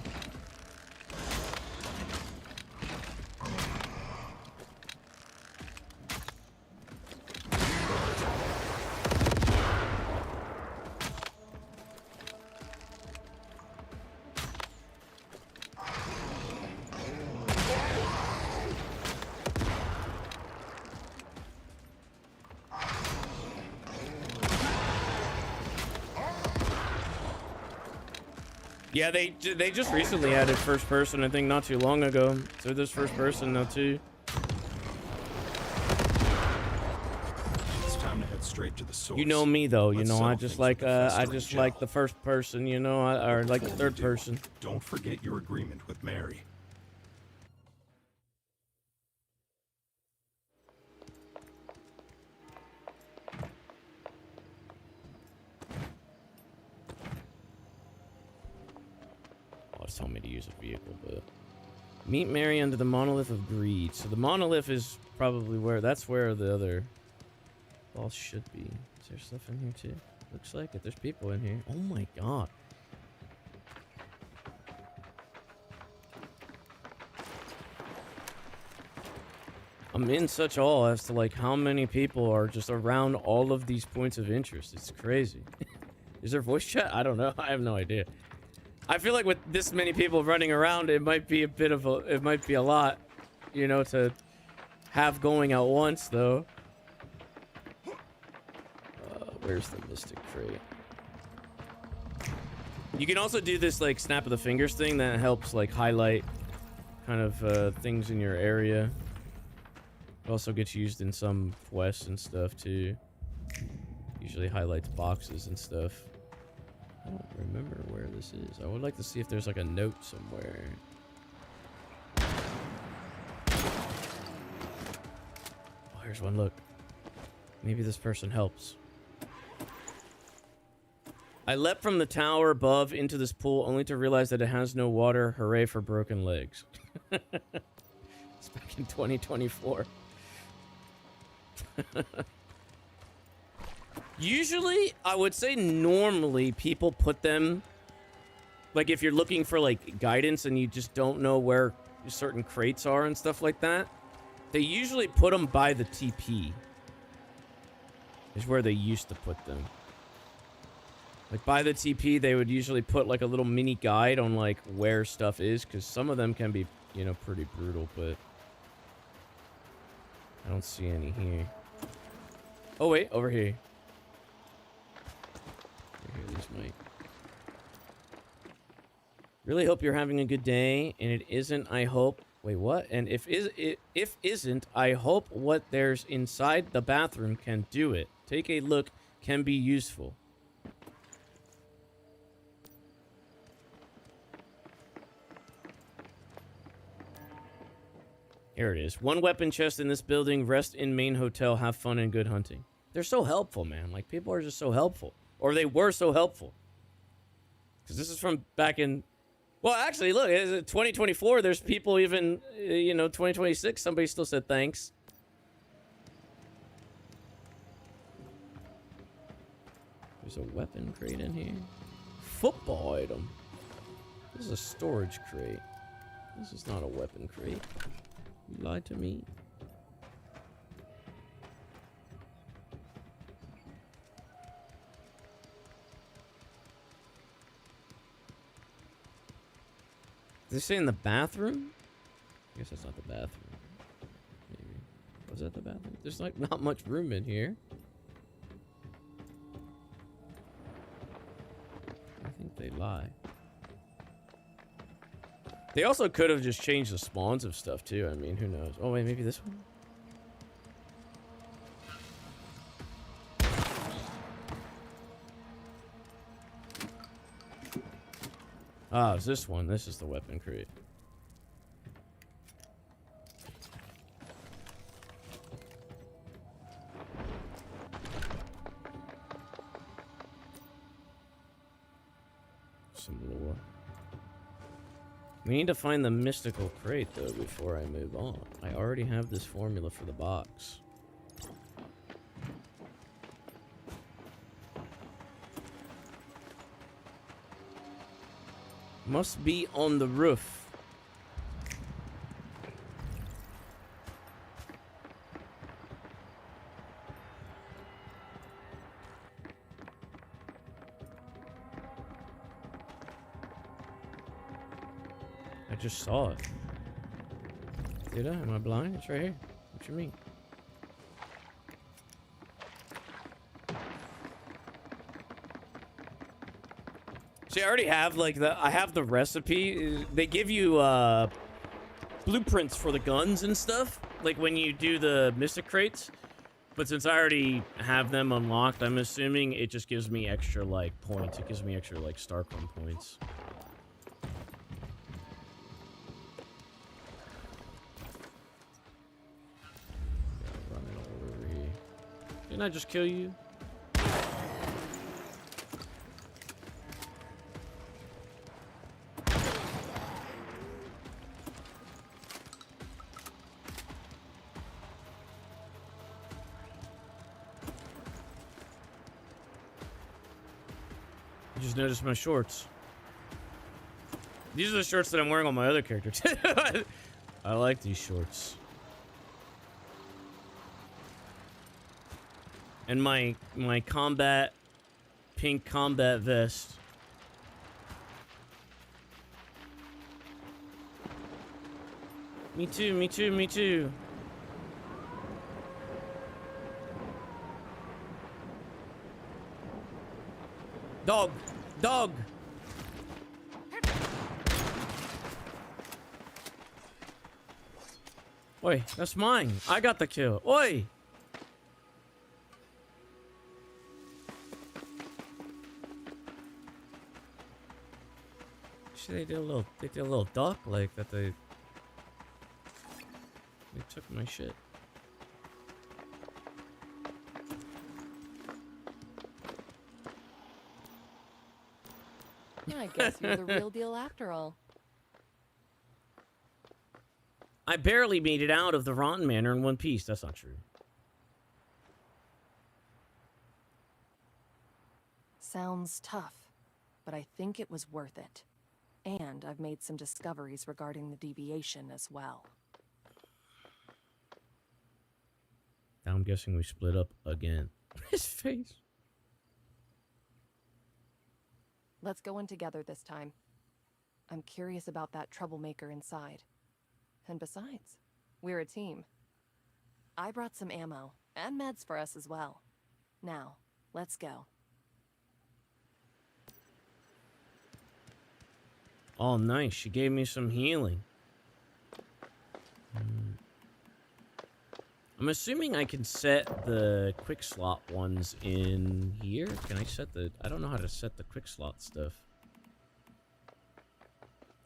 Yeah, they just recently added first person, I think not too long ago. So there's first person now too. It's time to head straight to the source. You know me though, you Let's know, settle I just things like with the festering the gel. first person, you know, or like the Before we third do, person. Don't forget your agreement with Mary. Oh, it's telling me to use a vehicle, but meet Mary under the monolith of greed. So the monolith is probably that's where the other boss should be. Is there stuff in here too? Looks like it. There's people in here. Oh my god. I'm in such awe as to like how many people are just around all of these points of interest. It's crazy. Is there voice chat? I don't know. I have no idea. I feel like with this many people running around, it might be it might be a lot, you know, to have going at once though. Where's the Mystic Crate? You can also do this like snap of the fingers thing that helps like highlight kind of things in your area. It also gets used in some quests and stuff too. Usually highlights boxes and stuff. I don't remember where this is. I would like to see if there's like a note somewhere. Oh, here's one. Look. Maybe this person helps. I leapt from the tower above into this pool only to realize that it has no water. Hooray for broken legs. It's back in 2024. Usually, I would say normally people put them, like if you're looking for like guidance and you just don't know where certain crates are and stuff like that, they usually put them by the TP. Is where they used to put them. Like, by the TP, they would usually put, like, a little mini guide on, like, where stuff is, because some of them can be, you know, pretty brutal, but I don't see any here. Oh, wait, over here. Over here, these might. Really hope you're having a good day, and it isn't, I hope. Wait, what? And if isn't, I hope what there's inside the bathroom can do it. Take a look, can be useful. Here it is. One weapon chest in this building. Rest in main hotel. Have fun and good hunting. They're so helpful, man. Like, people are just so helpful. Or they were so helpful. Because this is from back in... Well, actually, look, it's 2024. There's people even, you know, 2026. Somebody still said thanks. There's a weapon crate in here. Football item. This is a storage crate. This is not a weapon crate. You lied to me. Did they say in the bathroom? I guess that's not the bathroom. Maybe. Was that the bathroom? There's like not much room in here. I think they lie. They also could have just changed the spawns of stuff too. I mean, who knows? Oh wait, maybe this one? Ah, it's this one. This is the weapon crate. Some lore. We need to find the mystical crate, though, before I move on. I already have this formula for the box. Must be on the roof. I just saw it. Did I? Am I blind? It's right here. What you mean? See, I already have like I have the recipe. They give you blueprints for the guns and stuff, like when you do the mystic crates. But since I already have them unlocked, I'm assuming it just gives me extra like points. It gives me extra like Starcom points. Run it all over here. Didn't I just kill you? I just noticed my shorts. These are the shorts that I'm wearing on my other character too. I like these shorts. And my combat pink combat vest. Me too, me too, me too. Dog! Dog! Oi, that's mine. I got the kill. Oi! See, they did a little duck like that. They took my shit. I guess you're the real deal after all. I barely made it out of the Rotten Manor in one piece. That's not true. Sounds tough, but I think it was worth it. And I've made some discoveries regarding the deviation as well. Now I'm guessing we split up again. His face. Let's go in together this time. I'm curious about that troublemaker inside. And besides, we're a team. I brought some ammo and meds for us as well. Now, let's go. Oh, nice. She gave me some healing. I'm assuming I can set the quick slot ones in here. Can I set the... I don't know how to set the quick slot stuff.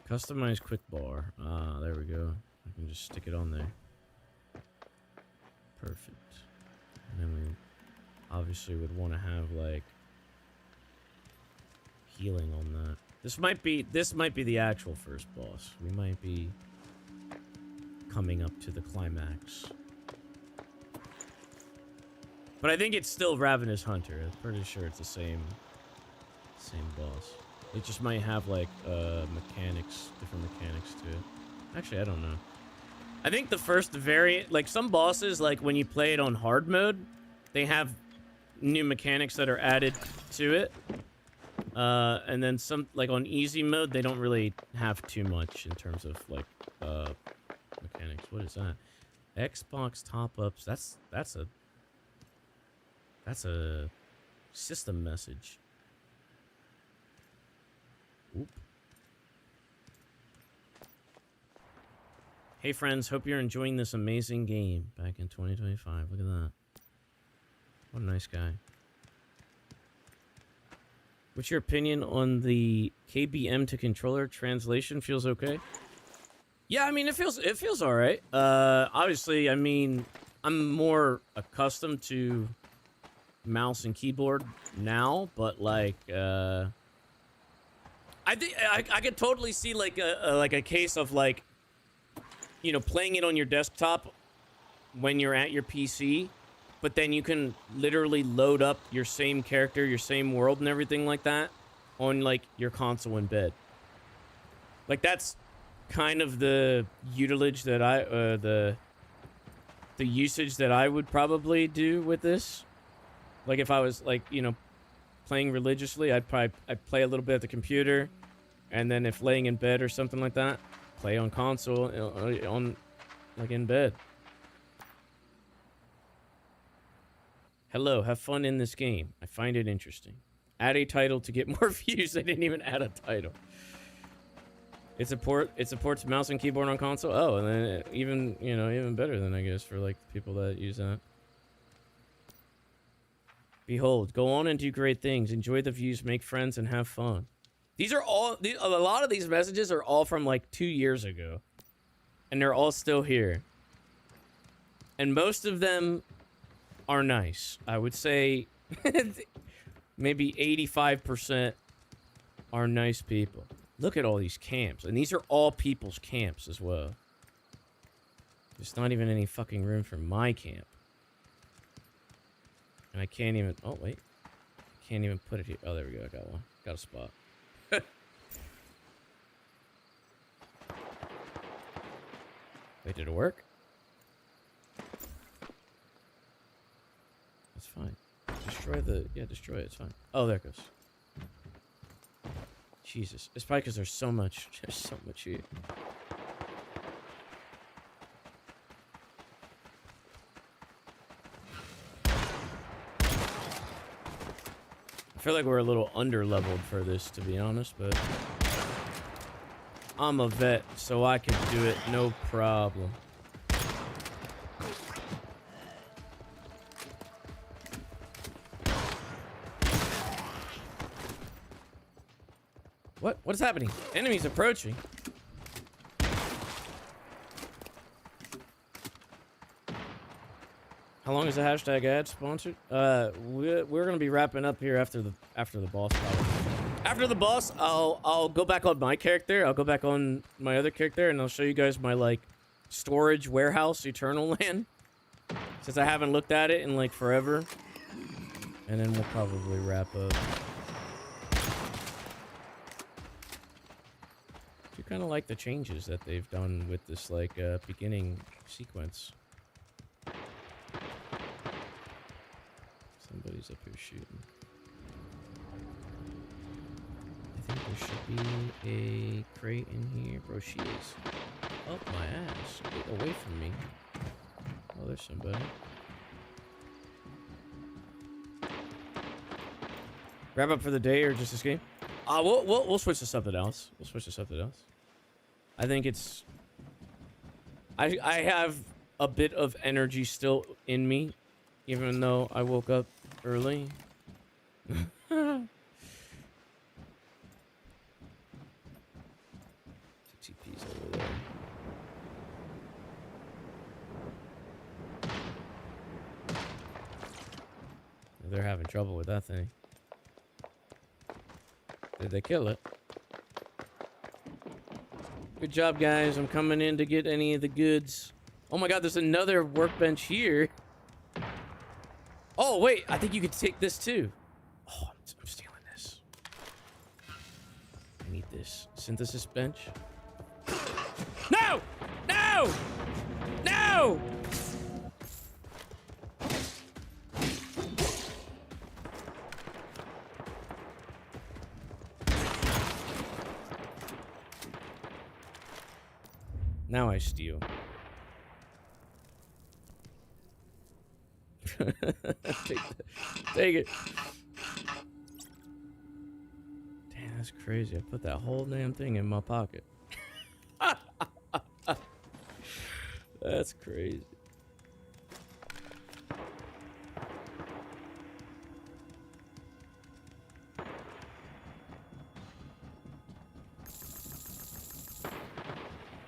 Customize quick bar. Ah, there we go. I can just stick it on there. Perfect. And then we obviously would want to have, like, healing on that. This might be the actual first boss. We might be coming up to the climax. But I think it's still Ravenous Hunter. I'm pretty sure it's the same boss. It just might have like different mechanics to it. Actually, I don't know. I think the first variant, like some bosses, like when you play it on hard mode, they have new mechanics that are added to it. And then some, like on easy mode, they don't really have too much in terms of like mechanics. What is that? Xbox top-ups. That's a system message. Oop. Hey friends, hope you're enjoying this amazing game back in 2025. Look at that. What a nice guy. What's your opinion on the KBM to controller translation? Feels okay? Yeah, I mean it feels all right. Obviously, I mean I'm more accustomed to mouse and keyboard now, but like I think I could totally see like a case of like, you know, playing it on your desktop when you're at your PC, but then you can literally load up your same character, your same world and everything like that on like your console in bed. Like that's kind of the utilage that the usage that I would probably do with this. Like if I was like, you know, playing religiously, I'd play a little bit at the computer, and then if laying in bed or something like that, play on console on like in bed. Hello, have fun in this game. I find it interesting. Add a title to get more views. I didn't even add a title. It supports mouse and keyboard on console. Oh, and then even better than I guess for like people that use that. Behold, go on and do great things. Enjoy the views, make friends, and have fun. These are all... a lot of these messages are all from, like, 2 years ago. And they're all still here. And most of them are nice. I would say maybe 85% are nice people. Look at all these camps. And these are all people's camps as well. There's not even any fucking room for my camp. And I can't even... Oh, wait. I can't even put it here. Oh, there we go. I got one. Got a spot. Wait, did it work? That's fine. Destroy the... Yeah, destroy it. It's fine. Oh, there it goes. Jesus. It's probably because there's so much... There's so much here. I feel like we're a little under-leveled for this, to be honest, but... I'm a vet, so I can do it no problem. What? What is happening? Enemies approaching. How long is the hashtag ad sponsored? We're gonna be wrapping up here after the boss battle. After the boss, I'll go back on my character. I'll go back on my other character, and I'll show you guys my like storage warehouse, Eternal Land, since I haven't looked at it in like forever. And then we'll probably wrap up. I do kind of like the changes that they've done with this like beginning sequence. Somebody's up here shooting. think there should be a crate in here. Bro, she is up my ass. Get away from me. Oh, there's somebody. Wrap up for the day or just this game? We'll switch to something else. We'll switch to something else. I think it's... I have a bit of energy still in me, even though I woke up early. TP's over there. They're having trouble with that thing. Did they kill it? Good job, guys. I'm coming in to get any of the goods. Oh my god, there's another workbench here. Oh, wait. I think you could take this too. Oh, I'm stealing this. I need this. Synthesis bench. No! No! No! Now I steal. Take it. Damn, that's crazy. I put that whole damn thing in my pocket. That's crazy.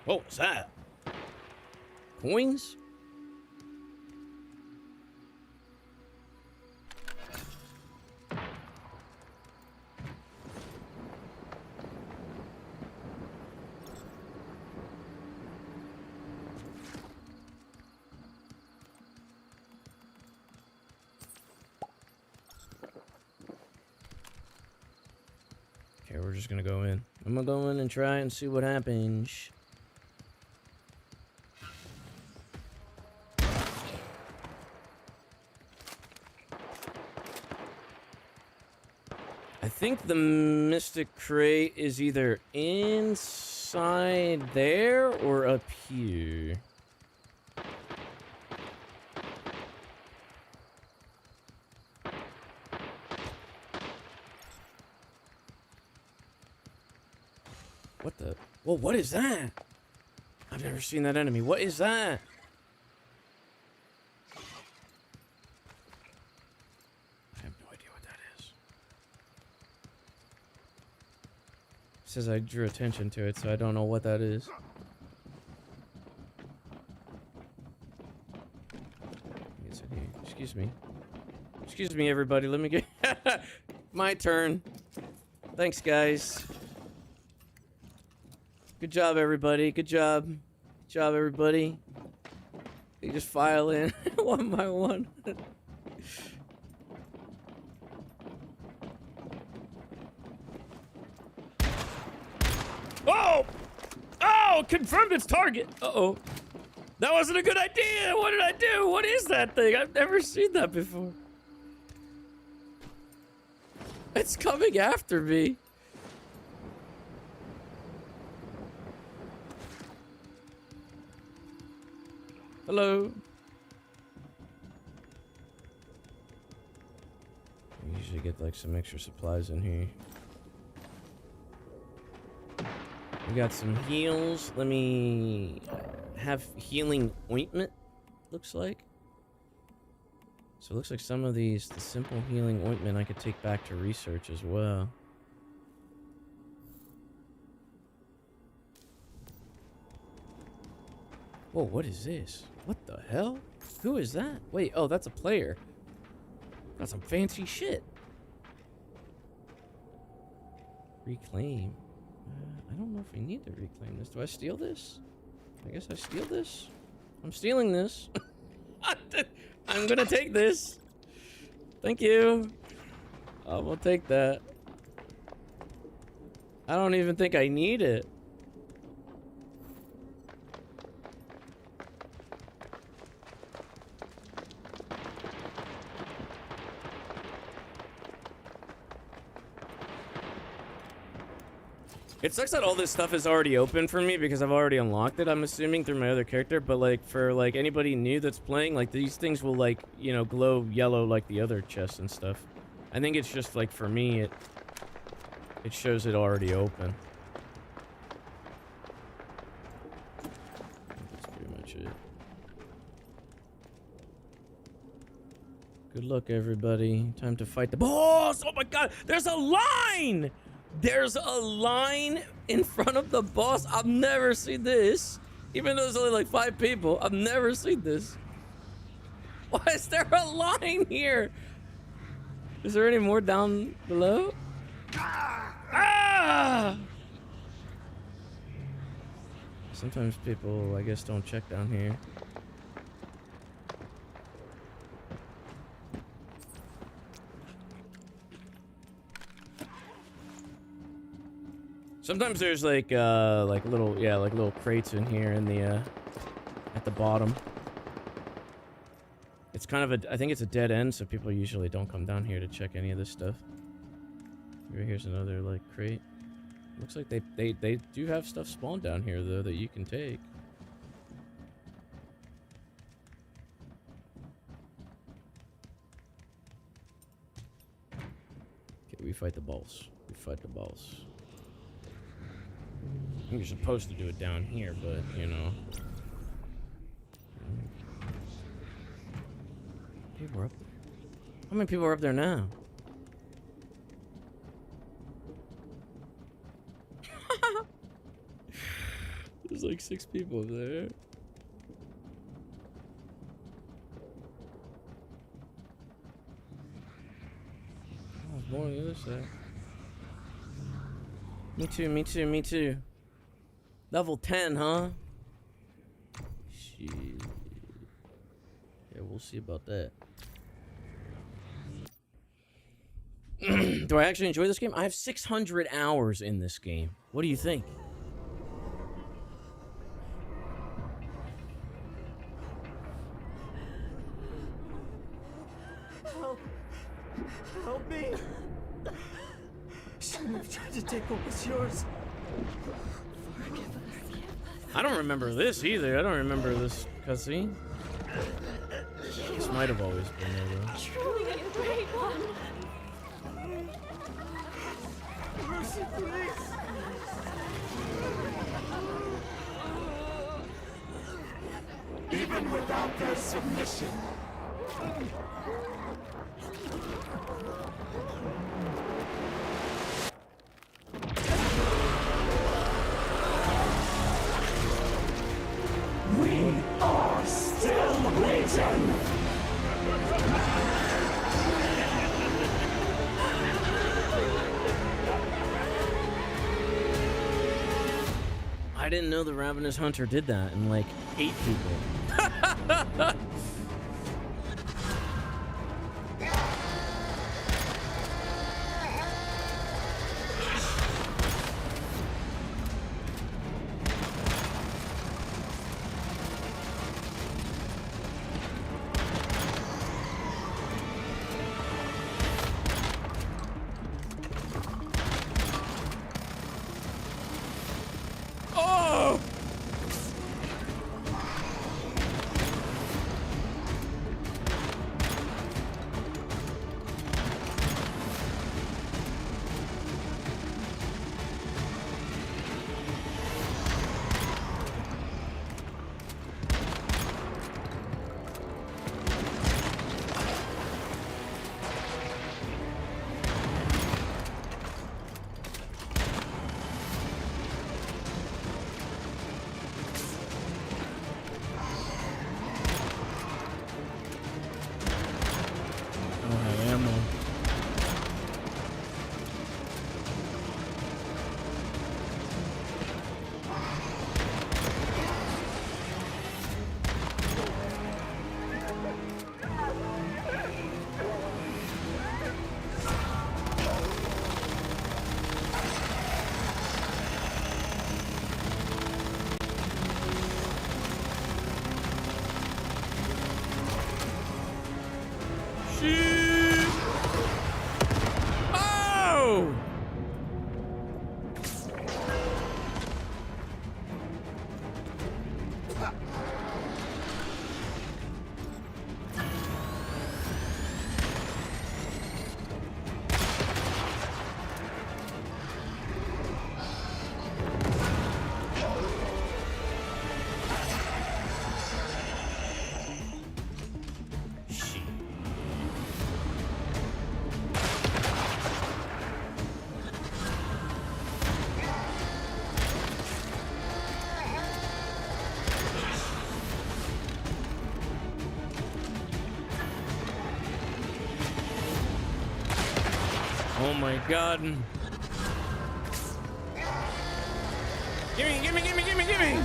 What was that? Coins? Okay, we're just gonna go in. I'm gonna go in and try and see what happens. I think the Mystic Crate is either inside there or up here. What the? Whoa, what is that? I've never seen that enemy. What is that? Says I drew attention to it, so I don't know what that is. It's in here. Excuse me. Excuse me, everybody. Let me get my turn. Thanks, guys. Good job, everybody. Good job. Good job, everybody. They just file in one by one. Oh! Oh! Confirmed its target! Uh-oh. That wasn't a good idea! What did I do? What is that thing? I've never seen that before. It's coming after me. Hello? I usually get like some extra supplies in here. We got some heals. Let me have healing ointment, looks like. So it looks like some of these, the simple healing ointment I could take back to research as well. Whoa, what is this? What the hell? Who is that? Wait, oh, that's a player. Got some fancy shit. Reclaim. I don't know if we need to reclaim this. Do I steal this? I guess I steal this. I'm stealing this. I'm gonna take this. Thank you. I will take that. I don't even think I need it. It sucks that all this stuff is already open for me because I've already unlocked it, I'm assuming, through my other character, but like for like anybody new that's playing, like these things will like, you know, glow yellow like the other chests and stuff. I think it's just like for me it shows it already open. That's pretty much it. Good luck, everybody. Time to fight the boss! Oh my god! There's a line! There's a line in front of the boss. I've never seen this. Even though there's only like 5 people, I've never seen this. Why is there a line here? Is there any more down below? Ah! Sometimes people, I guess, don't check down here. Sometimes there's like little, yeah, like little crates in here in the, at the bottom. It's kind of I think it's a dead end, so people usually don't come down here to check any of this stuff. Here's another, like, crate. Looks like they do have stuff spawned down here, though, that you can take. Okay, we fight the boss. We fight the boss. I think you're supposed to do it down here, but, you know. People are up there. How many people are up there now? There's like 6 people up there. Oh, there's more on the other side. Me too, me too, me too. Level 10, huh? Shit. Yeah, we'll see about that. Do I actually enjoy this game? I have 600 hours in this game. What do you think? Help! Help me! Shouldn't have tried to take what was yours. I don't remember this either. I don't remember this cutscene. This might have always been there, though. Truly a great one. Mercy, please. Even without their submission. We are still waiting. I didn't know the Ravenous Hunter did that in like 8 people. Oh! Oh my god. Gimme, gimme, gimme, gimme, gimme!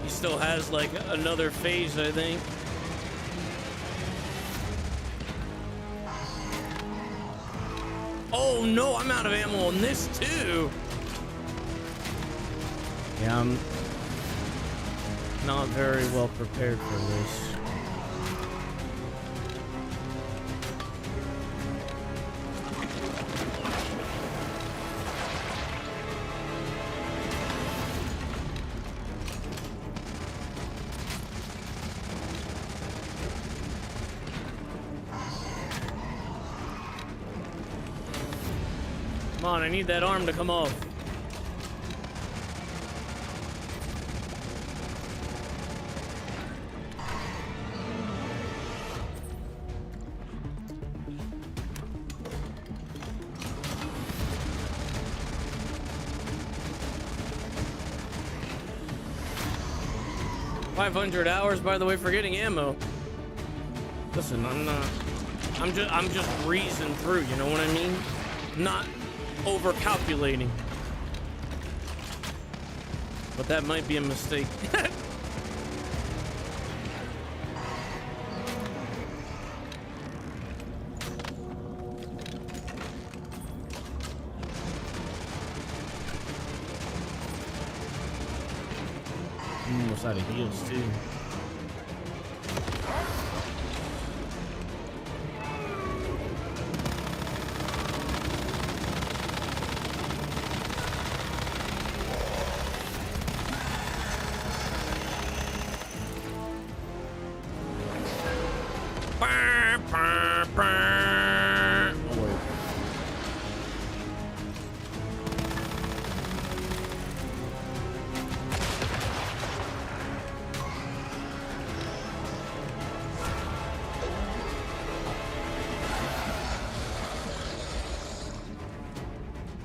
He still has like another phase, I think. Oh no, I'm out of ammo on this too. Yeah, I'm not very well prepared for this. Come on, I need that arm to come off. $500, by the way, for getting ammo. Listen, I'm just breezing through, you know what I mean? Not over calculating. But that might be a mistake. Almost out of heals too.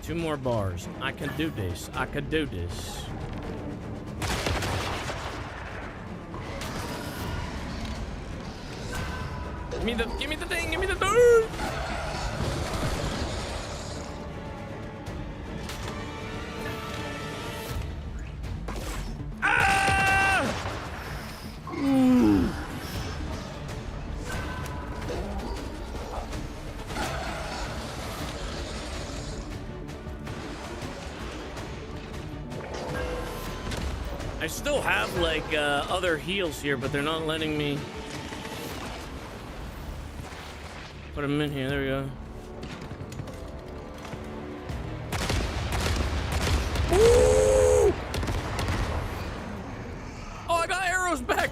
Two more bars. I can do this. I can do this. Give me the thing. Give me the thing. I still have like other heals here, but they're not letting me put them in here. There we go. Ooh! Oh, I got arrows back.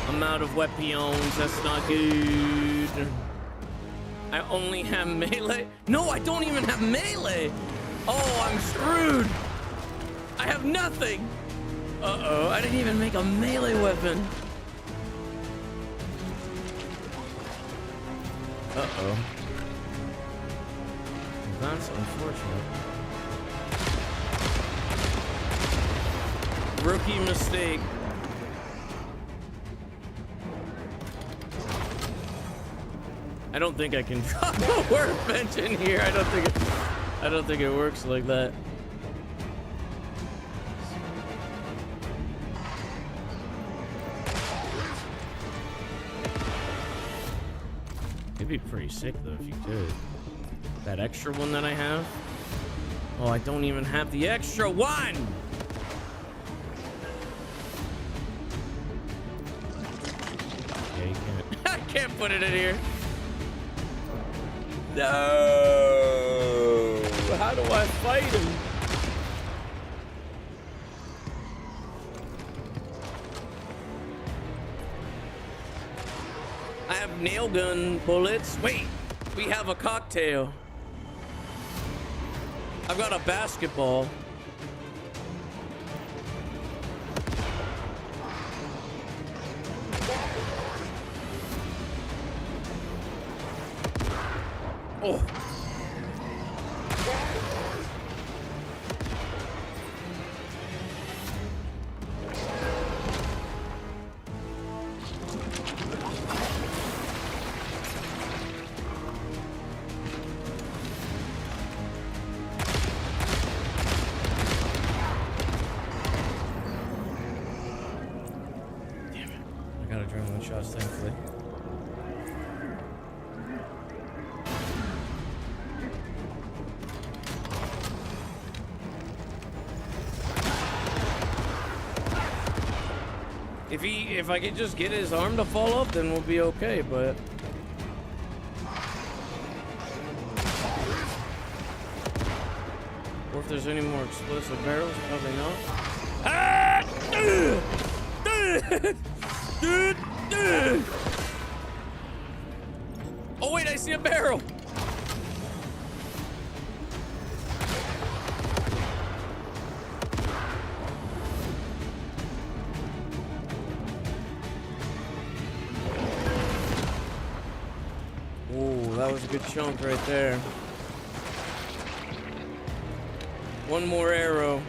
I'm out of weapons, that's not good. I only have melee. No, I don't even have melee. Oh, I'm screwed. I have nothing. Uh-oh, I didn't even make a melee weapon. Uh-oh. That's unfortunate. Rookie mistake. I don't think I can drop a workbench in here. I don't think it works like that. It'd be pretty sick though if you could. That extra one that I have. Oh, I don't even have the extra one. Yeah, you can't. I can't put it in here. No! How do I fight him? nail gun bullets. Wait, we have a cocktail. I've got a basketball. Oh. Damn it. I got adrenaline shots, thankfully. If I could just get his arm to fall off, then we'll be okay, but... Or if there's any more explosive barrels, probably not. Ah! Oh wait, I see a barrel! That was a good chunk right there. One more arrow.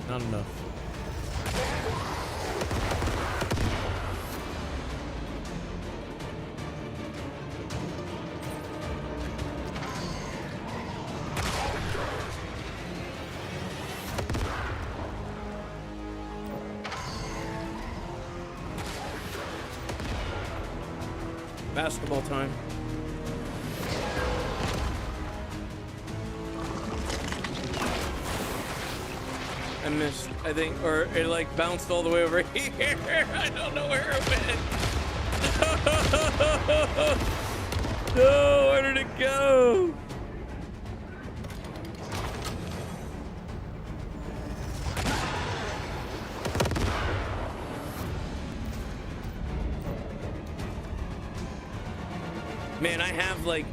Not enough. Basketball time. I missed, I think, or it like bounced all the way over here. I don't know where it went. No, where did it go? Man, I have like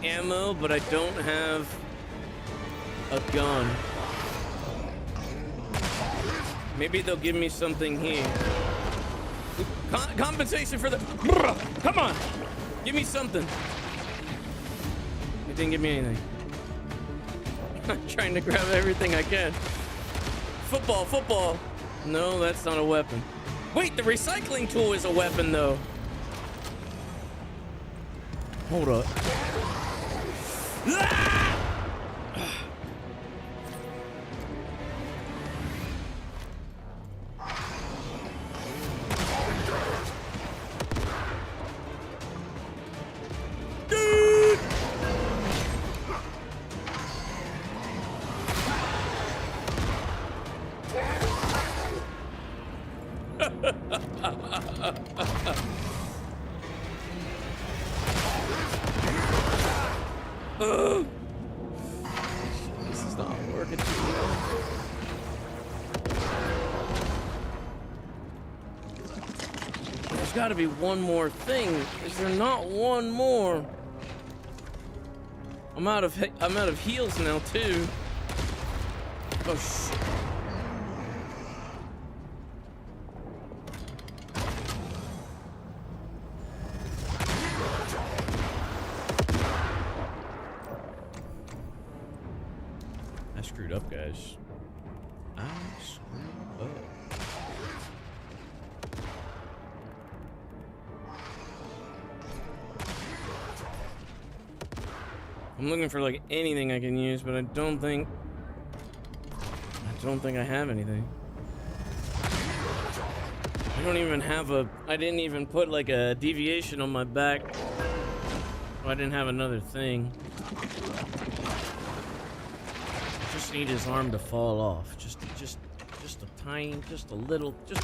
ammo, but I don't have a gun. Maybe they'll give me something here. Compensation for the... Come on! Give me something. It didn't give me anything. I'm trying to grab everything I can. Football, football. No, that's not a weapon. Wait, the recycling tool is a weapon, though. Hold up. This is not working too well. There's got to be one more thing. Is there not one more? I'm out of heals now too. Oh shit. I screwed up, guys. I screwed up. I'm looking for like anything I can use, but I don't think I have anything. I don't even have I didn't even put like a deviation on my back. Oh, I didn't have another thing. Just need his arm to fall off. Just a tiny, just a little thing.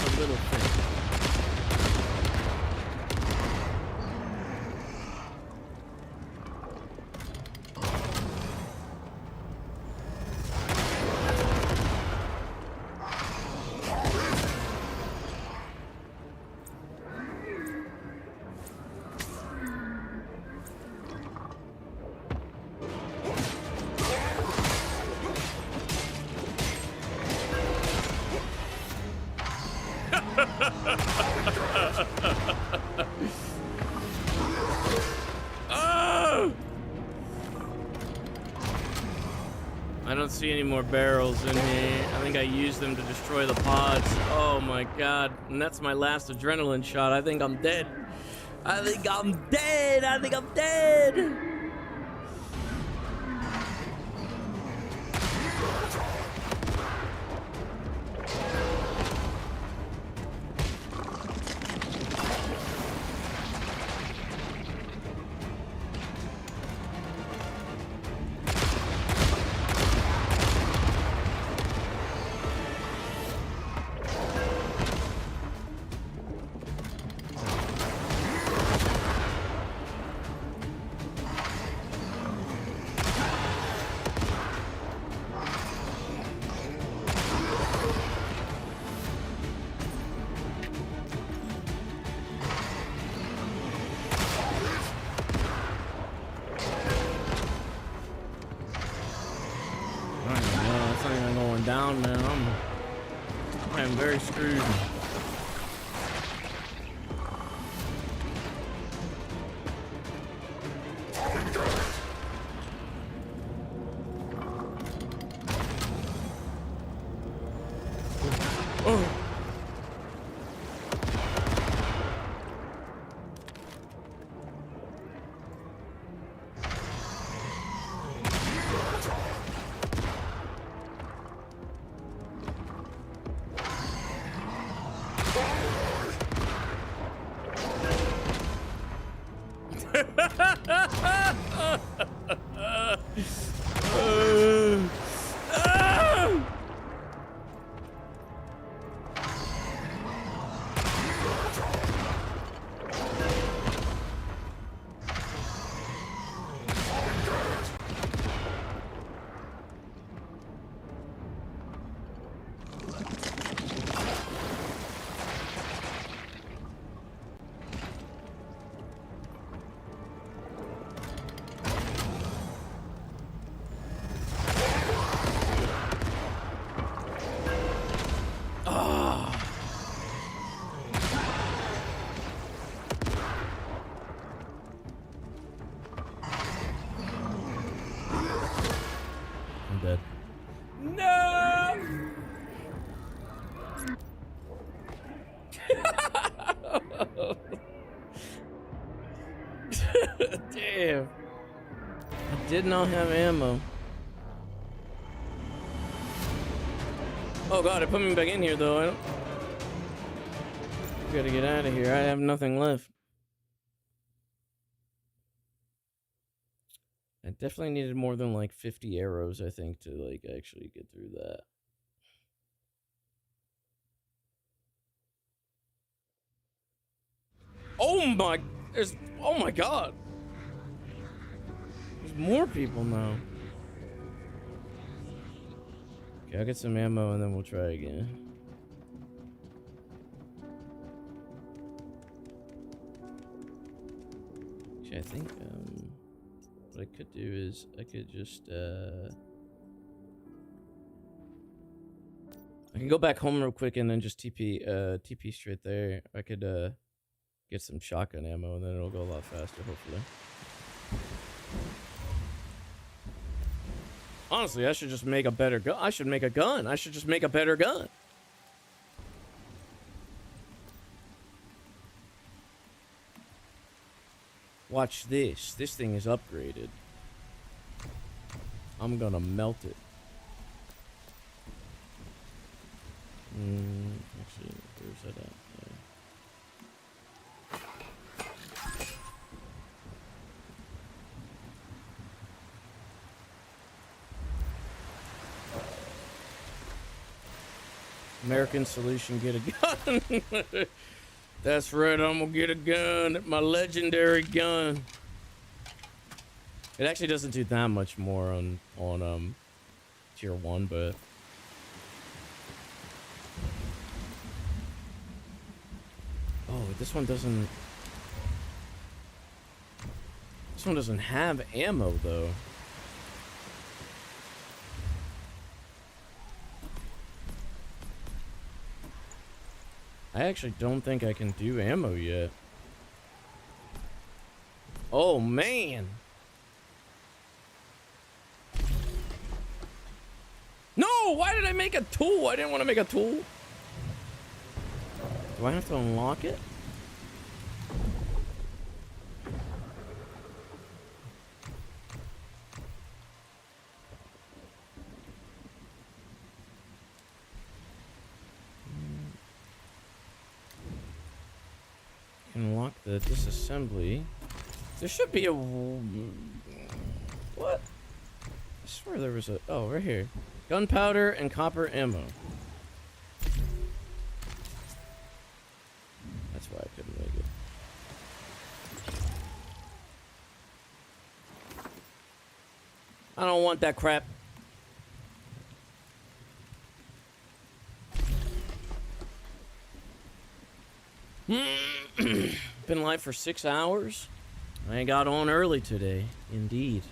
Oh! I don't see any more barrels in here. I think I used them to destroy the pods. Oh my god. And that's my last adrenaline shot. I think I'm dead. I think I'm dead. I think I'm dead. Down now. I am very screwed. Oh. I'm dead. No! Damn. I did not have ammo. Oh god, it put me back in here though. I don't... Gotta get out of here. I have nothing left. I definitely needed more than like 50 arrows, I think, to like actually get through that. Oh my, oh my god. There's more people now. Okay, I'll get some ammo and then we'll try again. Actually, I think what I could do is I could just I can go back home real quick and then just TP straight there. I could get some shotgun ammo and then it'll go a lot faster, hopefully. Honestly, I should just make a better gun. I should make a gun. I should just make a better gun. Watch this. This thing is upgraded. I'm gonna melt it. Actually, where's that at? American solution, get a gun. That's right, I'm gonna get a gun. My legendary gun. It actually doesn't do that much more on tier 1, but oh, this one doesn't have ammo though. I actually don't think I can do ammo yet. Oh, man. No, why did I make a tool? I didn't want to make a tool. Do I have to unlock it? Unlock the disassembly. There should be a... What? I swear there was a... Oh, right here. Gunpowder and copper ammo. That's why I couldn't make it. I don't want that crap. Been live for 6 hours. I got on early today, indeed.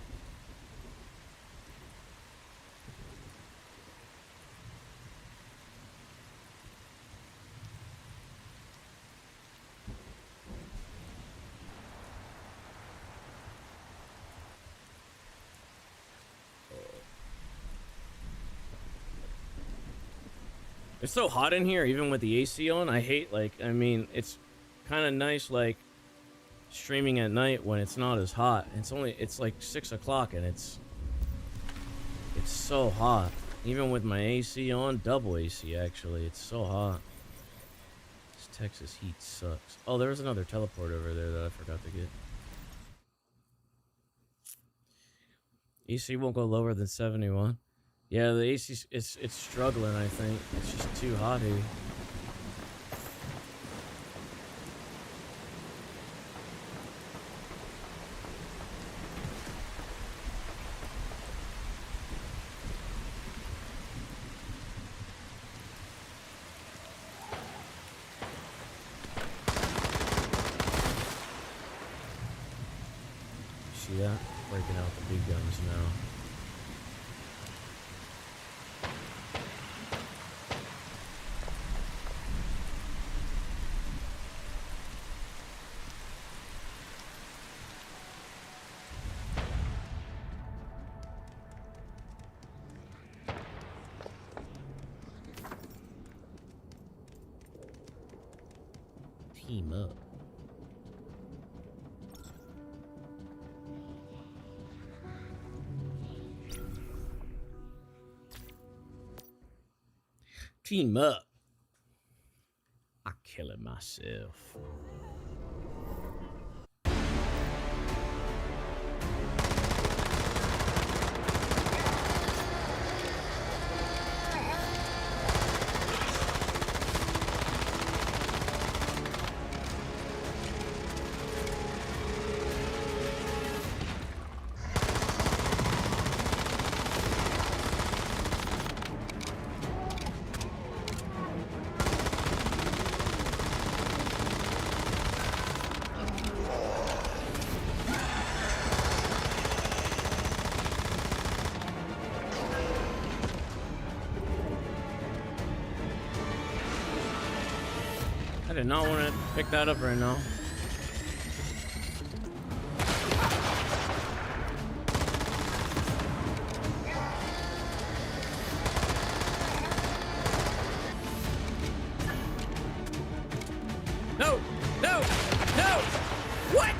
It's so hot in here, even with the AC on. I hate, like, I mean, it's kind of nice, like, streaming at night when it's not as hot. It's like 6 o'clock and it's so hot. Even with my AC on, double AC actually, it's so hot. This Texas heat sucks. Oh, there was another teleport over there that I forgot to get. AC won't go lower than 71. Yeah, the AC, it's struggling, I think. It's just too hot here. See that? Breaking out the big guns now. Team up. Team up. I kill it myself. I did not want to pick that up right now. No! No! No! What?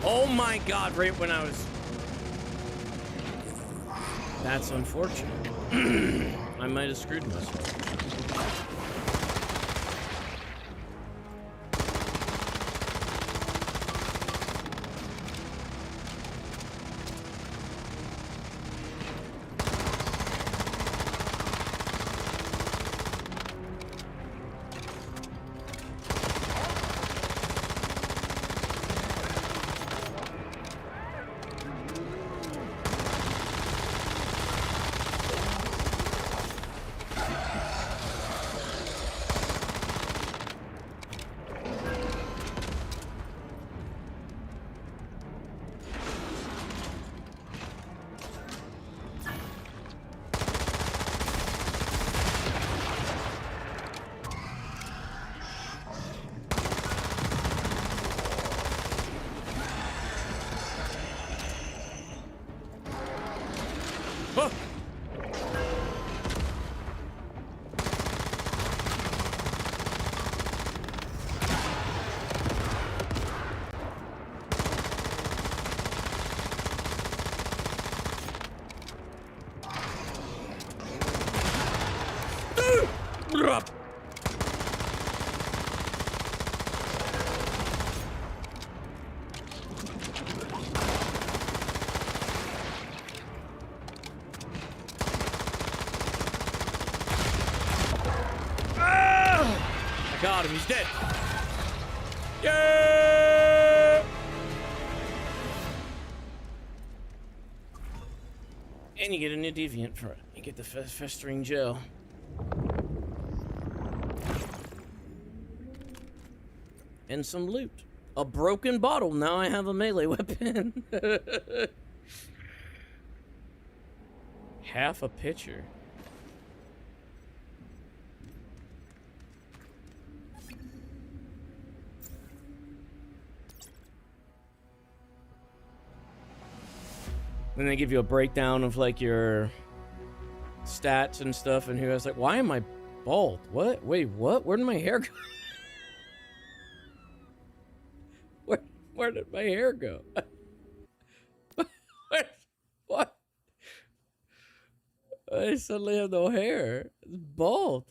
Oh my god, right when I was... That's unfortunate. I might have screwed myself. Huh. I got him, he's dead. Yeah! And you get a new deviant for it. You get the festering gel. And some loot. A broken bottle. Now I have a melee weapon. Half a pitcher. Then they give you a breakdown of like your stats and stuff, and he was like, why am I bald? What? Wait, what? Where did my hair go? Where did my hair go? What? I suddenly have no hair. It's bald.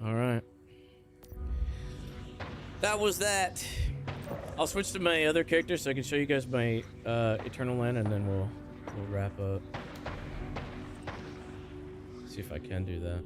All right. That was that. I'll switch to my other character so I can show you guys my Eternal Land, and then we'll wrap up. See if I can do that.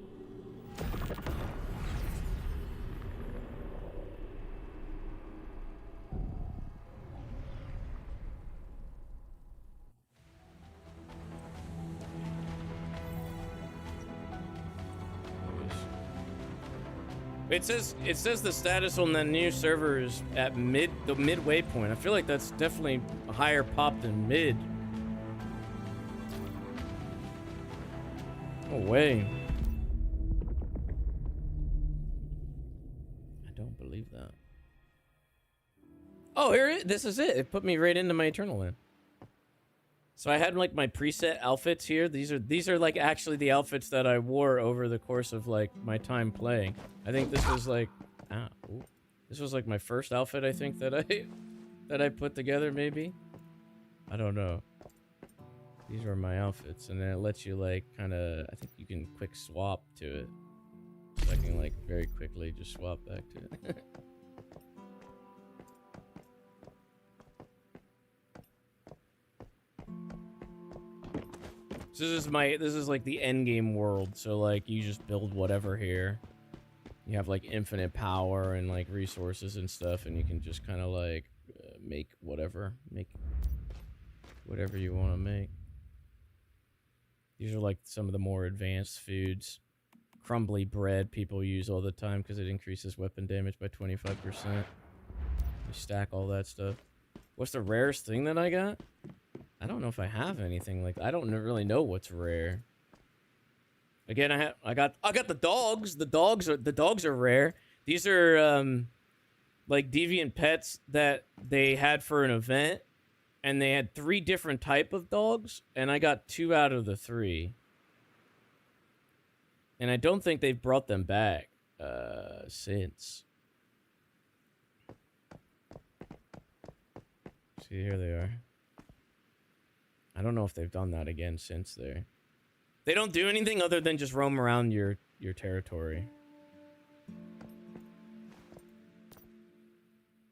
It says the status on the new server is at the midway point. I feel like that's definitely a higher pop than mid. No way. I don't believe that. Oh, here it is. This is it. It put me right into my Eternal Land. So I had like my preset outfits here. These are like actually the outfits that I wore over the course of like my time playing. I think this was like, this was like my first outfit. I think that I put together maybe. I don't know. These were my outfits, and then it lets you like kind of. I think you can quick swap to it. So I can like very quickly just swap back to it. So this is like the end game world. So like you just build whatever here. You have like infinite power and like resources and stuff, and you can just kind of like make whatever you want to make. These are like some of the more advanced foods. Crumbly bread people use all the time because it increases weapon damage by 25%. You stack all that stuff. What's the rarest thing that I got? I don't know if I have anything like that. I don't really know what's rare. Again, I got the dogs. The dogs are rare. These are like deviant pets that they had for an event, and they had 3 different type of dogs, and I got 2 out of the 3. And I don't think they've brought them back since. See, here they are. I don't know if they've done that again since there. They don't do anything other than just roam around your territory.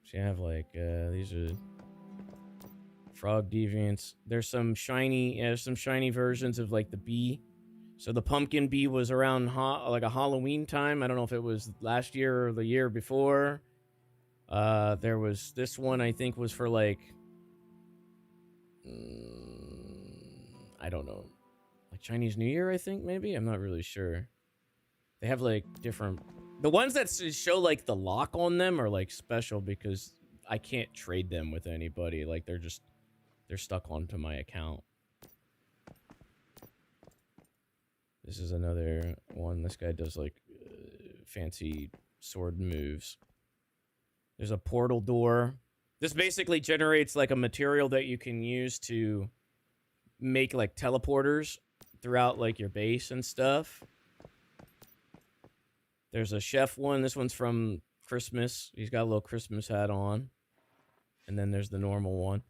So you have like these are frog deviants. There's some shiny versions of like the bee. So the pumpkin bee was around like a Halloween time. I don't know if it was last year or the year before. There was this one I think was for like I don't know. Like Chinese New Year, I think, maybe? I'm not really sure. They have, like, different... The ones that show, like, the lock on them are, like, special because I can't trade them with anybody. Like, they're stuck onto my account. This is another one. This guy does like fancy sword moves. There's a portal door. This basically generates like a material that you can use to make like teleporters throughout like your base and stuff. There's a chef one. This one's from Christmas. He's got a little Christmas hat on. And then there's the normal one.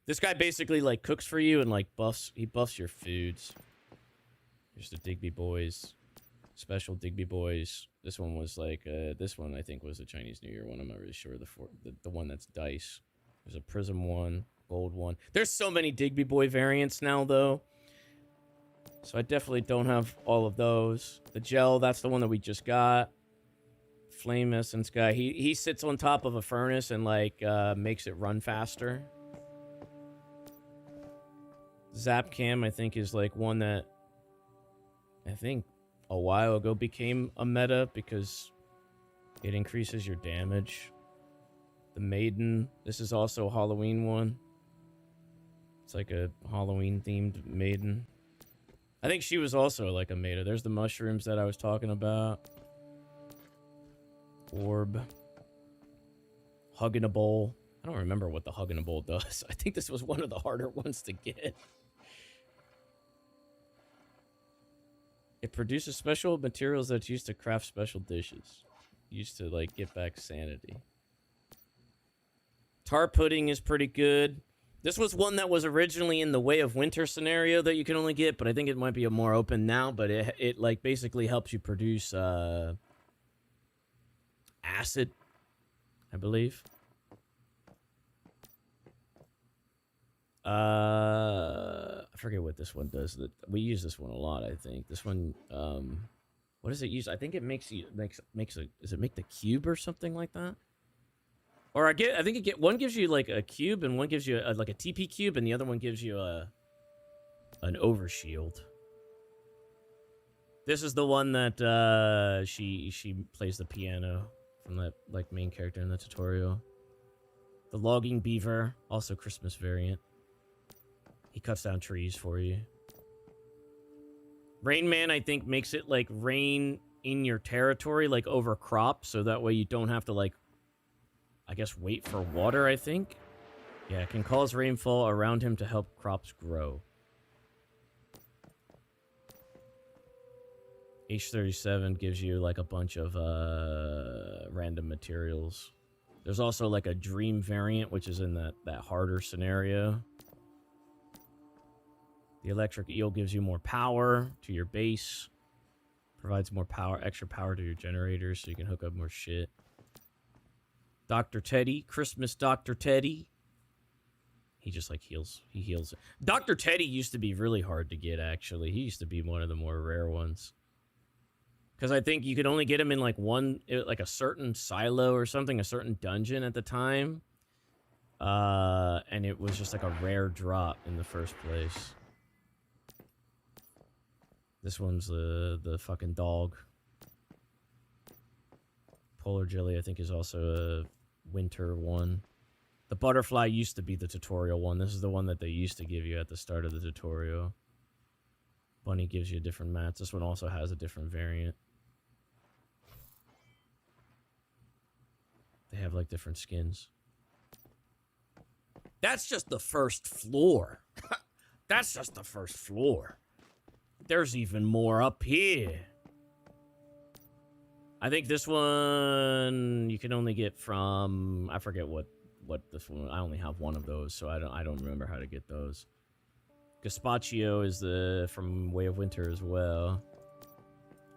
This guy basically like cooks for you and like buffs your foods. Here's the Digby Boys. Special Digby Boys. This one was like this one I think was a Chinese New Year one. I'm not really sure. The one that's dice. There's a prism one, gold one. There's so many Digby Boy variants now though. So I definitely don't have all of those. The gel, that's the one that we just got. Flame Essence guy. He sits on top of a furnace and like makes it run faster. Zap Cam I think is like one that I think a while ago became a meta because it increases your damage. The Maiden. This is also a Halloween one. It's like a Halloween themed Maiden. I think she was also like a meta. There's the mushrooms that I was talking about. Orb. Hug in a bowl. I don't remember what the hug in a bowl does. I think this was one of the harder ones to get. It produces special materials that's used to craft special dishes. Used to like get back sanity. Tar pudding is pretty good. This was one that was originally in the Way of Winter scenario that you can only get, but I think it might be a more open now, but it like basically helps you produce acid, I believe. I forget what this one does. We use this one a lot, I think. This one, what does it use? I think it makes does it make the cube or something like that? Or I think one gives you like a cube and one gives you like a TP cube and the other one gives you an overshield. This is the one that she plays the piano from that like main character in the tutorial. The Logging Beaver, also Christmas variant. He cuts down trees for you. Rain Man, I think, makes it like rain in your territory, like over crops, so that way you don't have to like, I guess, wait for water, I think. Yeah, it can cause rainfall around him to help crops grow. H37 gives you like a bunch of random materials. There's also like a dream variant, which is in that harder scenario. The electric eel gives you more power to your base. Provides more power, extra power to your generators so you can hook up more shit. Dr. Teddy, Christmas Dr. Teddy. He just like heals. He heals. Dr. Teddy used to be really hard to get, actually. He used to be one of the more rare ones. Because I think you could only get him in like like a certain silo or something, a certain dungeon at the time. And it was just like a rare drop in the first place. This one's the fucking dog. Polar Jelly, I think, is also a winter one. The butterfly used to be the tutorial one. This is the one that they used to give you at the start of the tutorial. Bunny gives you different mats. This one also has a different variant. They have like different skins. That's just the first floor. That's just the first floor. There's even more up here. I think this one you can only get from, I forget what this one. I only have one of those, so I don't remember how to get those. Gazpacho is from Way of Winter as well.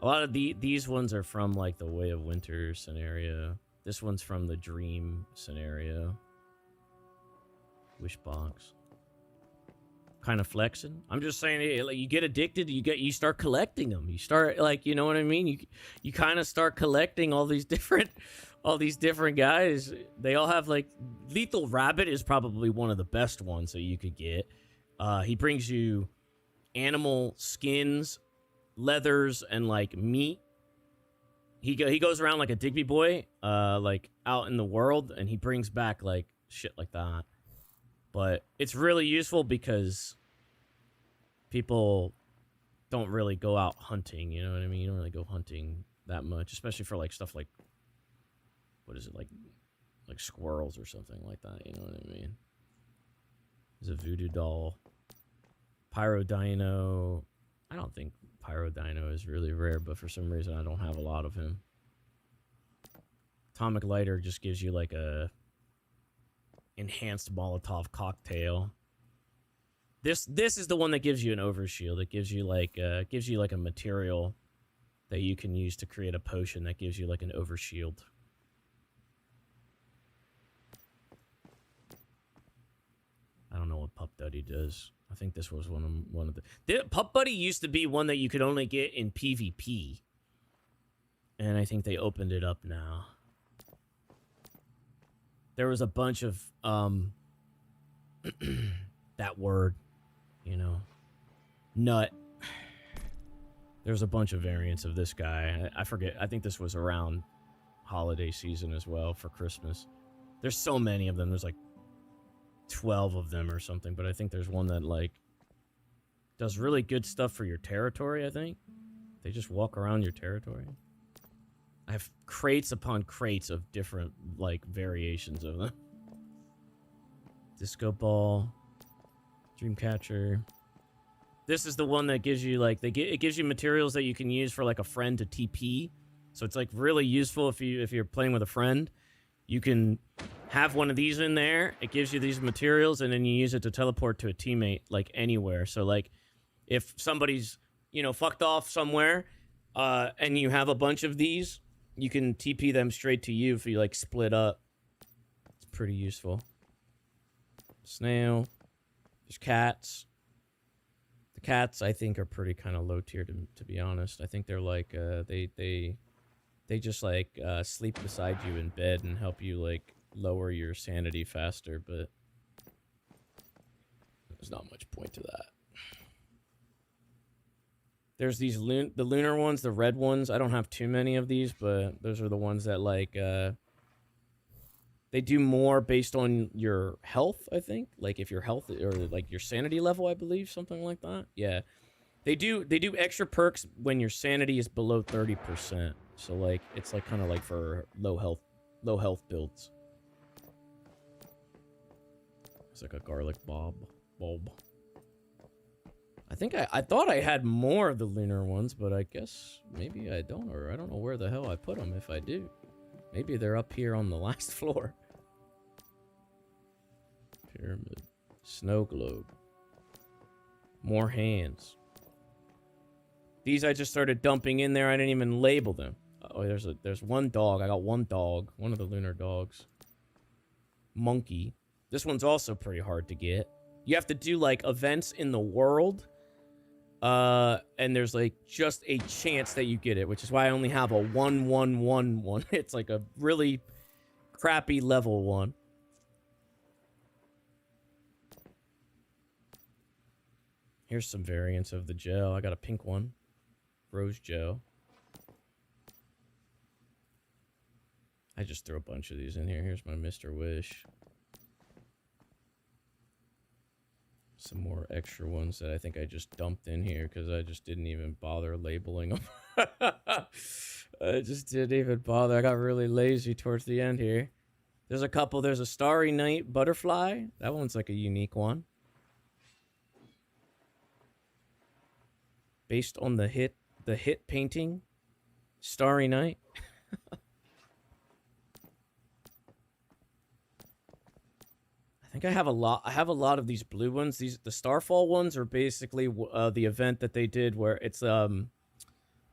A lot of these ones are from like the Way of Winter scenario. This one's from the Dream scenario. Wishbox. Kind of flexing. I'm just saying, like, you get addicted, you start collecting them. You start, like, you know what I mean? You kind of start collecting all these different guys. They all have like Lethal Rabbit is probably one of the best ones that you could get. He brings you animal skins, leathers, and like meat. He goes around like a Digby boy, like out in the world, and he brings back like shit like that. But it's really useful because people don't really go out hunting, you know what I mean? You don't really go hunting that much, especially for like stuff like, what is it, like squirrels or something like that, you know what I mean? There's a voodoo doll. Pyrodino. I don't think Pyrodino is really rare, but for some reason I don't have a lot of him. Atomic lighter just gives you like a enhanced Molotov cocktail. This is the one that gives you an overshield. It gives you like a material that you can use to create a potion that gives you like an overshield. I don't know what Pup Buddy does. I think this was one of the Pup Buddy used to be one that you could only get in PvP. And I think they opened it up now. There was a bunch of that word, you know, nut. There's a bunch of variants of this guy. I forget. I think this was around holiday season as well for Christmas. There's so many of them. There's like 12 of them or something, but I think there's one that like does really good stuff for your territory. I think they just walk around your territory. I have crates upon crates of different like variations of them. Disco ball, Dreamcatcher. This is the one that gives you like it gives you materials that you can use for like a friend to TP. So it's like really useful if you're playing with a friend. You can have one of these in there. It gives you these materials, and then you use it to teleport to a teammate like anywhere. So like if somebody's, you know, fucked off somewhere, and you have a bunch of these, you can TP them straight to you if you like split up. It's pretty useful. Snail. There's cats. The cats I think are pretty kind of low tier to be honest. I think they're like they just like sleep beside you in bed and help you like lower your sanity faster, but there's not much point to that. There's these the lunar ones, the red ones. I don't have too many of these, but those are the ones that like they do more based on your health, I think. Like if your health or like your sanity level, I believe, something like that. Yeah. They do extra perks when your sanity is below 30%. So like it's like kind of like for low health builds. It's like a garlic bulb. I think I thought I had more of the lunar ones, but I guess maybe I don't, or I don't know where the hell I put them if I do. Maybe they're up here on the last floor. Pyramid. Snow globe. More hands. These I just started dumping in there. I didn't even label them. Oh, there's one dog. I got one dog. One of the lunar dogs. Monkey. This one's also pretty hard to get. You have to do like events in the world. And there's like just a chance that you get it, which is why I only have a 1-1-1-1. It's like a really crappy level one. Here's some variants of the gel. I got a pink one. Rose gel. I just threw a bunch of these in here. Here's my Mr. Wish. Some more extra ones that I think I just dumped in here because I just didn't even bother labeling them. I just didn't even bother. I got really lazy towards the end here. There's a couple. There's a Starry Night Butterfly. That one's like a unique one. Based on the hit painting, Starry Night. I think I have a lot. I have a lot of these blue ones. The Starfall ones are basically the event that they did where it's the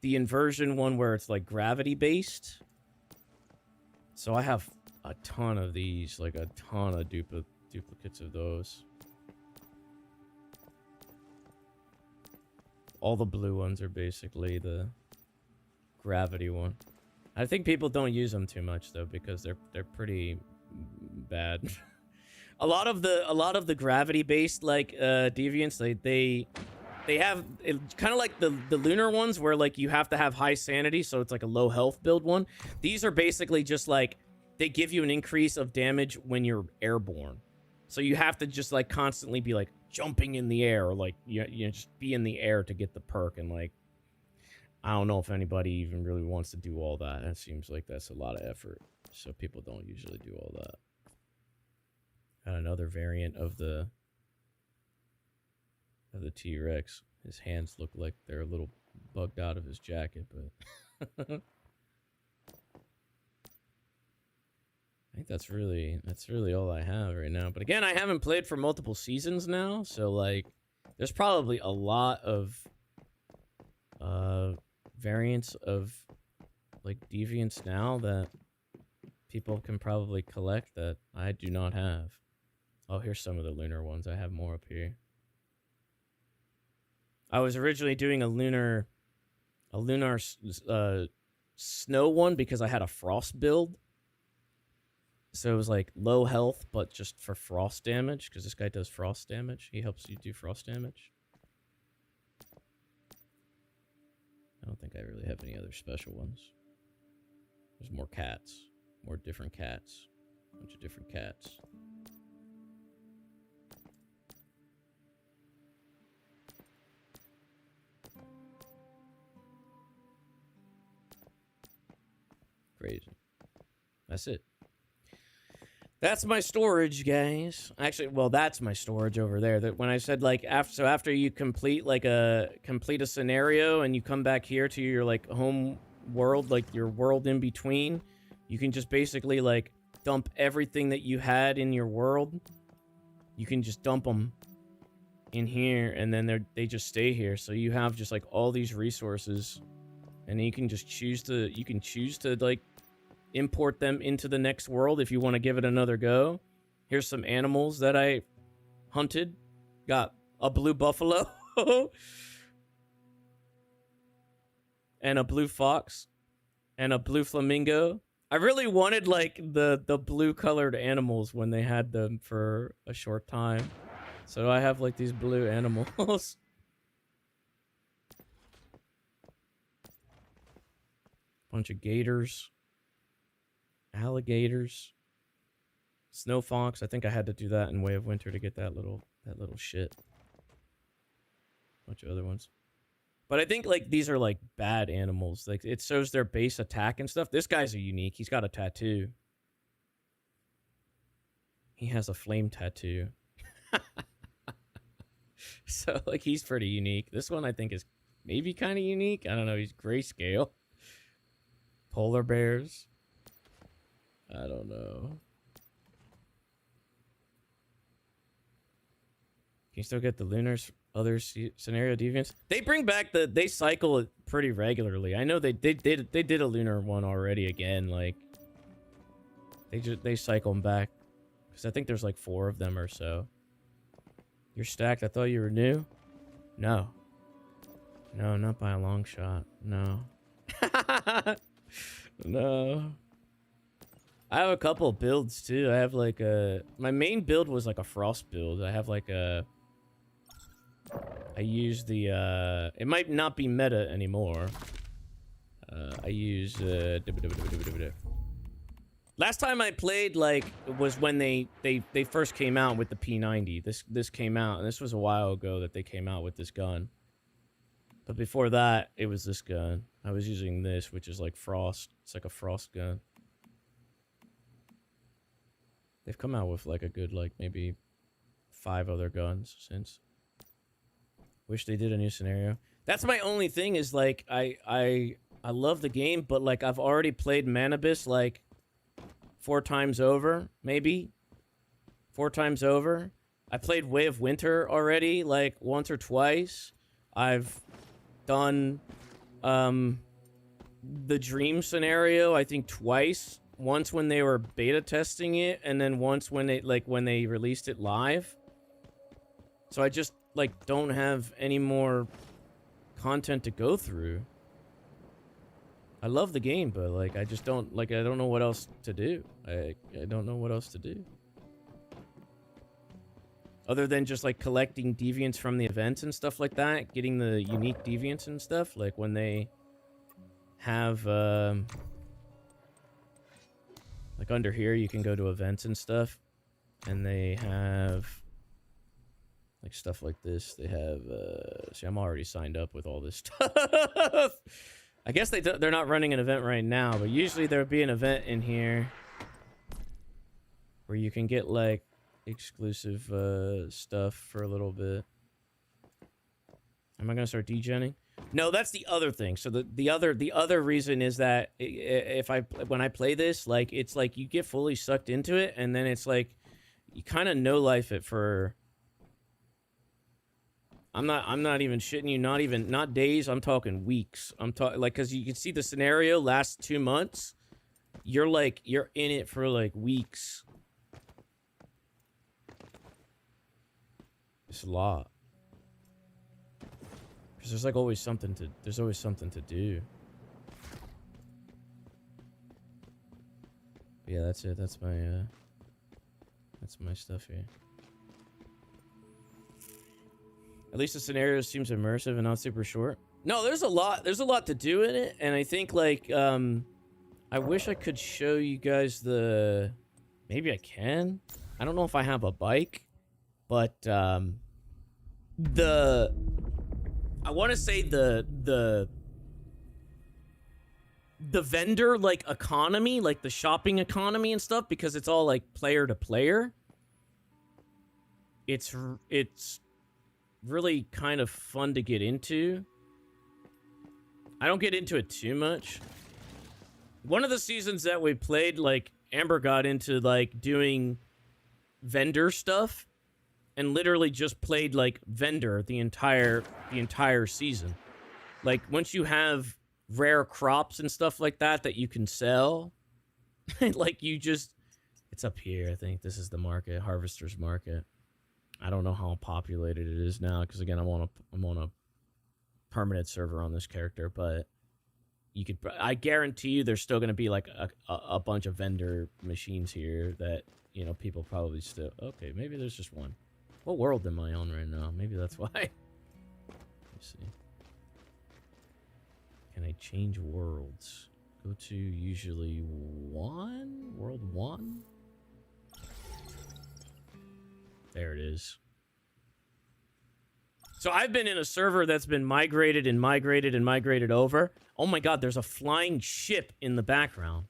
inversion one where it's like gravity based. So I have a ton of these, like a ton of duplicates of those. All the blue ones are basically the gravity one. I think people don't use them too much though because they're pretty bad. A lot of the gravity based like deviants they have kind of like the lunar ones where like you have to have high sanity, so it's like a low health build one. These are basically just like they give you an increase of damage when you're airborne. So you have to just like constantly be like jumping in the air, or like you just be in the air to get the perk, and like I don't know if anybody even really wants to do all that. It seems like that's a lot of effort, so people don't usually do all that. Got another variant of the T-Rex. His hands look like they're a little bugged out of his jacket, but I think that's really all I have right now. But again, I haven't played for multiple seasons now, so like there's probably a lot of variants of like deviants now that people can probably collect that I do not have. Oh, here's some of the lunar ones. I have more up here. I was originally doing a lunar snow one because I had a frost build. So it was like low health, but just for frost damage, because this guy does frost damage. He helps you do frost damage. I don't think I really have any other special ones. There's more cats. More different cats. A bunch of different cats. Crazy. That's it. That's my storage, guys. Actually, well, that's my storage over there. That when I said like after you complete a scenario and you come back here to your like home world, like your world in between, you can just basically like dump everything that you had in your world. You can just dump them in here, and then they just stay here. So you have just like all these resources, and you can just choose to like import them into the next world if you want to give it another go. Here's some animals that I hunted. Got a blue buffalo and a blue fox and a blue flamingo. I really wanted like the blue colored animals when they had them for a short time. So I have like these blue animals. Bunch of gators. Alligators, snow fox. I think I had to do that in Way of Winter to get that little shit. Bunch of other ones, but I think like these are like bad animals. Like it shows their base attack and stuff. This guy's a unique. He's got a tattoo. He has a flame tattoo. So like he's pretty unique. This one I think is maybe kind of unique. I don't know. He's grayscale. Polar bears. I don't know. Can you still get the lunars other scenario deviants? They bring back they cycle it pretty regularly. I know they did a lunar one already again. Like they cycle them back because I think there's like 4 of them or so. You're stacked. I thought you were new. No, not by a long shot. No. No. I have a couple builds too. I have like my main build was like a frost build. I have like I use the it might not be meta anymore. I use last time I played like was when they first came out with the P90. This came out, and this was a while ago that they came out with this gun. But before that, it was this gun. I was using this, which is like frost. It's like a frost gun. They've come out with like a good like maybe 5 other guns since. Wish they did a new scenario. That's my only thing is like I love the game, but like I've already played Manibus like 4 times over, maybe 4 times over. I played Way of Winter already like once or twice. I've done the Dream scenario I think twice. Once when they were beta testing it, and then once when they released it live. So I just like don't have any more content to go through. I love the game, but like I just don't I don't know what else to do. I don't know what else to do. Other than just like collecting deviants from the events and stuff like that, getting the unique deviants and stuff, like when they have like under here, you can go to events and stuff. And they have like stuff like this. They have see, I'm already signed up with all this stuff. I guess they're not running an event right now, but usually there'll be an event in here where you can get like exclusive stuff for a little bit. Am I gonna start degenning? No, that's the other thing. So the other reason is that when I play this, like it's like you get fully sucked into it, and then it's like you kind of no life it for. I'm not even shitting you. Not days. I'm talking weeks. I'm talking like because you can see the scenario lasts 2 months. You're in it for like weeks. It's a lot. Because there's like always something to do. Yeah, that's it. That's my stuff here. At least the scenario seems immersive and not super short. No, there's a lot to do in it, and I think like I wish I could show you guys the. Maybe I can. I don't know if I have a bike, but I want to say the vendor like economy, like the shopping economy and stuff, because it's all like player to player. It's really kind of fun to get into. I don't get into it too much. One of the seasons that we played, like Amber got into like doing vendor stuff and literally just played like vendor the entire season. Like once you have rare crops and stuff like that you can sell, like you just, it's up here. I think this is the market, Harvester's Market. I don't know how populated it is now because again I'm on a permanent server on this character, but I guarantee you there's still going to be like a bunch of vendor machines here that, you know, people probably still, okay, maybe there's just one. What world am I on right now? Maybe that's why. Let me see. Can I change worlds? Go to usually world 1? There it is. So I've been in a server that's been migrated and migrated and migrated over. Oh my god, there's a flying ship in the background.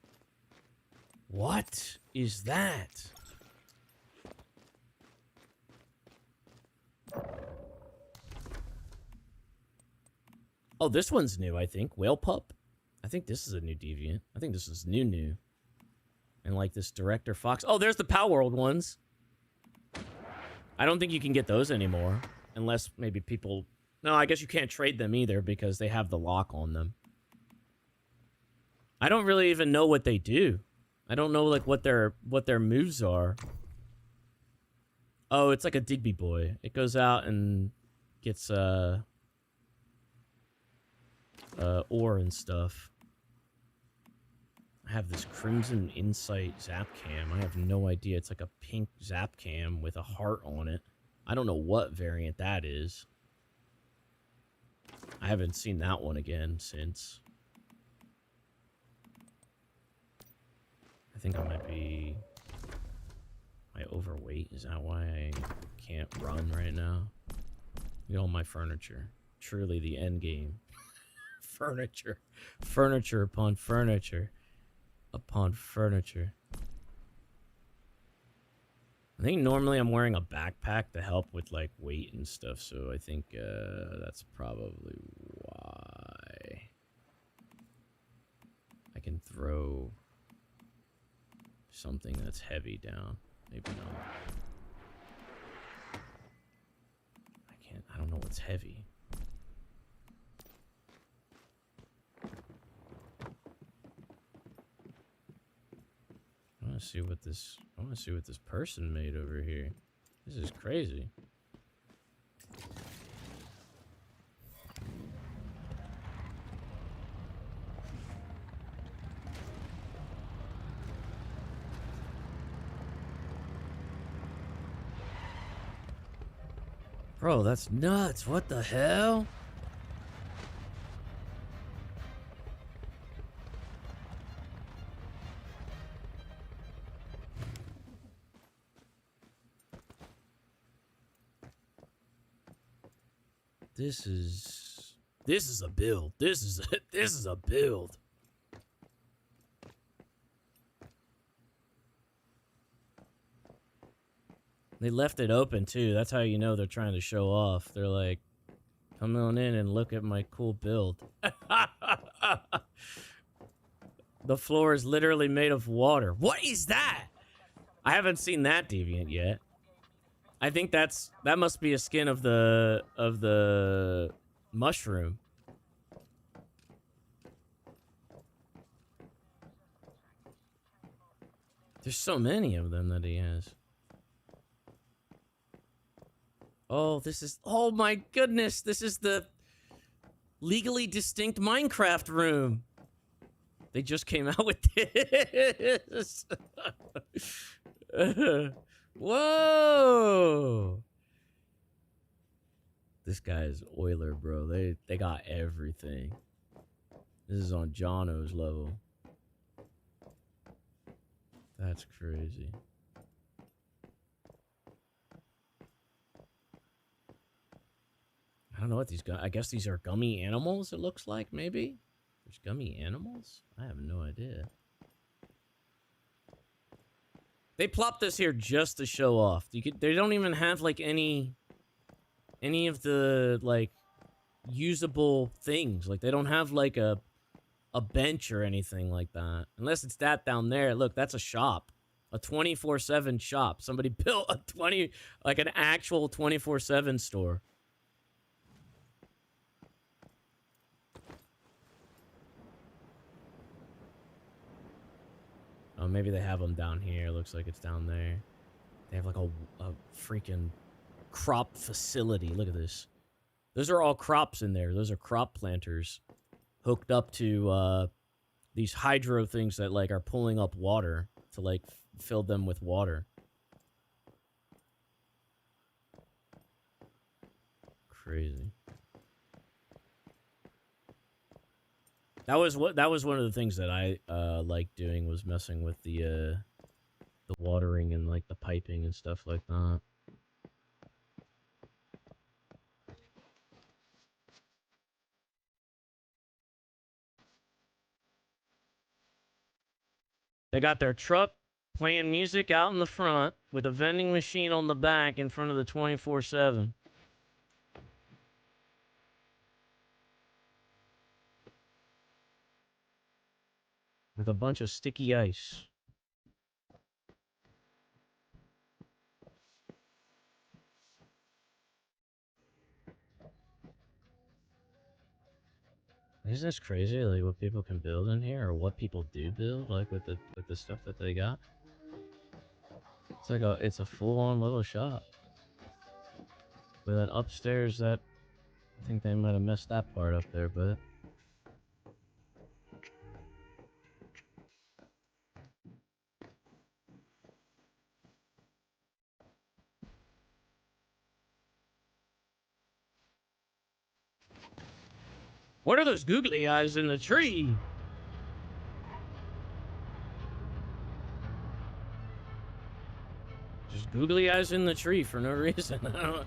What is that? Oh, this one's new, I think. Whale Pup. I think this is a new deviant. I think this is new. And like this Director Fox. Oh, there's the Pow World ones. I don't think you can get those anymore. Unless maybe people... No, I guess you can't trade them either because they have the lock on them. I don't really even know what they do. I don't know like what their moves are. Oh, it's like a Digby boy. It goes out and gets ore and stuff. I have this Crimson Insight Zap Cam. I have no idea. It's like a pink Zap Cam with a heart on it. I don't know what variant that is. I haven't seen that one again since. I think I might be... Am I overweight? Is that why I can't run right now? Look at all my furniture. Truly the end game. Furniture. Furniture upon furniture. Upon furniture. I think normally I'm wearing a backpack to help with like weight and stuff, so I think that's probably why. I can throw something that's heavy down. Maybe not. I don't know what's heavy. I want to see what this person made over here. This is crazy. Bro, that's nuts. What the hell? This is a build. This is a build. They left it open too. That's how you know they're trying to show off. They're like, come on in and look at my cool build. The floor is literally made of water. What is that? I haven't seen that deviant yet. I think that must be a skin of the mushroom. There's so many of them that he has. Oh, oh my goodness, this is the legally distinct Minecraft room. They just came out with this. Whoa. This guy's Euler, bro. They got everything. This is on Jono's level. That's crazy. I don't know what these I guess these are gummy animals, it looks like, maybe? There's gummy animals? I have no idea. They plopped this here just to show off. They don't even have, like, any of the, like, usable things. Like, they don't have, like, a bench or anything like that. Unless it's that down there. Look, that's a shop. A 24/7 shop. Somebody built an actual 24/7 store. Oh, maybe they have them down here. Looks like it's down there. They have like a freaking crop facility. Look at this. Those are all crops in there. Those are crop planters hooked up to these hydro things that like are pulling up water to like fill them with water. Crazy. That was one of the things that I liked doing, was messing with the watering and like the piping and stuff like that. They got their truck playing music out in the front with a vending machine on the back in front of the 24/7. With a bunch of sticky ice. Isn't this crazy, like what people can build in here, or what people do build, like with the stuff that they got? It's like it's a full-on little shop. With an upstairs that I think they might have messed that part up there, but what are those googly eyes in the tree? Just googly eyes in the tree for no reason. I don't know.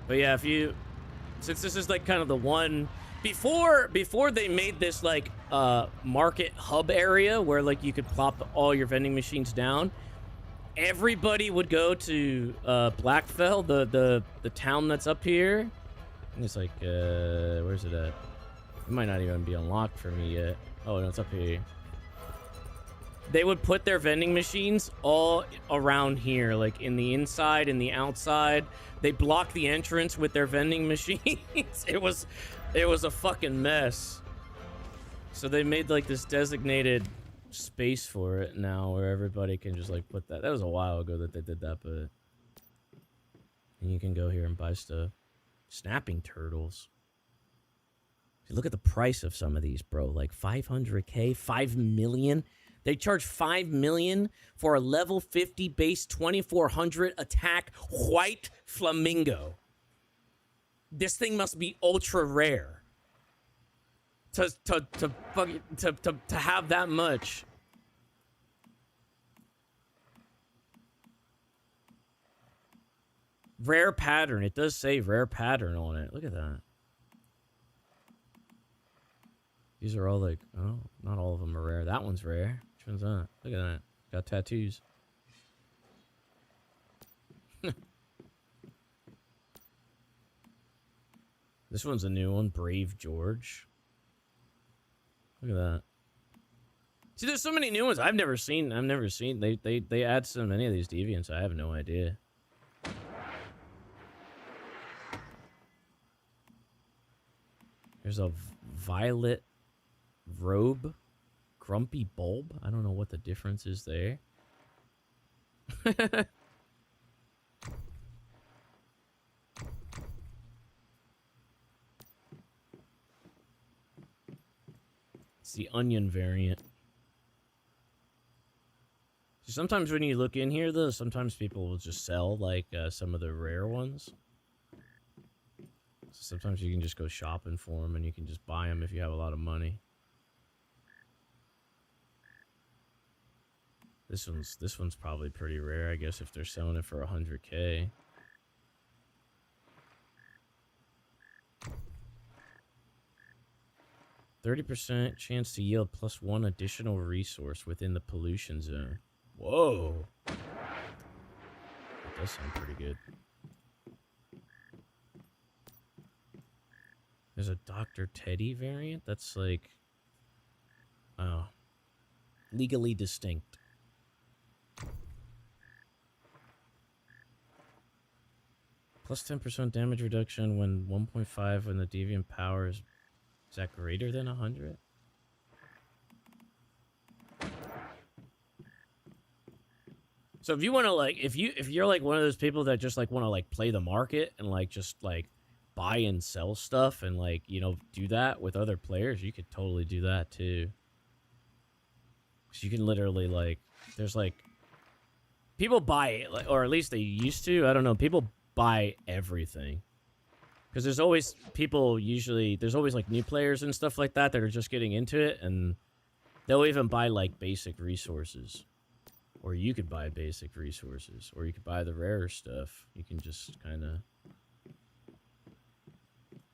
But yeah, since this is like kind of the one before they made this like market hub area where like you could plop all your vending machines down, everybody would go to Blackfell, the town that's up here. And it's like where's it at? It might not even be unlocked for me yet. Oh no, it's up here. They would put their vending machines all around here, like in the inside and the outside. They blocked the entrance with their vending machines. It was a fucking mess. So they made like this designated space for it now where everybody can just like put that. That was a while ago that they did that, but and you can go here and buy stuff. Snapping turtles. Look at the price of some of these, bro. Like 500K, 5 million. They charge 5 million for a level 50 base 2400 attack white flamingo. This thing must be ultra rare to have that much. Rare pattern. It does say rare pattern on it. Look at that. These are all like, oh, not all of them are rare. That one's rare. Which one's that? Look at that. Got tattoos. This one's a new one. Brave George. Look at that. See, there's so many new ones I've never seen. They add so many of these deviants. I have no idea. There's a violet robe, grumpy bulb. I don't know what the difference is there. It's the onion variant. Sometimes when you look in here, though, sometimes people will just sell, like, some of the rare ones. So sometimes you can just go shopping for them, and you can just buy them if you have a lot of money. This one's probably pretty rare, I guess, if they're selling it for 100K. %, chance to yield +1 additional resource within the pollution zone. Whoa. That does sound pretty good. There's a Dr. Teddy variant that's like... Oh. Legally distinct. +10% damage reduction when 1.5 when the deviant power is that greater than 100? So if you want to like if you're like one of those people that just like want to like play the market and like just like buy and sell stuff and like, you know, do that with other players, you could totally do that too. So you can literally like there's like people buy it, like, or at least they used to. I don't know. People buy everything. Because there's always people there's always like new players and stuff like that are just getting into it, and they'll even buy like basic resources. Or you could buy basic resources, or you could buy the rarer stuff. You can just kind of...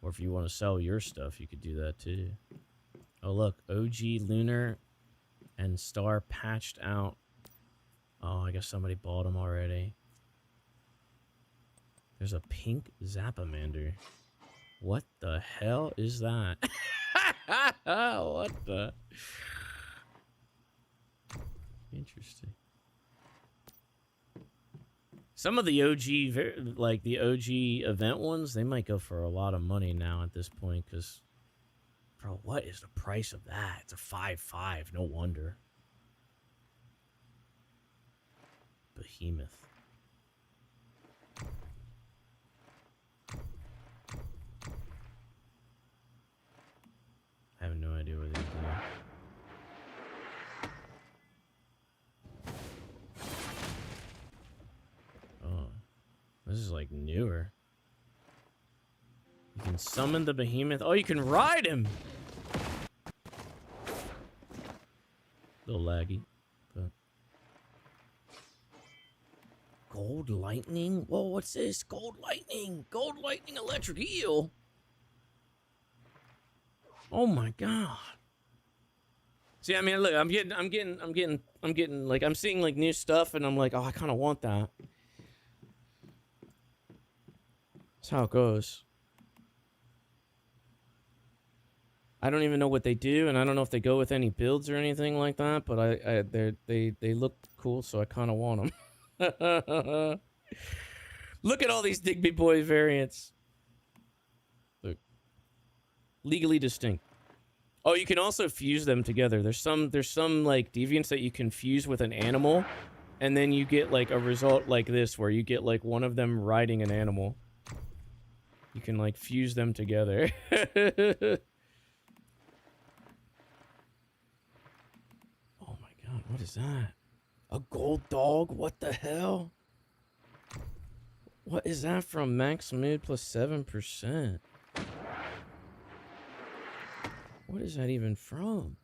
Or if you want to sell your stuff, you could do that too. Oh look, OG Lunar and Star patched out. Oh, I guess somebody bought them already. There's a pink Zapamander. What the hell is that? What the? Interesting. Some of the OG, like the OG event ones, they might go for a lot of money now at this point. Because, bro, what is the price of that? It's a 5.5. No wonder. Behemoth. I have no idea what these do. Oh. This is like newer. You can summon the behemoth. Oh, you can ride him! A little laggy, but... Gold lightning? Whoa, what's this? Gold lightning! Gold lightning electric eel! Oh my god. See, I mean, look, I'm getting, like, I'm seeing, like, new stuff, and I'm like, oh, I kind of want that. That's how it goes. I don't even know what they do, and I don't know if they go with any builds or anything like that, but they look cool, so I kind of want them. Look at all these Digby Boy variants. Look. Legally distinct. Oh, you can also fuse them together. There's some like deviants that you can fuse with an animal, and then you get like a result like this where you get like one of them riding an animal. You can like fuse them together. Oh my god, what is that? A gold dog? What the hell? What is that from? Max mood plus 7%. What is that even from?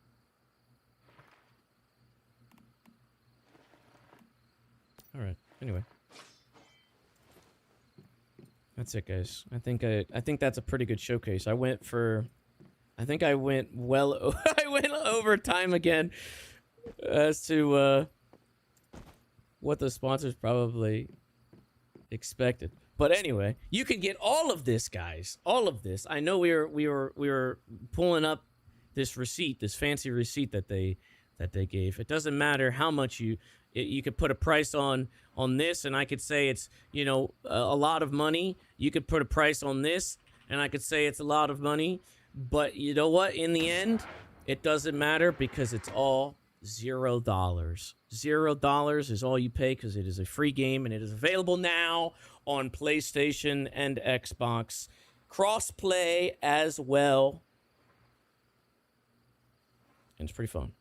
Alright, anyway. That's it, guys. I think that's a pretty good showcase. I think I went I went over time again as to what the sponsors probably expected. But anyway, you can get all of this, guys. All of this. I know we were pulling up this receipt, this fancy receipt that they gave. It doesn't matter how much you could put a price on this, and I could say it's, you know, a lot of money. You could put a price on this, and I could say it's a lot of money. But you know what? In the end, it doesn't matter because it's all $0. $0 is all you pay because it is a free game, and it is available now on PlayStation and Xbox. Cross-play as well. And it's pretty fun.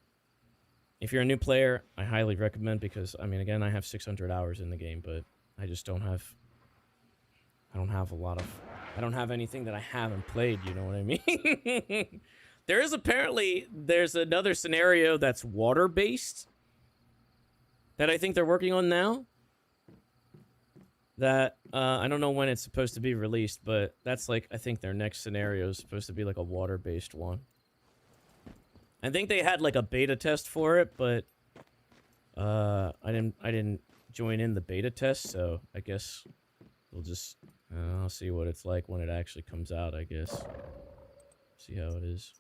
If you're a new player, I highly recommend because, I mean, again, I have 600 hours in the game, but I just don't have I don't have anything that I haven't played, you know what I mean? There's another scenario that's water-based that I think they're working on now. That, I don't know when it's supposed to be released, but that's like, I think their next scenario is supposed to be like a water-based one. I think they had like a beta test for it, but I didn't join in the beta test, so I guess we'll just I'll see what it's like when it actually comes out, I guess. See how it is.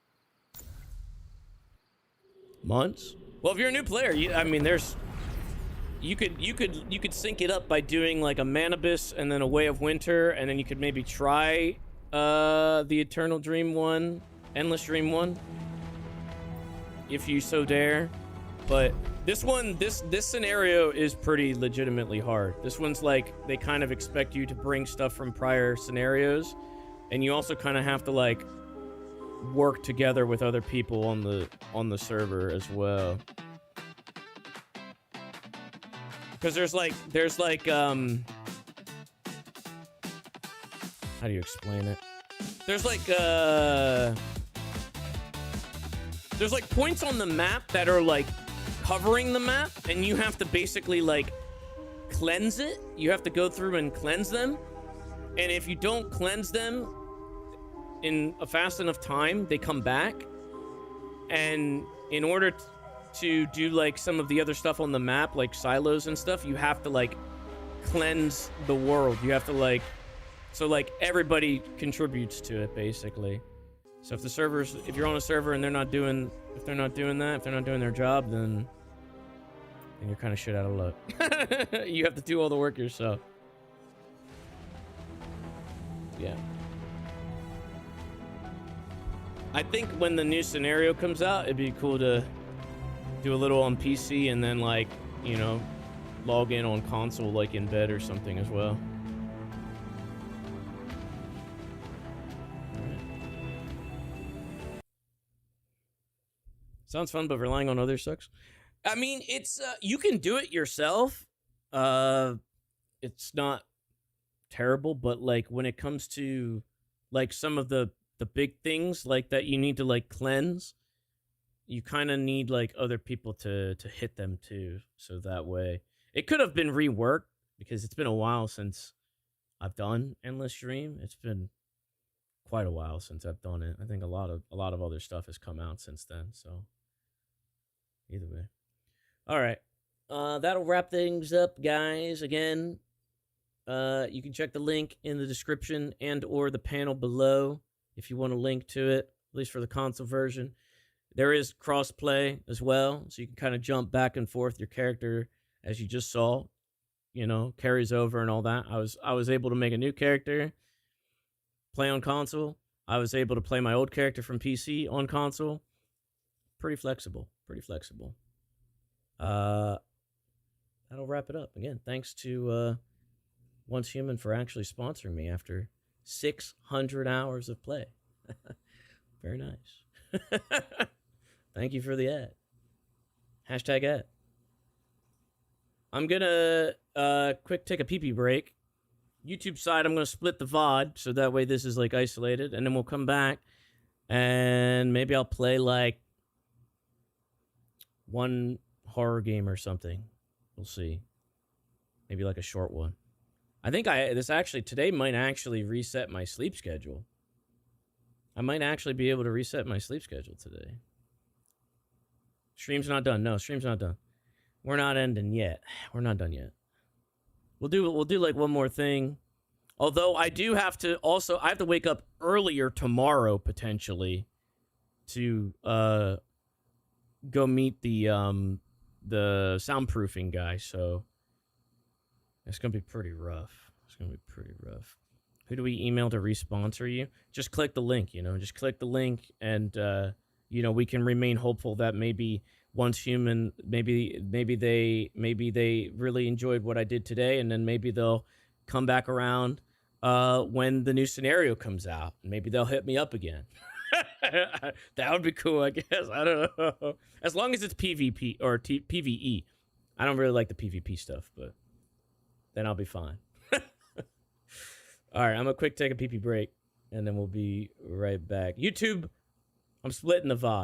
Months? Well, if you're a new player, I mean, you could sync it up by doing like a Manibus and then a Way of Winter, and then you could maybe try the Eternal Dream one, Endless Dream one, if you so dare. But this one, this scenario is pretty legitimately hard. This one's like, they kind of expect you to bring stuff from prior scenarios, and you also kind of have to like work together with other people on the server as well. Because there's like how do you explain it? There's like points on the map that are like covering the map, and you have to basically like cleanse it. You have to go through and cleanse them. And if you don't cleanse them in a fast enough time, they come back. And in order to do like some of the other stuff on the map, like silos and stuff, you have to like cleanse the world. You have to like, so like everybody contributes to it basically. So if you're on a server and they're not doing their job, then you're kind of shit out of luck. You have to do all the work yourself. Yeah. I think when the new scenario comes out, it'd be cool to do a little on PC and then like, you know, log in on console like in bed or something as well. Sounds fun, but relying on others sucks. I mean, it's you can do it yourself. It's not terrible, but like when it comes to like some of the big things like that you need to like cleanse, you kind of need like other people to hit them too. So that way, it could have been reworked because it's been a while since I've done Endless Dream. It's been quite a while since I've done it. I think a lot of other stuff has come out since then. So either way, all right. That'll wrap things up, guys. Again, you can check the link in the description and or the panel below if you want to link to it, at least for the console version. There is cross-play as well, so you can kind of jump back and forth. Your character, as you just saw, you know, carries over and all that. I was able to make a new character, play on console. I was able to play my old character from PC on console. Pretty flexible. That'll wrap it up. Again, thanks to Once Human for actually sponsoring me after 600 hours of play. Very nice. Thank you for the ad. Hashtag ad. I'm gonna quick take a pee-pee break. YouTube side, I'm gonna split the VOD, so that way this is like isolated, and then we'll come back and maybe I'll play like one horror game or something. We'll see. Maybe like a short one. I think today might actually reset my sleep schedule. I might actually be able to reset my sleep schedule today. Stream's not done. No, stream's not done. We're not ending yet. We're not done yet. We'll do like one more thing. Although I do have to I have to wake up earlier tomorrow potentially to go meet the soundproofing guy, so it's gonna be pretty rough. It's gonna be pretty rough. Who do we email to responsor you? Just click the link, just click the link, and we can remain hopeful that maybe once human, maybe they really enjoyed what I did today, and then maybe they'll come back around when the new scenario comes out, and maybe they'll hit me up again. That would be cool, I guess. I don't know. As long as it's PvP or PvE. I don't really like the PvP stuff, but then I'll be fine. All right, I'm going to take a pee break, and then we'll be right back. YouTube, I'm splitting the VOD.